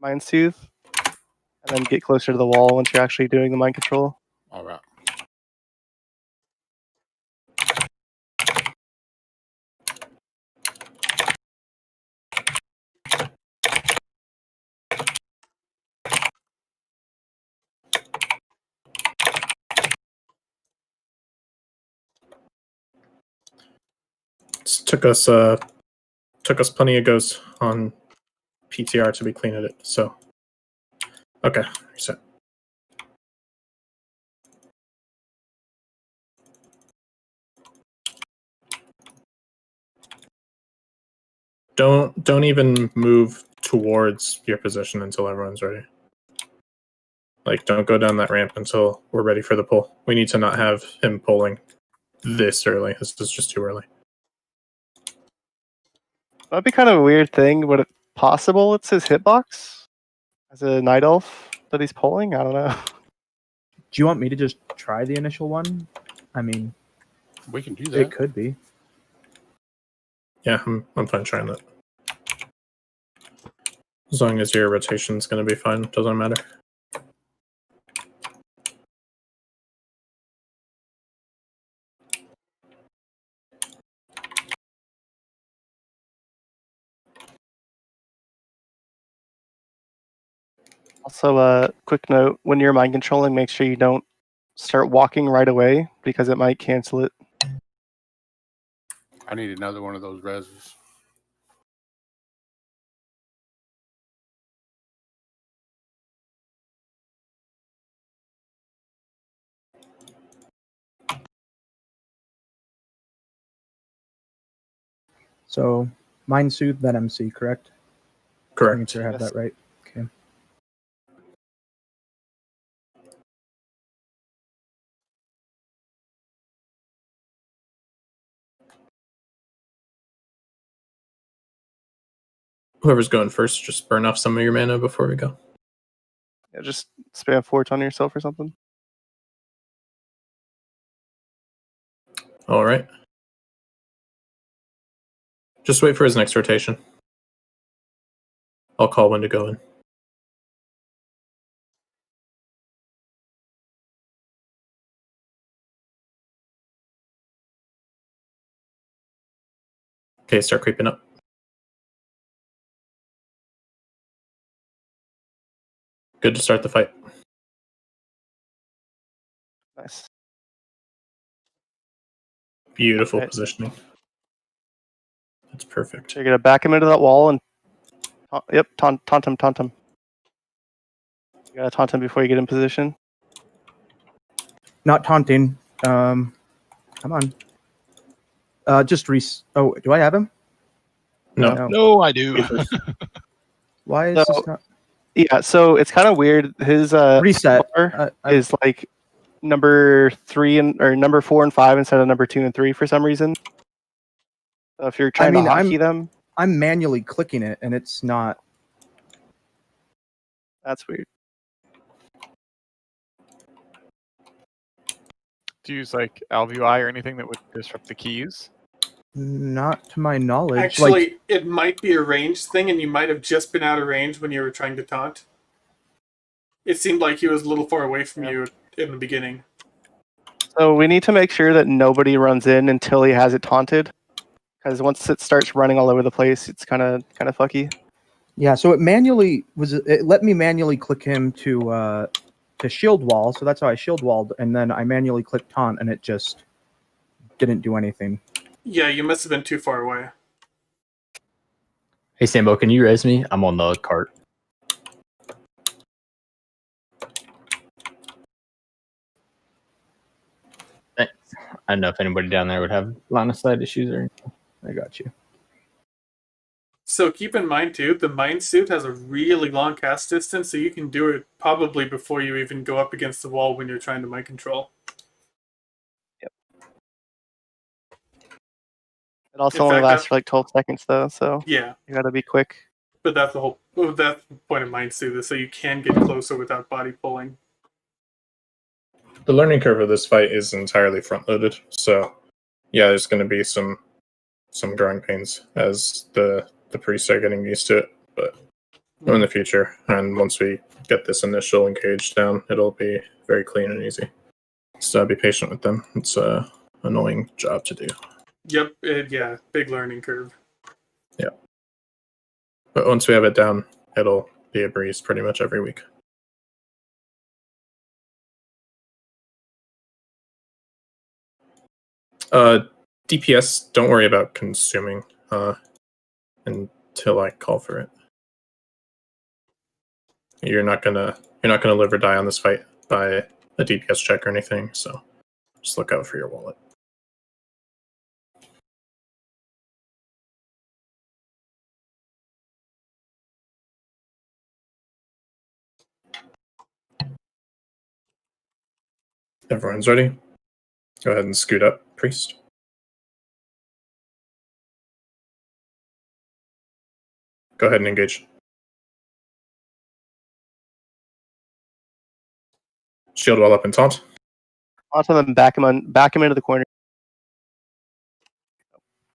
[SPEAKER 12] Mind Soothe, and then get closer to the wall once you're actually doing the mind control.
[SPEAKER 7] All right.
[SPEAKER 1] took us plenty of goes on PTR to be clean at it. So, okay, reset. Don't even move towards your position until everyone's ready. Like, don't go down that ramp until we're ready for the pull. We need to not have him pulling this early. This is just too early.
[SPEAKER 12] That'd be kind of a weird thing. Would it possible it's his hitbox as a night elf that he's pulling? I don't know.
[SPEAKER 13] Do you want me to just try the initial one? I mean,
[SPEAKER 7] we can do that.
[SPEAKER 13] It could be.
[SPEAKER 1] Yeah, I'm fine trying that. As long as your rotation's going to be fine, doesn't matter.
[SPEAKER 12] Also, quick note: when you're mind controlling, make sure you don't start walking right away because it might cancel it.
[SPEAKER 7] I need another one of those reses.
[SPEAKER 13] So, Mind Soothe, then MC, correct?
[SPEAKER 1] Correct.
[SPEAKER 13] Making sure I have that right. Okay.
[SPEAKER 1] Whoever's going first, just burn off some of your mana before we go.
[SPEAKER 12] Yeah, just spam fort on yourself or something.
[SPEAKER 1] All right. Just wait for his next rotation. I'll call when to go in. Okay, start creeping up. Good to start the fight.
[SPEAKER 12] Nice.
[SPEAKER 1] Beautiful
[SPEAKER 12] Right.
[SPEAKER 1] positioning. That's perfect.
[SPEAKER 12] You're gonna back him into that wall and yep, taunt him. You gotta taunt him before you get in position.
[SPEAKER 13] Not taunting. Come on. Just Oh, do I have him?
[SPEAKER 11] No, I do.
[SPEAKER 13] Why is
[SPEAKER 12] So,
[SPEAKER 13] this not?
[SPEAKER 12] Yeah, so it's kind of weird. His
[SPEAKER 13] Reset.
[SPEAKER 12] bar is like number 3 or number 4 and 5 instead of number 2 and 3 for some reason. So if you're trying to hotkey them,
[SPEAKER 13] I'm manually clicking it, and it's not.
[SPEAKER 12] that's weird.
[SPEAKER 8] Do you use like LVI or anything that would disrupt the keys?
[SPEAKER 13] Not to my knowledge.
[SPEAKER 3] Actually, it might be a range thing, and you might have just been out of range when you were trying to taunt. It seemed like he was a little far away from you in the beginning.
[SPEAKER 12] So we need to make sure that nobody runs in until he has it taunted, because once it starts running all over the place, it's kind of fucky.
[SPEAKER 13] Yeah, so it let me manually click him to shield wall, so that's how I shield walled, and then I manually clicked taunt, and it just didn't do anything.
[SPEAKER 3] Yeah, you must have been too far away.
[SPEAKER 5] Hey, Sambo, can you res me? I'm on the cart. Thanks. I don't know if anybody down there would have line of sight issues or anything.
[SPEAKER 13] I got you.
[SPEAKER 3] So keep in mind, too, the Mind Suit has a really long cast distance, so you can do it probably before you even go up against the wall when you're trying to mind control.
[SPEAKER 12] Yep. It also only lasts for like 12 seconds, though, so
[SPEAKER 3] yeah,
[SPEAKER 12] you gotta be quick.
[SPEAKER 3] But that's the point of Mind Suit, is so you can get closer without body pulling.
[SPEAKER 1] The learning curve of this fight is entirely front-loaded, so yeah, there's going to be some growing pains as the priests are getting used to it, but in the future, and once we get this initial engage down, it'll be very clean and easy. So be patient with them. It's a annoying job to do.
[SPEAKER 3] Yep, yeah, big learning curve.
[SPEAKER 1] Yeah. But once we have it down, it'll be a breeze pretty much every week. DPS, don't worry about consuming until I call for it. You're not gonna live or die on this fight by a DPS check or anything, so just look out for your wallet. Everyone's ready? Go ahead and scoot up, priest. Go ahead and engage. Shield wall up and taunt.
[SPEAKER 12] Onto them, back him into the corner.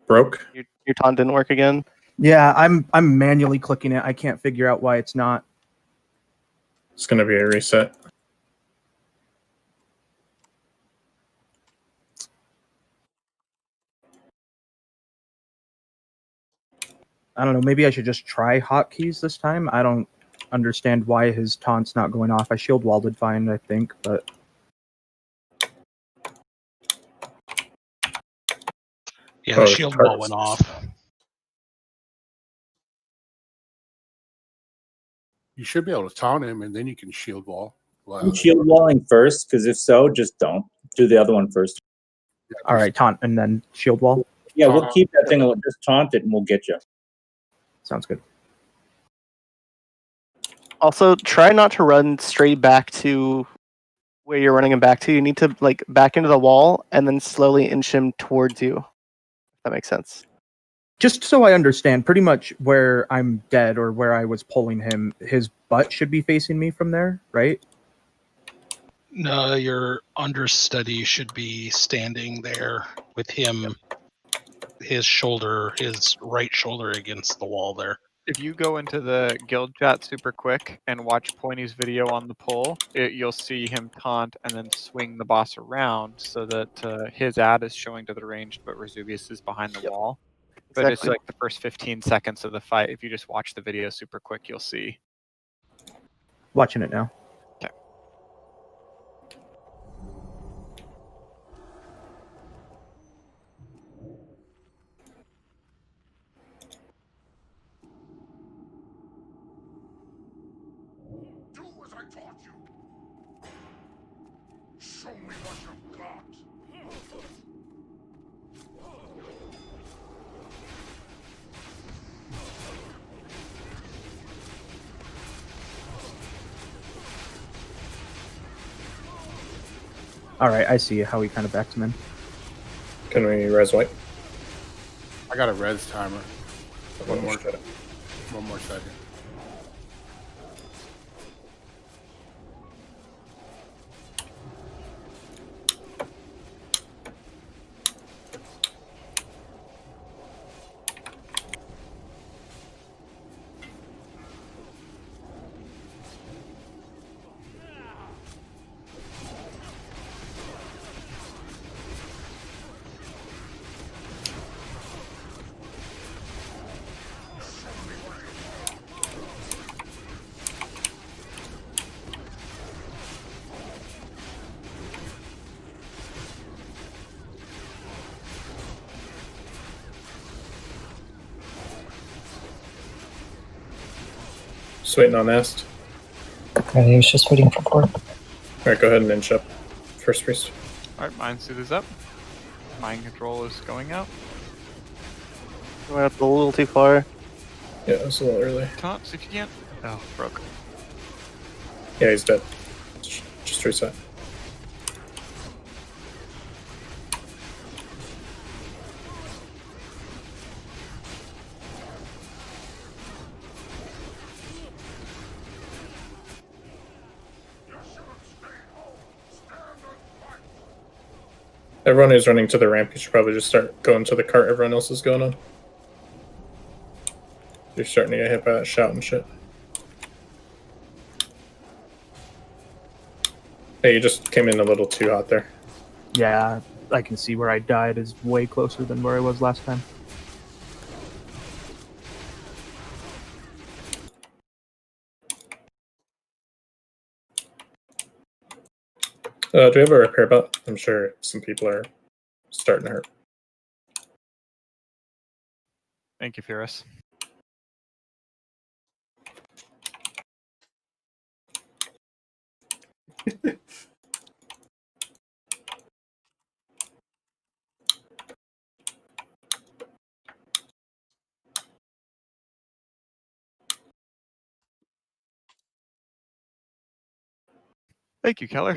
[SPEAKER 1] Broke.
[SPEAKER 12] Your taunt didn't work again.
[SPEAKER 13] Yeah, I'm manually clicking it. I can't figure out why it's not.
[SPEAKER 1] It's gonna be a reset.
[SPEAKER 13] I don't know. Maybe I should just try hotkeys this time. I don't understand why his taunt's not going off. I shield walled fine, I think, but
[SPEAKER 11] Yeah, the shield wall went off.
[SPEAKER 7] You should be able to taunt him, and then you can shield wall.
[SPEAKER 14] Shield walling first, because if so, just don't. Do the other one first.
[SPEAKER 13] All right, taunt and then shield wall.
[SPEAKER 14] Yeah, we'll keep that thing. We'll just taunt it, and we'll get you.
[SPEAKER 13] Sounds good.
[SPEAKER 12] Also, try not to run straight back to where you're running him back to. You need to like back into the wall and then slowly inch him towards you. If that makes sense.
[SPEAKER 13] Just so I understand, pretty much where I'm dead or where I was pulling him, his butt should be facing me from there, right?
[SPEAKER 11] No, your understudy should be standing there with him, his right shoulder against the wall there.
[SPEAKER 8] If you go into the guild chat super quick and watch Pointy's video on the pull, you'll see him taunt and then swing the boss around so that his ad is showing to the ranged, but Razuvious is behind the wall. But it's like the first 15 seconds of the fight. If you just watch the video super quick, you'll see.
[SPEAKER 13] Watching it now.
[SPEAKER 8] Okay.
[SPEAKER 19] Do as I taught you. Show me what you've got.
[SPEAKER 13] All right, I see how he kind of backed him in.
[SPEAKER 1] Can we res white?
[SPEAKER 7] I got a res timer. One more second.
[SPEAKER 1] Just waiting on Nest.
[SPEAKER 9] Okay, he was just waiting for Corp.
[SPEAKER 1] Alright, go ahead and inch up. First priest.
[SPEAKER 8] Alright, mind suit is up. Mind control is going out.
[SPEAKER 12] Went up a little too far.
[SPEAKER 1] Yeah, it was a little early.
[SPEAKER 8] Taunts if you can. Oh, broke.
[SPEAKER 1] Yeah, he's dead. Just reset. Everyone who's running to the ramp, you should probably just start going to the cart everyone else is going on. You're starting to get hit by that shout and shit. Hey, you just came in a little too hot there.
[SPEAKER 13] Yeah, I can see where I died is way closer than where I was last time.
[SPEAKER 1] Do we have a repair bot? I'm sure some people are starting to hurt.
[SPEAKER 8] Thank you, Furus. Thank you, Keller.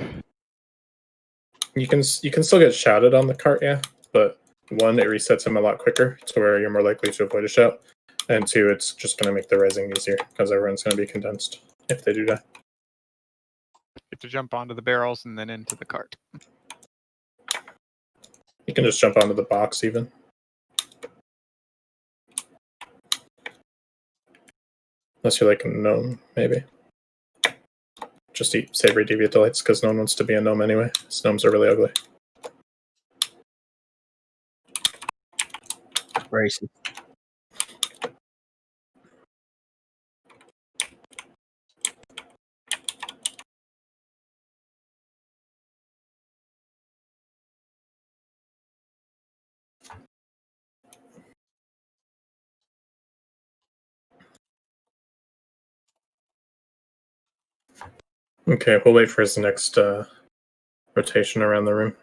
[SPEAKER 1] You can still get shouted on the cart, yeah, but one, it resets him a lot quicker to where you're more likely to avoid a shout, and two, it's just going to make the rising easier because everyone's going to be condensed if they do die.
[SPEAKER 8] You have to jump onto the barrels and then into the cart.
[SPEAKER 1] You can just jump onto the box even. Unless you're like a gnome, maybe. Just eat savory deviant delights because no one wants to be a gnome anyway. Gnomes are really ugly.
[SPEAKER 5] Racist.
[SPEAKER 1] Okay, we'll wait for his next rotation around the room.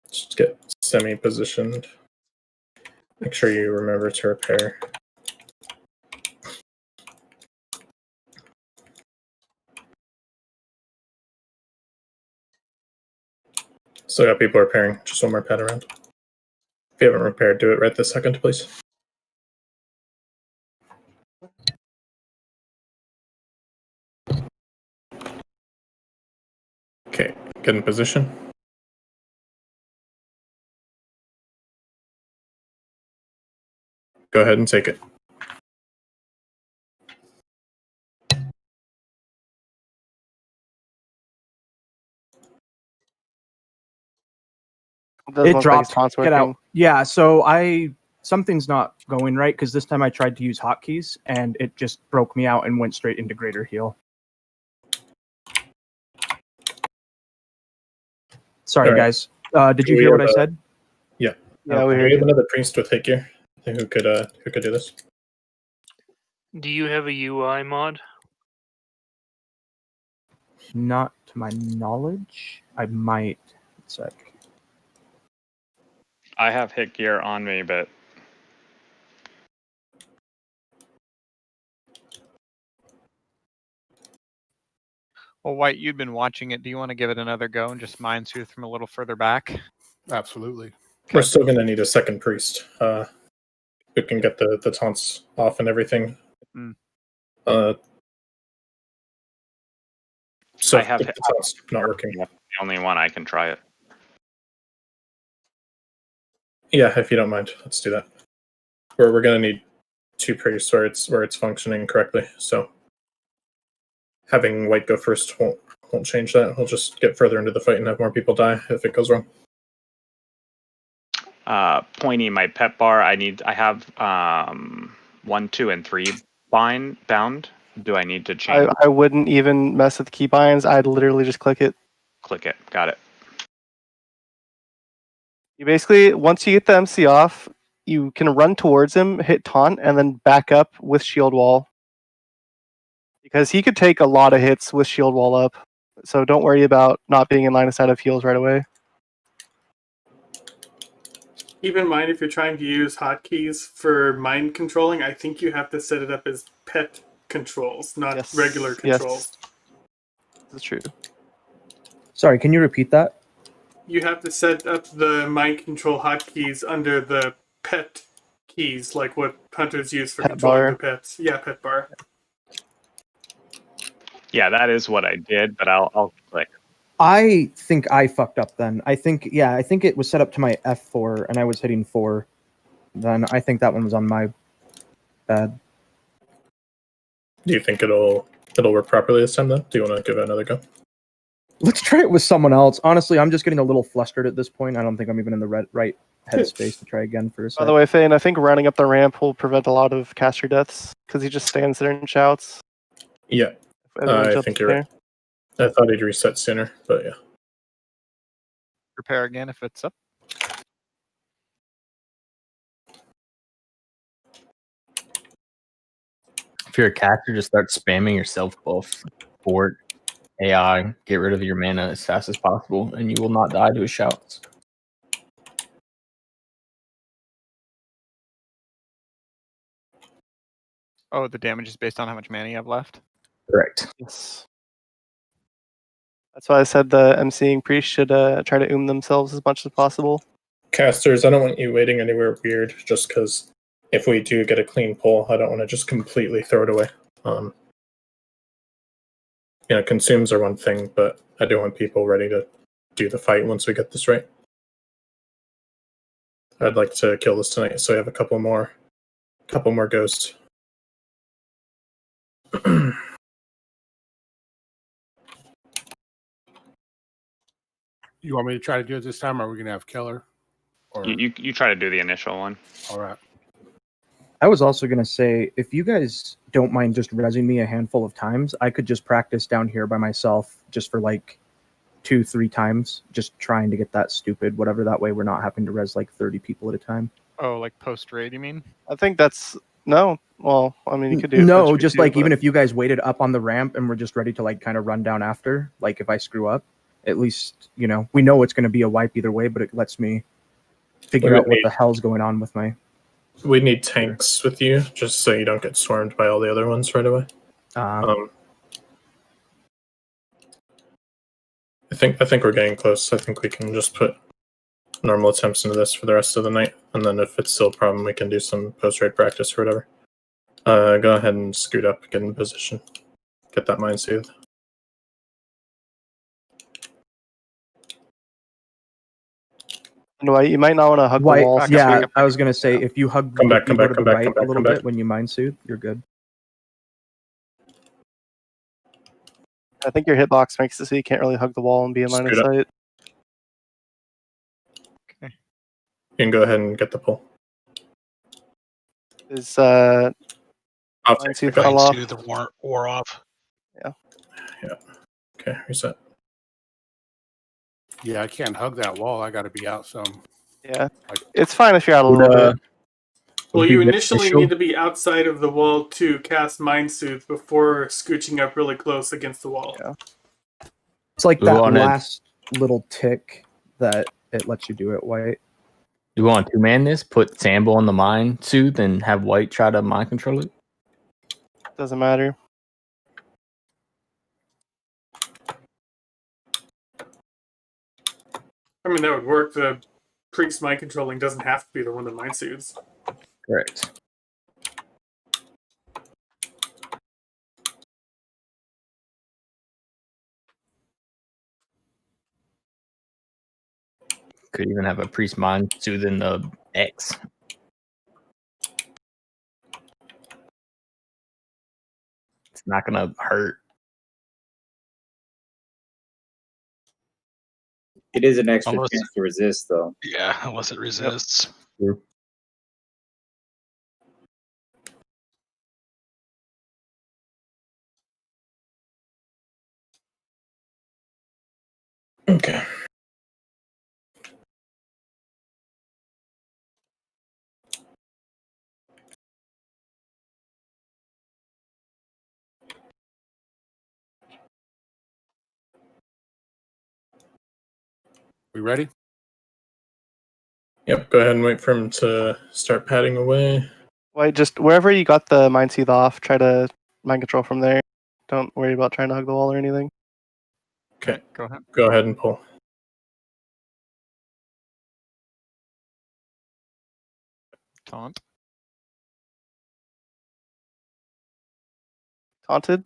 [SPEAKER 1] Just get semi-positioned. Make sure you remember to repair. Still got people repairing. Just one more pet around. If you haven't repaired, do it right this second, please. Okay, get in position. Go ahead and take it.
[SPEAKER 13] It dropped. Get out. Yeah, so something's not going right because this time I tried to use hotkeys and it just broke me out and went straight into greater heal. Sorry,
[SPEAKER 1] All right.
[SPEAKER 13] guys. Did you hear what I said?
[SPEAKER 1] Yeah.
[SPEAKER 13] Yeah, we
[SPEAKER 1] Do
[SPEAKER 13] heard
[SPEAKER 1] we have
[SPEAKER 13] you.
[SPEAKER 1] another priest with hit gear who could do this?
[SPEAKER 20] Do you have a UI mod?
[SPEAKER 13] Not to my knowledge. I might. One sec.
[SPEAKER 18] I have hit gear on me, but
[SPEAKER 8] Well, White, you'd been watching it. Do you want to give it another go and just mind sooth from a little further back?
[SPEAKER 7] Absolutely.
[SPEAKER 1] We're still going to need a second priest who can get the taunts off and everything.
[SPEAKER 8] Mm.
[SPEAKER 1] So
[SPEAKER 18] I have
[SPEAKER 1] if the taunts not working.
[SPEAKER 18] The only one I can try it.
[SPEAKER 1] Yeah, if you don't mind, let's do that. We're going to need two priests where it's functioning correctly. So having White go first won't change that. We'll just get further into the fight and have more people die if it goes wrong.
[SPEAKER 18] Pointy, my pet bar. I have 1, 2, and 3 bound. Do I need to change?
[SPEAKER 12] I wouldn't even mess with keybinds. I'd literally just click it.
[SPEAKER 18] Click it. Got it.
[SPEAKER 12] You basically, once you get the MC off, you can run towards him, hit taunt, and then back up with shield wall. Because he could take a lot of hits with shield wall up. So don't worry about not being in line of sight of heals right away.
[SPEAKER 3] Keep in mind, if you're trying to use hotkeys for mind controlling, I think you have to set it up as pet controls, not regular controls.
[SPEAKER 12] That's true.
[SPEAKER 13] Sorry, can you repeat that?
[SPEAKER 3] You have to set up the mind control hotkeys under the pet keys, like what hunters use for
[SPEAKER 12] Pet
[SPEAKER 3] controlling
[SPEAKER 12] bar.
[SPEAKER 3] the pets. Yeah, pet bar.
[SPEAKER 18] Yeah, that is what I did, but I'll click.
[SPEAKER 13] I think I fucked up then. I think it was set up to my F4 and I was hitting 4. Then I think that one was on my bad.
[SPEAKER 1] Do you think it'll work properly this time then? Do you want to give it another go?
[SPEAKER 13] Let's try it with someone else. Honestly, I'm just getting a little flustered at this point. I don't think I'm even in the right headspace to try again for a
[SPEAKER 12] By
[SPEAKER 13] second.
[SPEAKER 12] the way, Fane, I think running up the ramp will prevent a lot of caster deaths because he just stands there and shouts.
[SPEAKER 1] Yeah,
[SPEAKER 12] Everyone
[SPEAKER 1] I
[SPEAKER 12] jumps
[SPEAKER 1] think
[SPEAKER 12] in
[SPEAKER 1] you're right. I thought he'd reset sooner, but yeah.
[SPEAKER 8] Prepare again if it's up.
[SPEAKER 5] If you're a caster, just start spamming your self buff, fort, AI, get rid of your mana as fast as possible, and you will not die to his shouts.
[SPEAKER 8] Oh, the damage is based on how much mana you have left?
[SPEAKER 5] Correct.
[SPEAKER 12] Yes. That's why I said the MCing priest should try to themselves as much as possible.
[SPEAKER 1] Casters, I don't want you waiting anywhere weird, just because if we do get a clean pull, I don't want to just completely throw it away. Consumes are one thing, but I do want people ready to do the fight once we get this right. I'd like to kill this tonight, so I have a couple more ghosts.
[SPEAKER 7] You want me to try to do it this time, or are we going to have killer? Or...
[SPEAKER 18] You try to do the initial one.
[SPEAKER 7] All right.
[SPEAKER 13] I was also going to say, if you guys don't mind just rezzing me a handful of times, I could just practice down here by myself just for like 2-3 times, just trying to get that stupid whatever. That way we're not having to res like 30 people at a time.
[SPEAKER 8] Oh, like post raid, you mean?
[SPEAKER 12] I think that's no. Well, I mean, you could do it
[SPEAKER 13] no,
[SPEAKER 12] post-raid
[SPEAKER 13] just
[SPEAKER 12] too,
[SPEAKER 13] like
[SPEAKER 12] but-
[SPEAKER 13] even if you guys waited up on the ramp and we're just ready to like kind of run down after, like if I screw up, at least we know it's going to be a wipe either way, but it lets me figure out what the hell's going on with my.
[SPEAKER 1] We need tanks with you, just so you don't get swarmed by all the other ones right away. I think we're getting close. I think we can just put normal attempts into this for the rest of the night, and then if it's still a problem, we can do some post-raid practice or whatever. Go ahead and scoot up, get in position, get that mind soothed.
[SPEAKER 12] No, you might not want to hug the wall.
[SPEAKER 13] Yeah, I was gonna say if you hug,
[SPEAKER 1] Come back,
[SPEAKER 13] if you
[SPEAKER 1] come
[SPEAKER 13] go
[SPEAKER 1] back,
[SPEAKER 13] to
[SPEAKER 1] come
[SPEAKER 13] the
[SPEAKER 1] back,
[SPEAKER 13] right
[SPEAKER 1] come back,
[SPEAKER 13] a little
[SPEAKER 1] come
[SPEAKER 13] bit
[SPEAKER 1] back.
[SPEAKER 13] when you mind soothe, you're good.
[SPEAKER 12] I think your hitbox makes it so you can't really hug the wall and be in line of
[SPEAKER 1] Scoot up.
[SPEAKER 12] sight.
[SPEAKER 1] You can go ahead and get the pull.
[SPEAKER 12] Is
[SPEAKER 1] I'll
[SPEAKER 12] Mind
[SPEAKER 1] take
[SPEAKER 12] Soothe
[SPEAKER 1] the
[SPEAKER 12] fell
[SPEAKER 1] guy.
[SPEAKER 12] off?
[SPEAKER 11] To the war off.
[SPEAKER 12] Yeah.
[SPEAKER 1] Okay, reset.
[SPEAKER 7] Yeah, I can't hug that wall. I got to be out some.
[SPEAKER 12] Yeah, it's fine if you're out a little bit.
[SPEAKER 3] Well, you initially need to be outside of the wall to cast Mind Soothe before scooching up really close against the wall.
[SPEAKER 12] Yeah.
[SPEAKER 13] It's like
[SPEAKER 5] We
[SPEAKER 13] that
[SPEAKER 5] wanted-
[SPEAKER 13] last little tick that it lets you do it, White.
[SPEAKER 5] Do we want to man this? Put Sambo on the mind soothe and have White try to mind control it?
[SPEAKER 12] Doesn't matter.
[SPEAKER 3] I mean, that would work. The priest mind controlling doesn't have to be the one that mind soothes.
[SPEAKER 5] Correct. Could even have a priest mind soothing the X. It's not gonna hurt.
[SPEAKER 14] It is an extra
[SPEAKER 11] Unless-
[SPEAKER 14] chance to resist, though.
[SPEAKER 11] Yeah, unless it resists.
[SPEAKER 1] Okay.
[SPEAKER 7] We ready?
[SPEAKER 1] Yep, go ahead and wait for him to start padding away.
[SPEAKER 12] White, just wherever you got the Mind Soothe off, try to mind control from there. Don't worry about trying to hug the wall or anything.
[SPEAKER 1] Okay,
[SPEAKER 8] Go ahead.
[SPEAKER 1] go ahead and pull.
[SPEAKER 8] Taunt.
[SPEAKER 12] Taunted?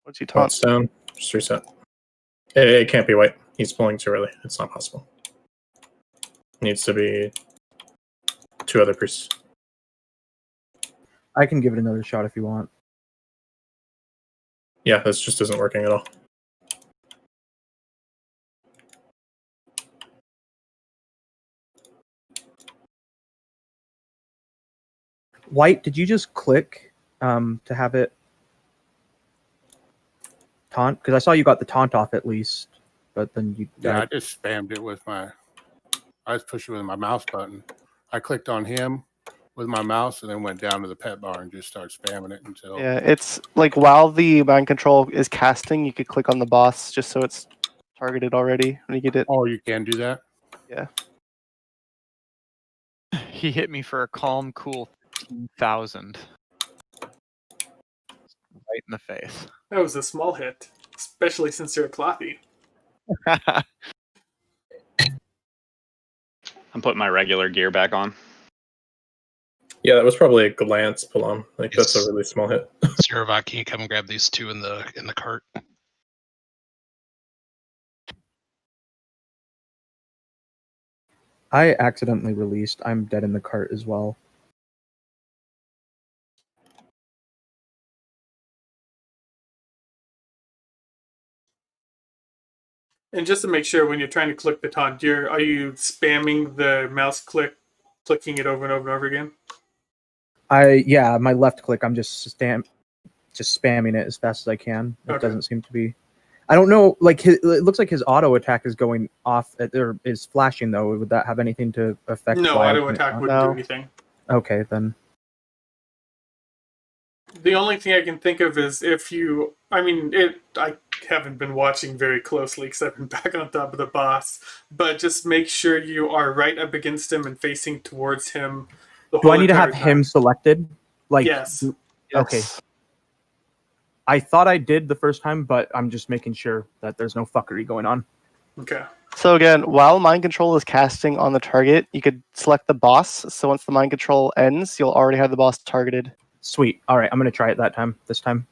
[SPEAKER 12] What's he taunt?
[SPEAKER 1] Taunts down, just reset. It can't be White. He's pulling too early. It's not possible. Needs to be 2 other priests.
[SPEAKER 13] I can give it another shot if you want.
[SPEAKER 1] Yeah, this just isn't working at all.
[SPEAKER 13] White, did you just click to have it taunt? Because I saw you got the taunt off at least, but then you
[SPEAKER 7] Yeah, I
[SPEAKER 13] died.
[SPEAKER 7] just spammed it with my. I was pushing with my mouse button. I clicked on him with my mouse and then went down to the pet bar and just started spamming it until.
[SPEAKER 12] Yeah, it's like while the mind control is casting, you could click on the boss just so it's targeted already when you get it.
[SPEAKER 7] Oh, you can do that?
[SPEAKER 12] Yeah.
[SPEAKER 8] He hit me for a calm, cool 15,000. Right in the face.
[SPEAKER 3] That was a small hit, especially since you're a cloppy.
[SPEAKER 18] I'm putting my regular gear back on.
[SPEAKER 1] Yeah, that was probably a glance, Palom. Like that's a really small hit.
[SPEAKER 11] Siravok, can you come and grab these two in the cart?
[SPEAKER 13] I accidentally released. I'm dead in the cart as well.
[SPEAKER 3] And just to make sure, when you're trying to click the taunt, are you spamming the mouse clicking it over and over and over again?
[SPEAKER 13] Yeah, my left click. I'm just spamming it as fast as I can. It
[SPEAKER 3] Okay.
[SPEAKER 13] doesn't seem to be. I don't know. Like it looks like his auto attack is going off, or is flashing though. Would that have anything to affect?
[SPEAKER 3] No,
[SPEAKER 13] why I
[SPEAKER 3] auto
[SPEAKER 13] couldn't
[SPEAKER 3] attack
[SPEAKER 13] taunt?
[SPEAKER 3] wouldn't do anything.
[SPEAKER 13] Okay, then.
[SPEAKER 3] The only thing I can think of is if you. I mean, I haven't been watching very closely because I've been back on top of the boss. But just make sure you are right up against him and facing towards him.
[SPEAKER 13] Do I need to have him selected? Like
[SPEAKER 3] Yes.
[SPEAKER 13] Okay. I thought I did the first time, but I'm just making sure that there's no fuckery going on.
[SPEAKER 3] Okay.
[SPEAKER 12] So again, while mind control is casting on the target, you could select the boss. So once the mind control ends, you'll already have the boss targeted.
[SPEAKER 13] Sweet. All right, I'm gonna try it this time.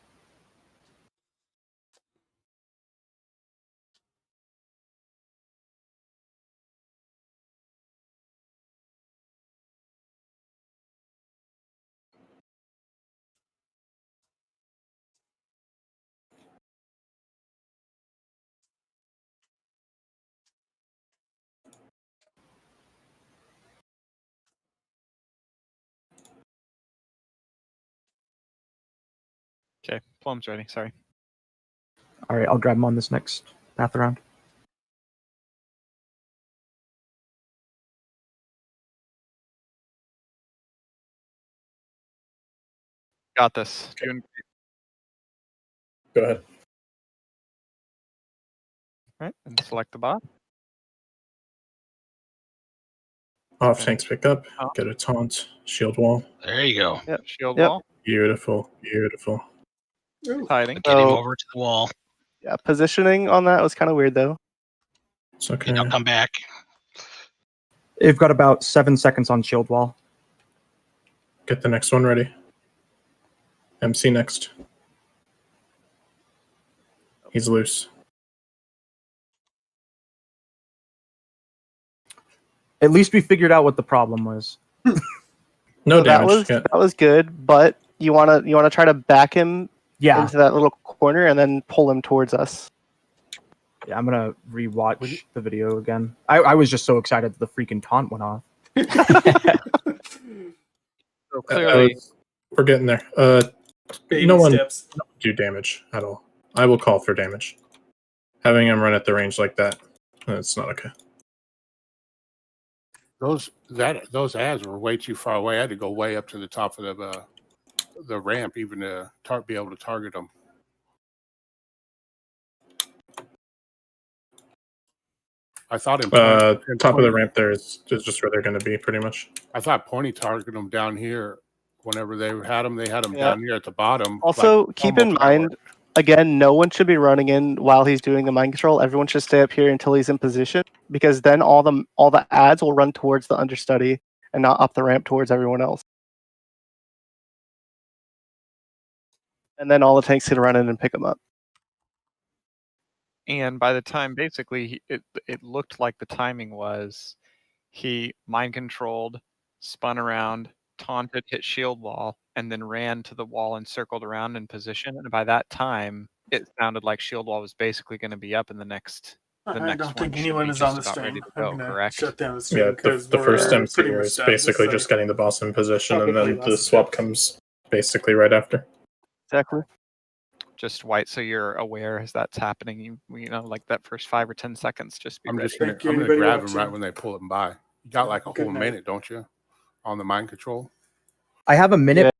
[SPEAKER 8] Okay, Plum's ready. Sorry.
[SPEAKER 13] All right, I'll grab him on this next path around.
[SPEAKER 8] Got this. Doing
[SPEAKER 1] Go ahead.
[SPEAKER 8] All right, and select the bot.
[SPEAKER 1] Off tanks pick up. Get a taunt. Shield wall.
[SPEAKER 11] There you go.
[SPEAKER 12] Yep.
[SPEAKER 8] Shield
[SPEAKER 12] Yep.
[SPEAKER 8] wall.
[SPEAKER 1] Beautiful. Beautiful.
[SPEAKER 8] Hiding.
[SPEAKER 11] Get him
[SPEAKER 12] So-
[SPEAKER 11] over to the wall.
[SPEAKER 12] Yeah, positioning on that was kind of weird though.
[SPEAKER 1] It's okay.
[SPEAKER 11] Now come back.
[SPEAKER 13] They've got about 7 seconds on shield wall.
[SPEAKER 1] Get the next one ready. MC next. He's loose.
[SPEAKER 13] At least we figured out what the problem was.
[SPEAKER 1] No
[SPEAKER 12] So that
[SPEAKER 1] damage.
[SPEAKER 12] was that was good, but you wanna try to back him
[SPEAKER 13] Yeah.
[SPEAKER 12] into that little corner and then pull him towards us.
[SPEAKER 13] Yeah, I'm gonna rewatch the video again. I was just so excited that the freaking taunt went off.
[SPEAKER 8] So clearly,
[SPEAKER 1] we're getting there.
[SPEAKER 3] Baby
[SPEAKER 1] no one
[SPEAKER 3] steps.
[SPEAKER 1] do damage at all. I will call for damage. Having him run at the range like that, it's not okay.
[SPEAKER 7] Those ads were way too far away. I had to go way up to the top of the ramp even to be able to target them. I thought in
[SPEAKER 1] top of the ramp there is just where they're going to be, pretty much.
[SPEAKER 7] I thought Pony targeted them down here. Whenever they had them
[SPEAKER 12] Yeah.
[SPEAKER 7] down here at the bottom.
[SPEAKER 12] Also,
[SPEAKER 7] like,
[SPEAKER 12] keep in
[SPEAKER 7] almost
[SPEAKER 12] mind, again, no one should be running in while he's doing the mind control. Everyone should stay up here until he's in position, because then all the ads will run towards the understudy and not up the ramp towards everyone else. And then all the tanks can run in and pick him up.
[SPEAKER 8] and by the time basically it looked like the timing was, he mind controlled, spun around, taunted, hit shield wall, and then ran to the wall and circled around in position. And by that time, it sounded like shield wall was basically going to be up in the next. The
[SPEAKER 3] I
[SPEAKER 8] next
[SPEAKER 3] don't
[SPEAKER 8] one
[SPEAKER 3] think
[SPEAKER 8] should
[SPEAKER 3] anyone
[SPEAKER 8] be
[SPEAKER 3] is on
[SPEAKER 8] just
[SPEAKER 3] the
[SPEAKER 8] about ready
[SPEAKER 3] stream.
[SPEAKER 8] to go,
[SPEAKER 3] I'm gonna
[SPEAKER 8] correct?
[SPEAKER 3] shut down the stream
[SPEAKER 1] Yeah,
[SPEAKER 3] because
[SPEAKER 1] the first
[SPEAKER 3] we're
[SPEAKER 1] MC
[SPEAKER 3] pretty
[SPEAKER 1] here
[SPEAKER 3] much
[SPEAKER 1] is
[SPEAKER 3] done.
[SPEAKER 1] basically
[SPEAKER 3] This
[SPEAKER 1] just getting the boss in position, and
[SPEAKER 3] Probably
[SPEAKER 1] then the
[SPEAKER 3] last
[SPEAKER 1] swap comes basically right after.
[SPEAKER 12] Exactly.
[SPEAKER 8] Just white, so you're aware as that's happening. You know, like that first 5 or 10 seconds, just be
[SPEAKER 7] I'm
[SPEAKER 8] ready.
[SPEAKER 7] just gonna, I'm gonna grab him right when they pull him by. You got like a
[SPEAKER 3] Good
[SPEAKER 7] whole
[SPEAKER 3] night.
[SPEAKER 7] minute, don't you, on the mind control?
[SPEAKER 13] I have a minute.